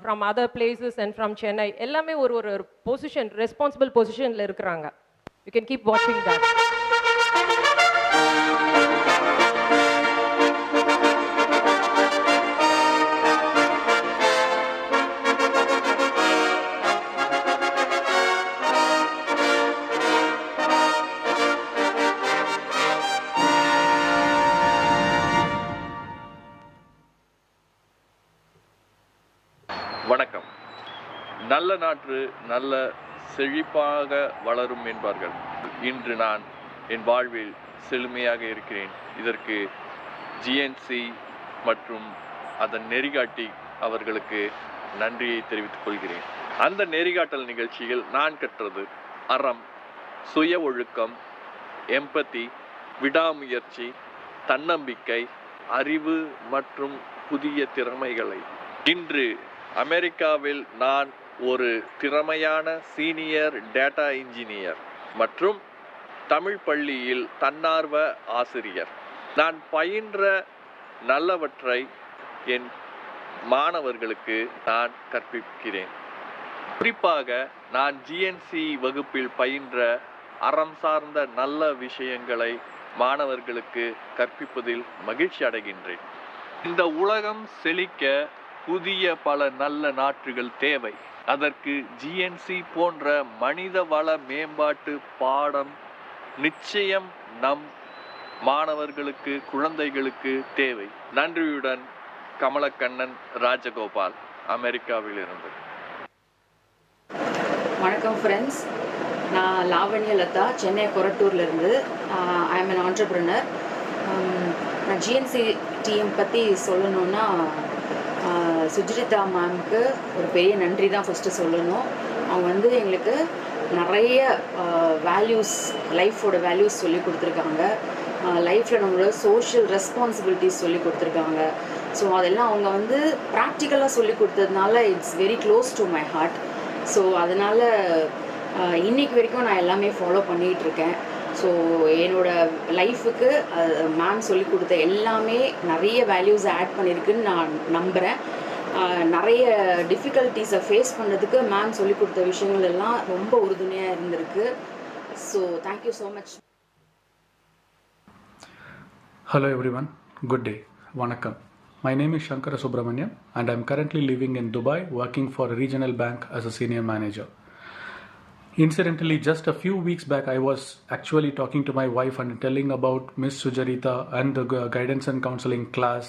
from other places and from Chennai. எல்லாமே ஒரு position, responsible positionல இருக்கிறாங்க. You can keep watching that. வணக்கம். நல்ல நாற்று நல்ல செழிப்பாக வளரும் என்பார்கள். இன்று நான் என் வாழ்வில் செழுமையாக இருக்கிறேன். இதற்கு ஜிஎன்சி மற்றும் அதன் நெறிகாட்டி அவர்களுக்கு நன்றியை தெரிவித்துக் கொள்கிறேன். அந்த நெறிகாட்டல் நிகழ்ச்சியில் நான் கற்றது அறம், சுய ஒழுக்கம், எம்பத்தி, விடாமுயற்சி, தன்னம்பிக்கை, அறிவு மற்றும் புதிய திறமைகளை. இன்று அமெரிக்காவில் நான் ஒரு திறமையான சீனியர் டேட்டா இன்ஜினியர் மற்றும் தமிழ் பள்ளியில் தன்னார்வ ஆசிரியர். நான் பயின்ற நல்லவற்றை என் மாணவர்களுக்கு நான் கற்பிக்கிறேன். குறிப்பாக நான் ஜிஎன்சி வகுப்பில் பயின்ற அறம் சார்ந்த நல்ல விஷயங்களை மாணவர்களுக்கு கற்பிப்பதில் மகிழ்ச்சி அடைகின்றேன். இந்த உலகம் செழிக்க புதிய பல நல்ல நாற்றுகள் தேவை. அதற்கு ஜிஎன்சி போன்ற மனித வள மேம்பாட்டு பாடம் நிச்சயம் நம் மாணவர்களுக்கு, குழந்தைகளுக்கு தேவை. நன்றியுடன் கமலக்கண்ணன் ராஜகோபால், அமெரிக்காவிலிருந்து. வணக்கம் ஃப்ரெண்ட்ஸ், நான் லாவண்ய லதா, சென்னை கொரட்டூர்லேருந்து. I am an entrepreneur. நான் ஜிஎன்சி டீம் பற்றி சொல்லணுன்னா சுஜிதா மேம்க்கு ஒரு பெரிய நன்றி தான் ஃபஸ்ட்டு சொல்லணும். அவங்க எங்களுக்கு நிறைய வேல்யூஸ், லைஃபோட வேல்யூஸ் சொல்லி கொடுத்துருக்காங்க. லைஃப்பில் நம்மளோட சோஷியல் ரெஸ்பான்சிபிலிட்டிஸ் சொல்லி கொடுத்துருக்காங்க. ஸோ அதெல்லாம் அவங்க ப்ராக்டிக்கலாக சொல்லி கொடுத்ததுனால it's very close to my heart. So அதனால் இன்றைக்கி வரைக்கும் நான் எல்லாமே ஃபாலோ பண்ணிகிட்ருக்கேன். ஸோ என்னோடய லைஃபுக்கு மேம் சொல்லி கொடுத்த எல்லாமே நிறைய வேல்யூஸ் ஆட் பண்ணியிருக்குன்னு நான் நம்புகிறேன். நிறைய டிஃபிகல்ட்டிஸை ஃபேஸ் பண்ணுறதுக்கு மேம் சொல்லி கொடுத்த விஷயங்கள் எல்லாம் ரொம்ப உறுதுணையாக இருந்திருக்கு. So thank you so much. Hello everyone, good day. Vanakkam. My name is Shankara Subramaniam and I am currently living in Dubai, working for a regional bank as a senior manager. Incidentally, just a few weeks back, I was actually talking to my wife and telling about Miss Sujarita and the guidance and counseling class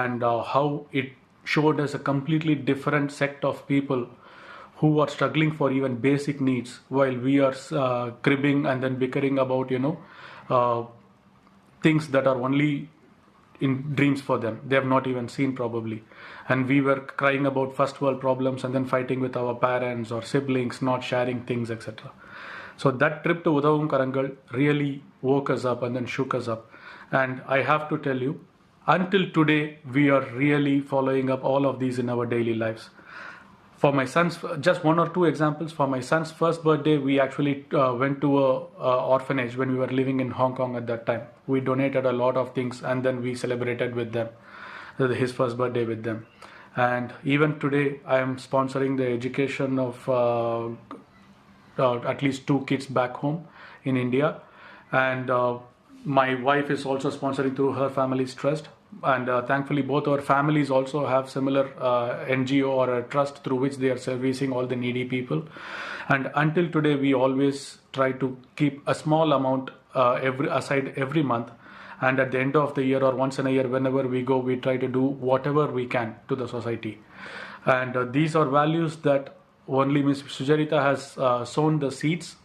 and how it showed us a completely different sect of people who are struggling for even basic needs, while we are cribbing and then bickering about, things that are only in dreams for them. They have not even seen probably. And we were crying about first world problems and then fighting with our parents or siblings, not sharing things, etc. So that trip to Udavum Karangal really woke us up and then shook us up. And I have to tell you, until today, we are really following up all of these in our daily lives. For my son's, just one or two examples, for my son's first birthday, we actually went to a orphanage when we were living in Hong Kong at that time. We donated a lot of things and then we celebrated with them, his first birthday with them. And even today, I am sponsoring the education of at least 2 kids back home in India. And my wife is also sponsoring through her family's trust. And thankfully, both our families also have similar NGO or a trust through which they are servicing all the needy people. And until today, we always try to keep a small amount aside every month. And at the end of the year or once in a year, whenever we go, we try to do whatever we can to the society. And these are values that only Ms. Sujarita has sown the seeds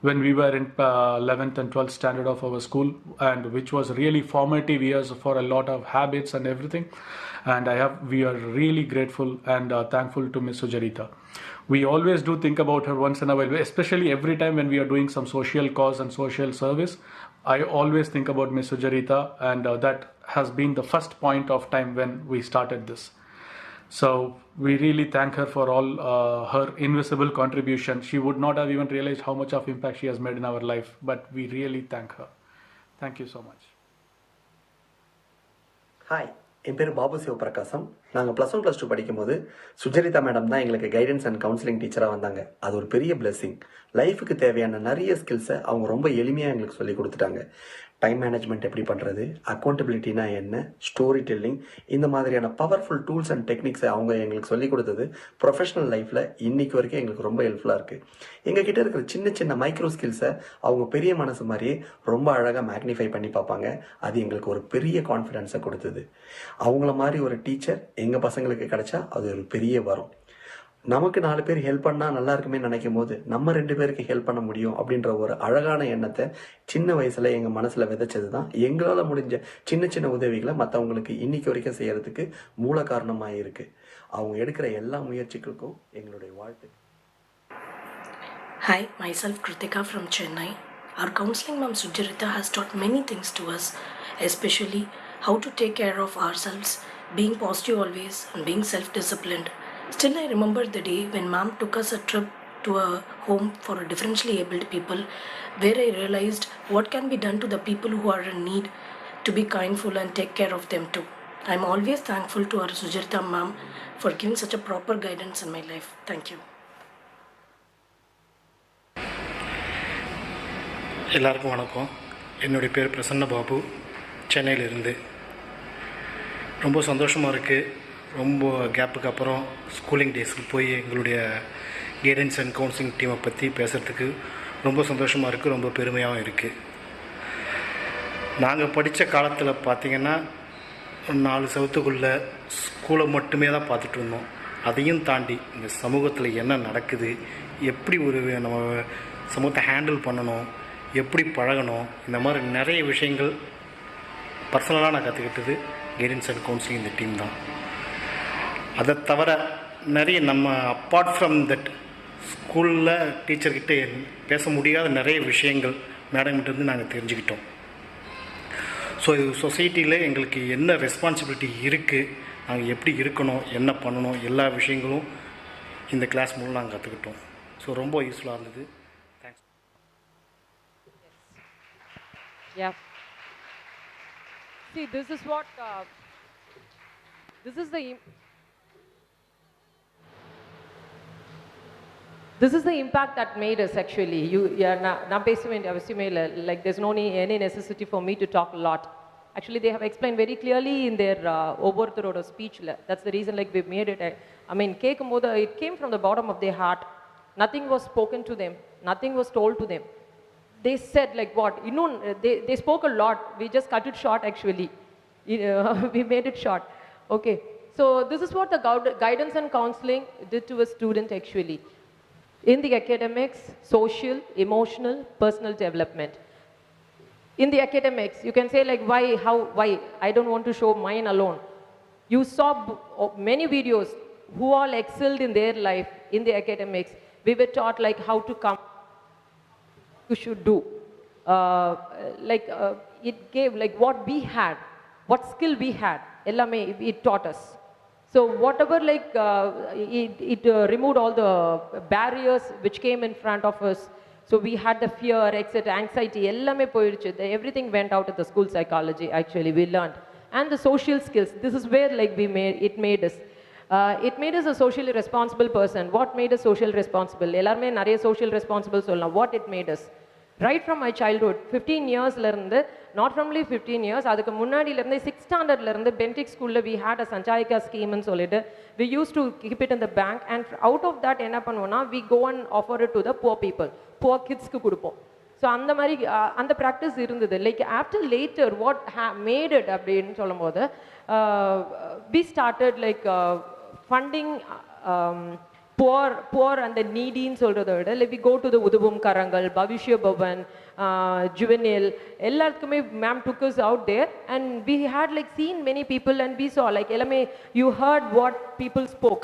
when we were in 11th and 12th standard of our school, and which was really formative years for a lot of habits and everything. And we are really grateful and thankful to Ms. Sujarita. We always do think about her once in a while, especially every time when we are doing some social cause and social service. I always think about Ms. Sujarita, and that has been the first point of time when we started this. So we really thank her for all her invisible contribution. She would not have even realized how much of impact she has made in our life, but we really thank her. Thank you so much. Hi, என் பேர் பாபு சிவபிரகாசம். நாங்கள் +1 +2 படிக்கும்போது சுஜரிதா madam தான் எங்களுக்கு guidance and counselling டீச்சராக வந்தாங்க. அது ஒரு பெரிய பிளெஸிங். லைஃபுக்கு தேவையான நிறைய ஸ்கில்ஸை அவங்க ரொம்ப எளிமையாக எங்களுக்கு சொல்லி கொடுத்துட்டாங்க. டைம் மேனேஜ்மெண்ட் எப்படி பண்ணுறது, அக்கௌண்டபிலிட்டினா என்ன, ஸ்டோரி டெல்லிங், இந்த மாதிரியான பவர்ஃபுல் டூல்ஸ் அண்ட் டெக்னிக்ஸை அவங்க எங்களுக்கு சொல்லி கொடுத்தது ப்ரொஃபஷனல் லைஃப்பில் இன்றைக்கி வரைக்கும் எங்களுக்கு ரொம்ப ஹெல்ப்ஃபுல்லாக இருக்குது. எங்ககிட்ட இருக்கிற சின்ன சின்ன மைக்ரோ ஸ்கில்ஸை அவங்க பெரிய மனசு மாதிரியே ரொம்ப அழகாக மேக்னிஃபை பண்ணி பார்ப்பாங்க. அது எங்களுக்கு ஒரு பெரிய கான்ஃபிடென்ஸை கொடுத்தது. அவங்கள மாதிரி ஒரு டீச்சர் எங்கள் பசங்களுக்கு கிடைச்சா அது ஒரு பெரிய வரம். நமக்கு 4 பேர் ஹெல்ப் பண்ணால் நல்லா இருக்குமே நினைக்கும் போது நம்ம 2 பேருக்கு ஹெல்ப் பண்ண முடியும் அப்படின்ற ஒரு அழகான எண்ணத்தை சின்ன வயசில் எங்கள் மனசில் விதைச்சது தான் எங்களால் முடிஞ்ச சின்ன சின்ன உதவிகளை மற்றவங்களுக்கு இன்னைக்கு வரைக்கும் செய்கிறதுக்கு மூல காரணமாக இருக்குது. அவங்க எடுக்கிற எல்லா முயற்சிகளுக்கும் எங்களுடைய வாழ்த்து. Hi, myself Kritika from Chennai. Our counseling mom Sujarita has taught many things to us, especially how to take care of ourselves, being positive always and being self-disciplined. Still, I remember the day when mom took us a trip to a home for differentially abled people, where I realized what can be done to the people who are in need, to be kindful and take care of them too. I'm always thankful to our Sujarita mom for giving such a proper guidance in my life. Thank you. எல்லாருக்கும் வணக்கம். என்னுடைய பேர் பிரசன்ன பாபு, சென்னையிலிருந்து. ரொம்ப சந்தோஷமாக இருக்குது. ரொம்ப கேப்புக்கு அப்புறம் ஸ்கூலிங் டேஸுக்கு போய் எங்களுடைய கைடன்ஸ் அண்ட் கவுன்சிலிங் டீமை பற்றி பேசுகிறதுக்கு ரொம்ப சந்தோஷமாக இருக்குது, ரொம்ப பெருமையாகவும் இருக்குது. நாங்கள் படித்த காலத்தில் பார்த்திங்கன்னா 4 செவத்துக்குள்ளே ஸ்கூலை மட்டுமே தான் பார்த்துட்டு இருந்தோம். அதையும் தாண்டி இந்த சமூகத்தில் என்ன நடக்குது, எப்படி ஒரு நம்ம சமூகத்தை ஹேண்டில் பண்ணணும், எப்படி பழகணும், இந்த மாதிரி நிறைய விஷயங்கள் பர்சனலாக நான் கற்றுக்கிட்டது கைடன்ஸ் அண்ட் கவுன்சிலிங் இந்த டீம் தான். அதை தவிர நிறைய நம்ம அப்பார்ட் ஃப்ரம் தட் ஸ்கூலில் டீச்சர்கிட்ட பேச முடியாத நிறைய விஷயங்கள் மேடம்கிட்டேருந்து நாங்கள் தெரிஞ்சுக்கிட்டோம். ஸோ இது சொசைட்டியில் எங்களுக்கு என்ன ரெஸ்பான்சிபிலிட்டி இருக்குது, நாங்கள் எப்படி இருக்கணும், என்ன பண்ணணும், எல்லா விஷயங்களும் இந்த கிளாஸ் மூலம் நாங்கள் கற்றுக்கிட்டோம். ஸோ ரொம்ப யூஸ்ஃபுல்லாக இருந்தது. Thanks. Yeah. See, this is what, this is the impact that made us actually. நான் பேச வேண்டிய அவசியமே இல்லை. Like there's no any necessity for me to talk a lot. Actually, they have explained very clearly in their ஒவ்வொருத்தரோட ஸ்பீச்சில். That's the reason like we made it. I mean, கேட்கும்போது it came from the bottom of their heart. Nothing was spoken to them. Nothing was told to them. They said like what? They spoke a lot. We just cut it short actually. We made it short. Okay. So this is what the guidance and counseling did to a student actually. In the academics, social, emotional, personal development. In the academics, you can say like why, how, why? I don't want to show mine alone. You saw many videos who all excelled in their life in the academics. We were taught like how to come, you should do. It gave like what we had, what skill we had, it taught us. So whatever it removed all the barriers which came in front of us. So we had the fear, etc., anxiety, everything went out of the school psychology actually, we learned. And the social skills, this is where it made us. It made us a socially responsible person. What made us social responsible? Ellarme nariya social responsible solla. What it made us? Right from my childhood, 15 years, not only 15 years, adukku munnadi la irundhe 6th standard la irundhe Bentic school la we had a Sanchayika scheme and solid. We used to keep it in the bank, and out of that enna pannuvom, we go and offer it to the poor people, poor kids ku kudupom. So and the practice irundhudu. Like after later, what made it அப்படினு சொல்லும்போது, we started like funding poor and the needy ன்னு சொல்றதை விட, like we go to the Udubum Karangal, Bhavishya Bhavan, Juvenile, எல்லாத்துக்குமே ma'am took us out there, and we had like seen many people, and we saw like எல்லாமே, you heard what people spoke.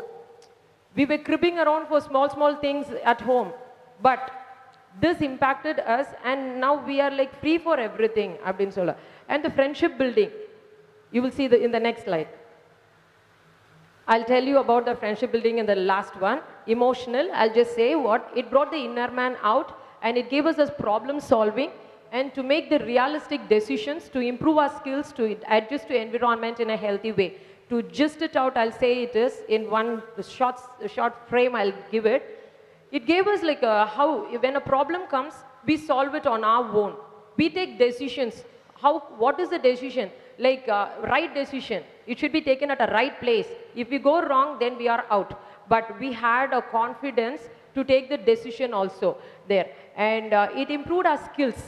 We were cribbing around for small things at home, but this impacted us, and now we are like free for everything அப்படினு சொல்ல. And the friendship building, you will see in the next slide. I'll tell you about the friendship building in the last one. Emotional, I'll just say what it brought the inner man out, and it gave us this problem solving and to make the realistic decisions, to improve our skills, to adjust to environment in a healthy way. To just it out, I'll say it is in one short frame, I'll give it. It gave us like how when a problem comes, we solve it on our own. We take decisions. What is the decision? Like right decision. It should be taken at a right place. If we go wrong, then we are out. But we had a confidence to take the decision also there. And it improved our skills.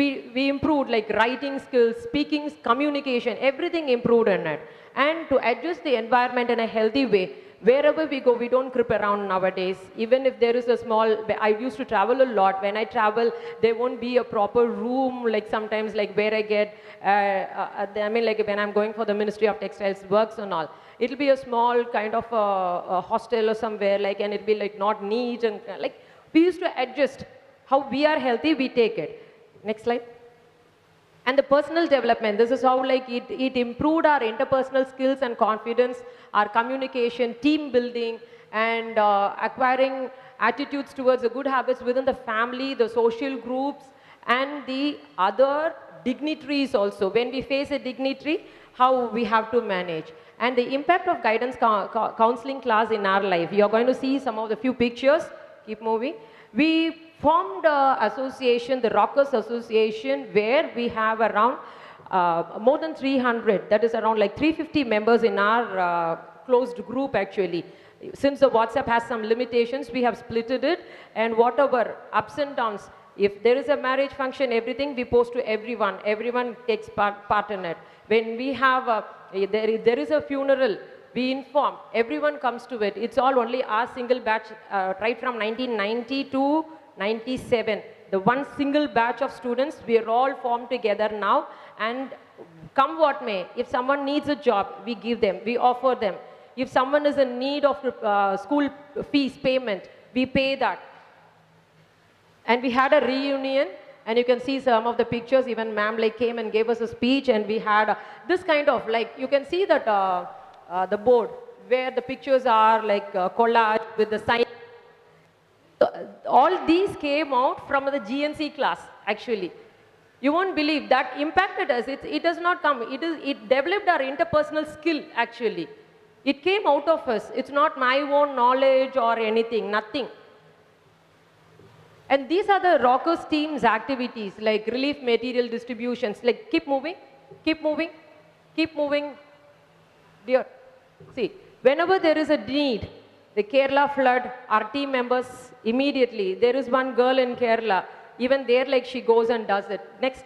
We improved like writing skills, speaking, communication, everything improved in it. And to adjust the environment in a healthy way. Wherever we go, we don't creep around nowadays. Even if there is a small, I used to travel a lot. When I travel, there won't be a proper room, like sometimes like where I get, I mean like when I'm going for the Ministry of Textiles works and all. It'll be a small kind of a hostel or somewhere, like, and it'll be like not neat, and like we used to adjust. How we are healthy, we take it. Next slide. And the personal development, this is how like it improved our interpersonal skills and confidence, our communication, team building, and acquiring attitudes towards the good habits within the family, the social groups, and the other dignitaries also. When we face a dignitary, how we have to manage. And the impact of guidance counseling class in our life. You're going to see some of the few pictures. Keep moving. We formed an association, the Rockers Association, where we have around more than 300, that is around like 350 members in our closed group actually. Since the WhatsApp has some limitations, we have splitted it, and whatever ups and downs, if there is a marriage function, everything we post to everyone takes part in it. When we have there is a funeral, we inform, everyone comes to it. It's all only our single batch, right from 1990 to 97. The one single batch of students, we are all formed together now, and come what may, if someone needs a job, we give them, we offer them. If someone is in need of school fees payment, we pay that. And we had a reunion, and you can see some of the pictures, even ma'am like came and gave us a speech, and we had this kind of like, you can see that the board where the pictures are like collage with the sign. All these came out from the GNC class actually. You won't believe that impacted us. It does not come, it developed our interpersonal skill actually. It came out of us. It's not my own knowledge or anything, nothing. And these are the Rockers team's activities, like relief material distributions, like keep moving, keep moving, keep moving. Dear, see, whenever there is a need, the Kerala flood, our team members immediately, there is one girl in Kerala, even there like she goes and does it. Next.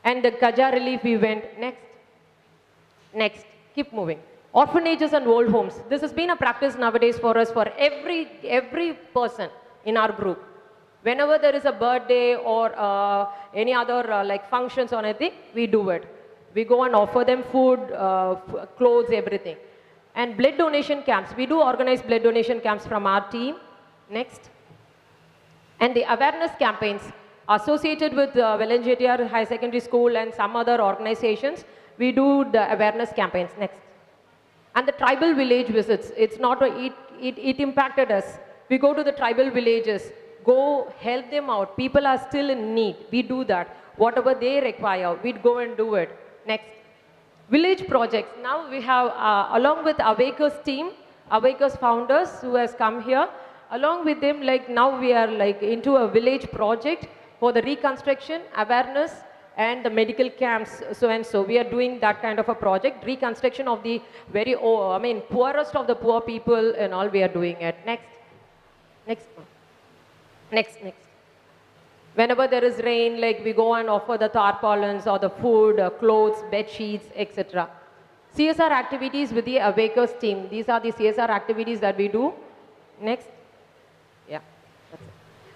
And the Kaja relief we went, next, keep moving. Orphanages and old homes. This has been a practice nowadays for us, for every person in our group. Whenever there is a birthday or any other like functions or anything, we do it. We go and offer them food, clothes, everything. And blood donation camps. We do organize blood donation camps from our team. Next. And the awareness campaigns associated with Velanjettiar High Secondary School and some other organizations. We do the awareness campaigns. Next. And the tribal village visits. It's not, it impacted us. We go to the tribal villages, go help them out. People are still in need. We do that. Whatever they require, we'd go and do it. Next. Village projects. Now we have, along with Awakers team, Awakers founders who has come here, along with them, like now we are like into a village project for the reconstruction, awareness, and the medical camps, so and so. We are doing that kind of a project, reconstruction of the very, poorest of the poor people and all, we are doing it. Next. Next. Next. Whenever there is rain, like we go and offer the tarpaulins or the food, clothes, bed sheets, etc. CSR activities with the Awakers team. These are the CSR activities that we do. Next. Yeah. That's it.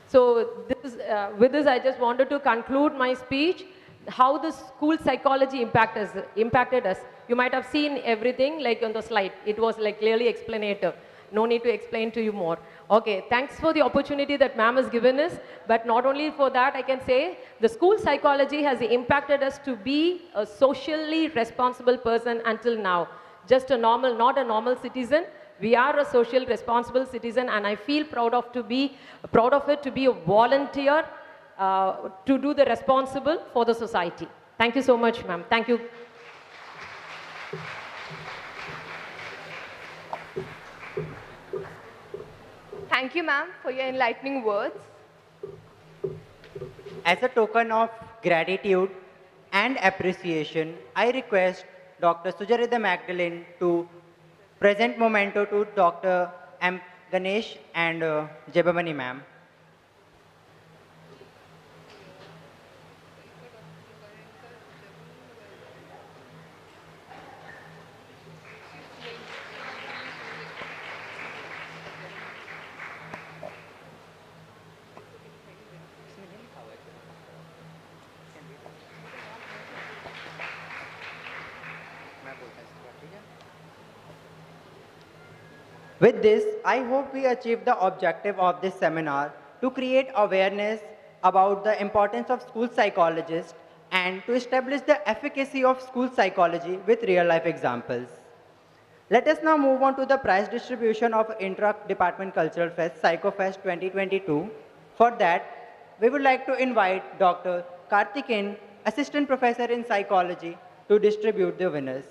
So this, with this, I just wanted to conclude my speech. How the school psychology impacted us. You might have seen everything like on the slide. It was like clearly explanative. No need to explain to you more. Okay, thanks for the opportunity that ma'am has given us. But not only for that, I can say the school psychology has impacted us to be a socially responsible person until now. Just a normal, not a normal citizen. We are a social responsible citizen, and I feel proud of it to be a volunteer to do the responsible for the society. Thank you so much, ma'am. Thank you. Thank you, ma'am, for your enlightening words. As a token of gratitude and appreciation, I request Dr. Sujarita Magdalene to present memento to Dr. M. Ganesh and Jebamani ma'am. With this, I hope we achieve the objective of this seminar to create awareness about the importance of school psychologists and to establish the efficacy of school psychology with real-life examples. Let us now move on to the prize distribution of Intra-Department Cultural Fest, PsychoFest 2022. For that, we would like to invite Dr. Karthikeyan, Assistant Professor in Psychology, to distribute the winners.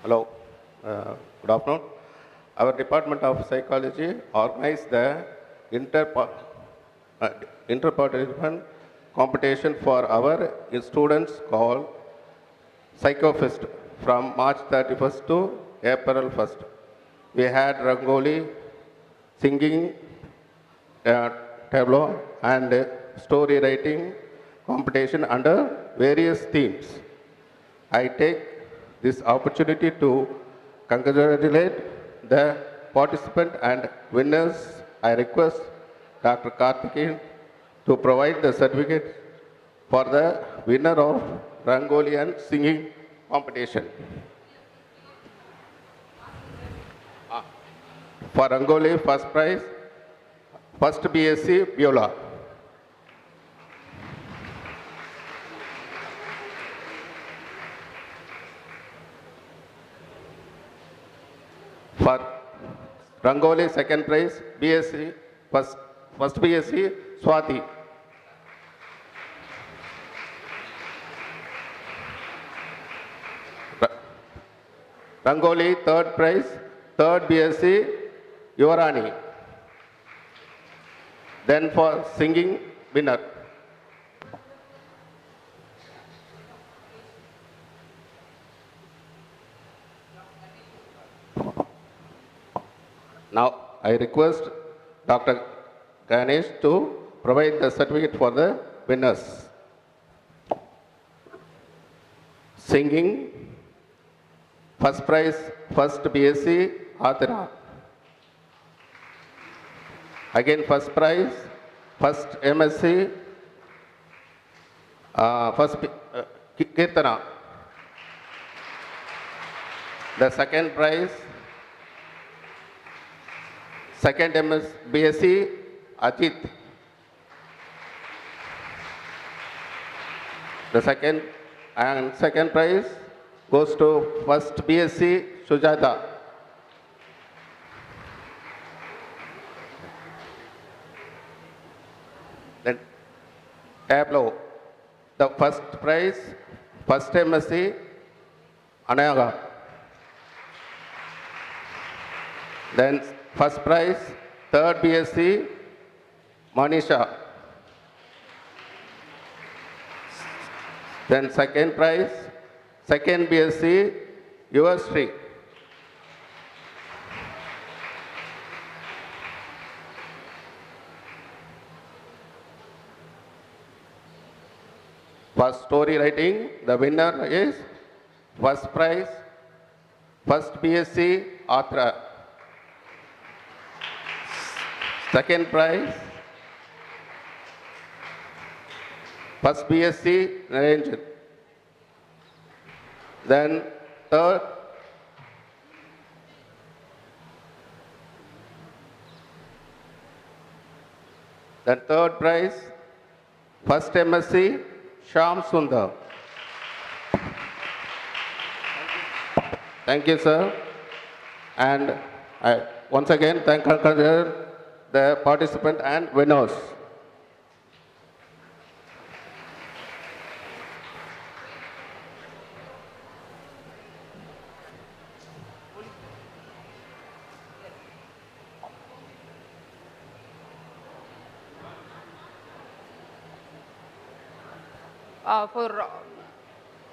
Hello, good afternoon. Our Department of Psychology organized the interparticipant competition for our students called PsychoFest from March 31st to April 1st. We had Rangoli, singing, tableau, and story writing competition under various themes. I take this opportunity to congratulate the participant and winners. I request Dr. Karthikeyan to provide the certificate for the winner of Rangoli and singing competition. For Rangoli, first prize, first BSc Viola. For Rangoli, second prize, BSc, first BSc, Swati. Rangoli, third prize, third BSc, Yuvarani. Then for singing, winner. Now, I request Dr. Ganesh to provide the certificate for the winners. Singing, first prize, first BSc, Athena. Again, first prize, first MSc, first Kirtana. The second prize, second BSc, Ajit. The second prize goes to first BSc, Sujata. Then tableau. The first prize, first MSc, Anayaga. Then first prize, third BSc, Manisha. Then second prize, second BSc, Yuvasri. For story writing, the winner is first prize, first BSc, author. Second prize, first BSc, narration. Then third prize, first MSc, Shyam Sundar. Thank you, sir. And I once again thank the participant and winners.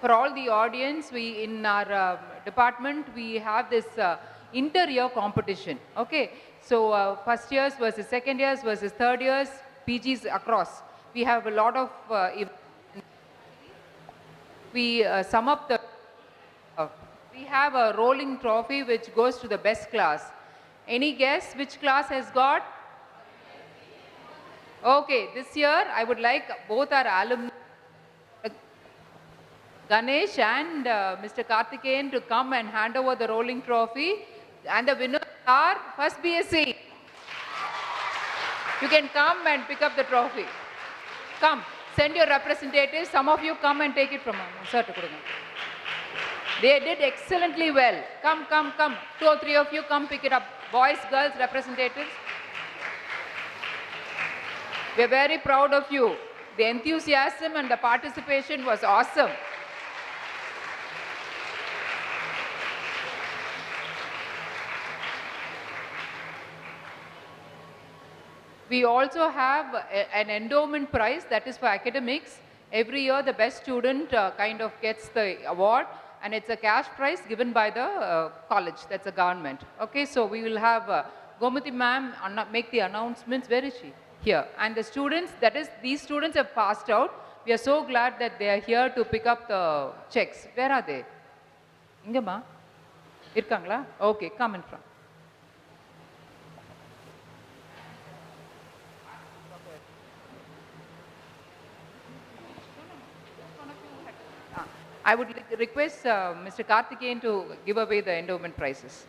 For all the audience, we in our department, we have this inter-year competition. Okay, so first years versus second years versus third years, PGs across. We have a lot of, we sum up the, we have a rolling trophy which goes to the best class. Any guess which class has got? Okay, this year I would like both our alumni, Ganesh and Mr. Karthikeyan, to come and hand over the rolling trophy. And the winners are first BSc. You can come and pick up the trophy. Come, send your representatives. Some of you come and take it from sir. They did excellently well. Come, come, come. 2 or 3 of you come pick it up. Boys, girls, representatives. We are very proud of you. The enthusiasm and the participation was awesome. We also have an endowment prize that is for academics. Every year the best student kind of gets the award, and it's a cash prize given by the college, that's the government. Okay, so we will have Gomati ma'am make the announcements. Where is she? Here. And the students, that is, these students have passed out. We are so glad that they are here to pick up the checks. Where are they? Ingama? Irkangla? Okay, come in front. I would request Mr. Karthikeyan to give away the endowment prizes.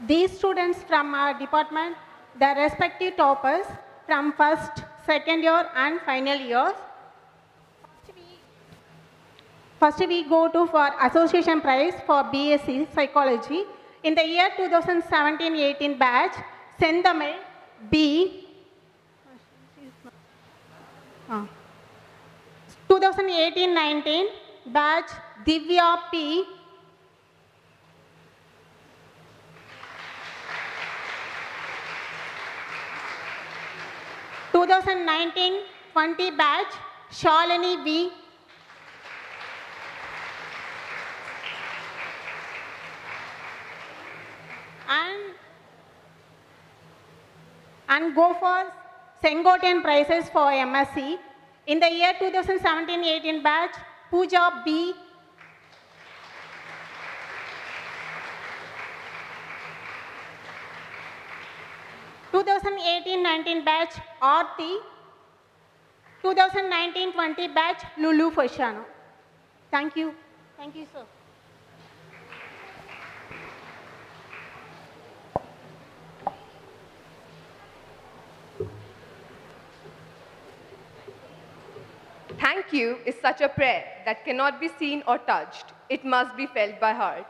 These students from our department, the respective toppers from first, second year and final years. First we go to for association prize for BSc Psychology. In the year 2017-18 batch, Sendamil B. 2018-19 batch Divya P. 2019-20 batch Shalini V. and go for Sengotian prizes for MSc. In the year 2017-18 batch, Pooja B. 2018-19 batch, Aarti. 2019-20 batch, Lulu Fashano. Thank you. Thank you, sir. Thank you is such a prayer that cannot be seen or touched. It must be felt by heart.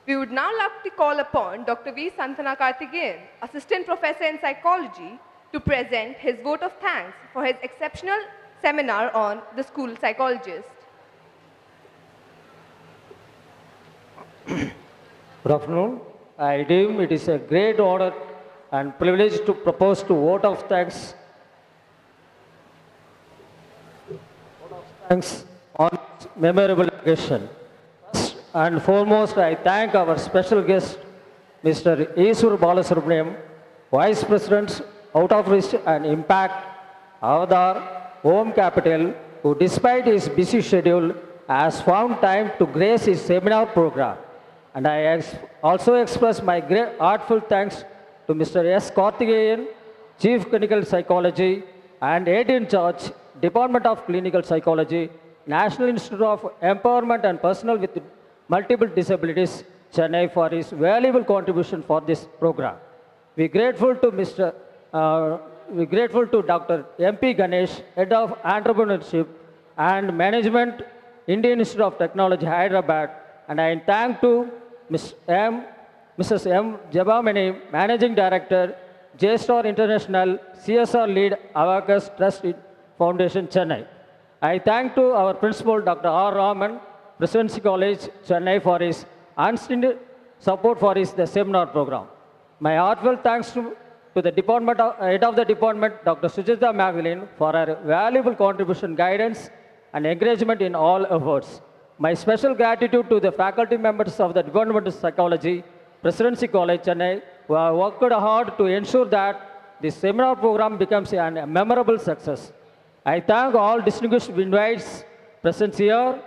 We would now like to call upon Dr. V. Santana Karthikeyan, Assistant Professor in Psychology, to present his vote of thanks for his exceptional seminar on the school psychologist. Good afternoon. I deem it is a great honor and privilege to propose to vote of thanks on this memorable occasion. First and foremost, I thank our special guest, Mr. Esur Balasubramaniam, Vice President, Out of Reach and Impact, Avadar, Home Capital, who despite his busy schedule has found time to grace his seminar program. And I also express my great heartfelt thanks to Mr. S. Karthikeyan, Chief Clinical Psychology and Head in Charge, Department of Clinical Psychology, National Institute of Empowerment and Personnel with Multiple Disabilities, Chennai, for his valuable contribution for this program. We grateful to Dr. M.P. Ganesh, Head of Entrepreneurship and Management, Indian Institute of Technology, Hyderabad, and I thank to Mrs. M. Jabamani, Managing Director, J-Star International, CSR Lead, Avacus Trust Foundation, Chennai. I thank to our Principal, Dr. R. Raman, Presidency College, Chennai, for his unstinted support for the seminar program. My heartfelt thanks to the Head of the Department, Dr. Sujita Magdalene, for her valuable contribution, guidance, and encouragement in all efforts. My special gratitude to the faculty members of the Department of Psychology, Presidency College, Chennai, who have worked hard to ensure that this seminar program becomes a memorable success. I thank all distinguished invites present here,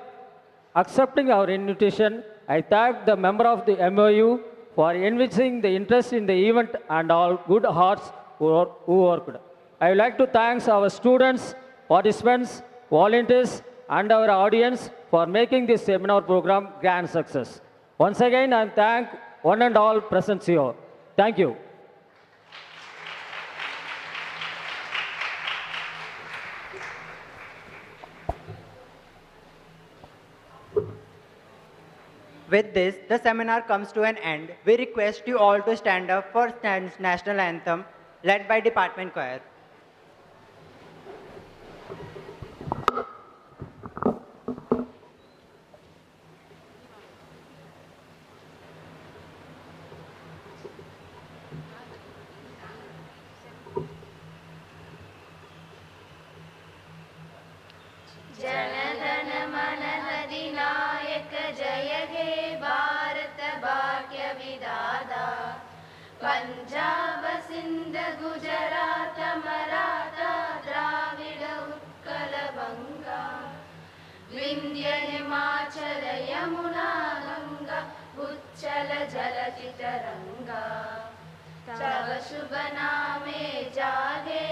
accepting our invitation. I thank the member of the MOU for enriching the interest in the event and all good hearts who worked. I would like to thank our students, participants, volunteers, and our audience for making this seminar program grand success. Once again, I thank one and all present here. Thank you. With this, the seminar comes to an end. We request you all to stand up for national anthem led by Department Choir. Jan Dhan मन अधिनायक जय हे भारत भाग्य विधाता पंजाब सिंध गुजरात मराठा द्राविड उत्कल बंगा विंध्य हिमाचल यमुना गंगा उच्चल जलधि तरंगा तव शुभ नामे जागे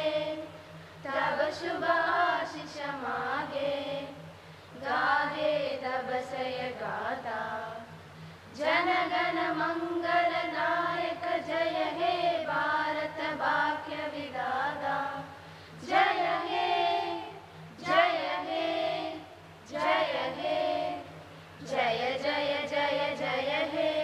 तब शुभ आशीष मागे गाहे तब सय गाता जन गण मंगल नायक जय हे भारत भाग्य विधाता जय हे जय हे जय हे जय जय जय जय हे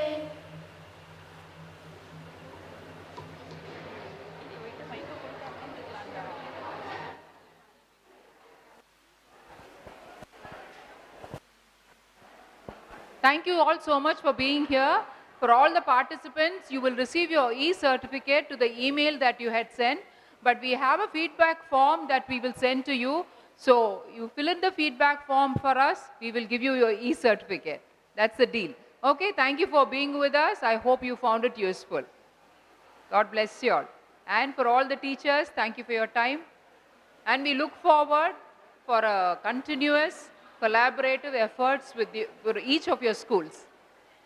Thank you all so much for being here. For all the participants, you will receive your e-certificate to the email that you had sent. But we have a feedback form that we will send to you. So you fill in the feedback form for us. We will give you your e-certificate. That's the deal. Okay, thank you for being with us. I hope you found it useful. God bless you all. And for all the teachers, thank you for your time. And we look forward for a continuous collaborative efforts with for each of your schools.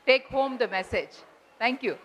Take home the message. Thank you.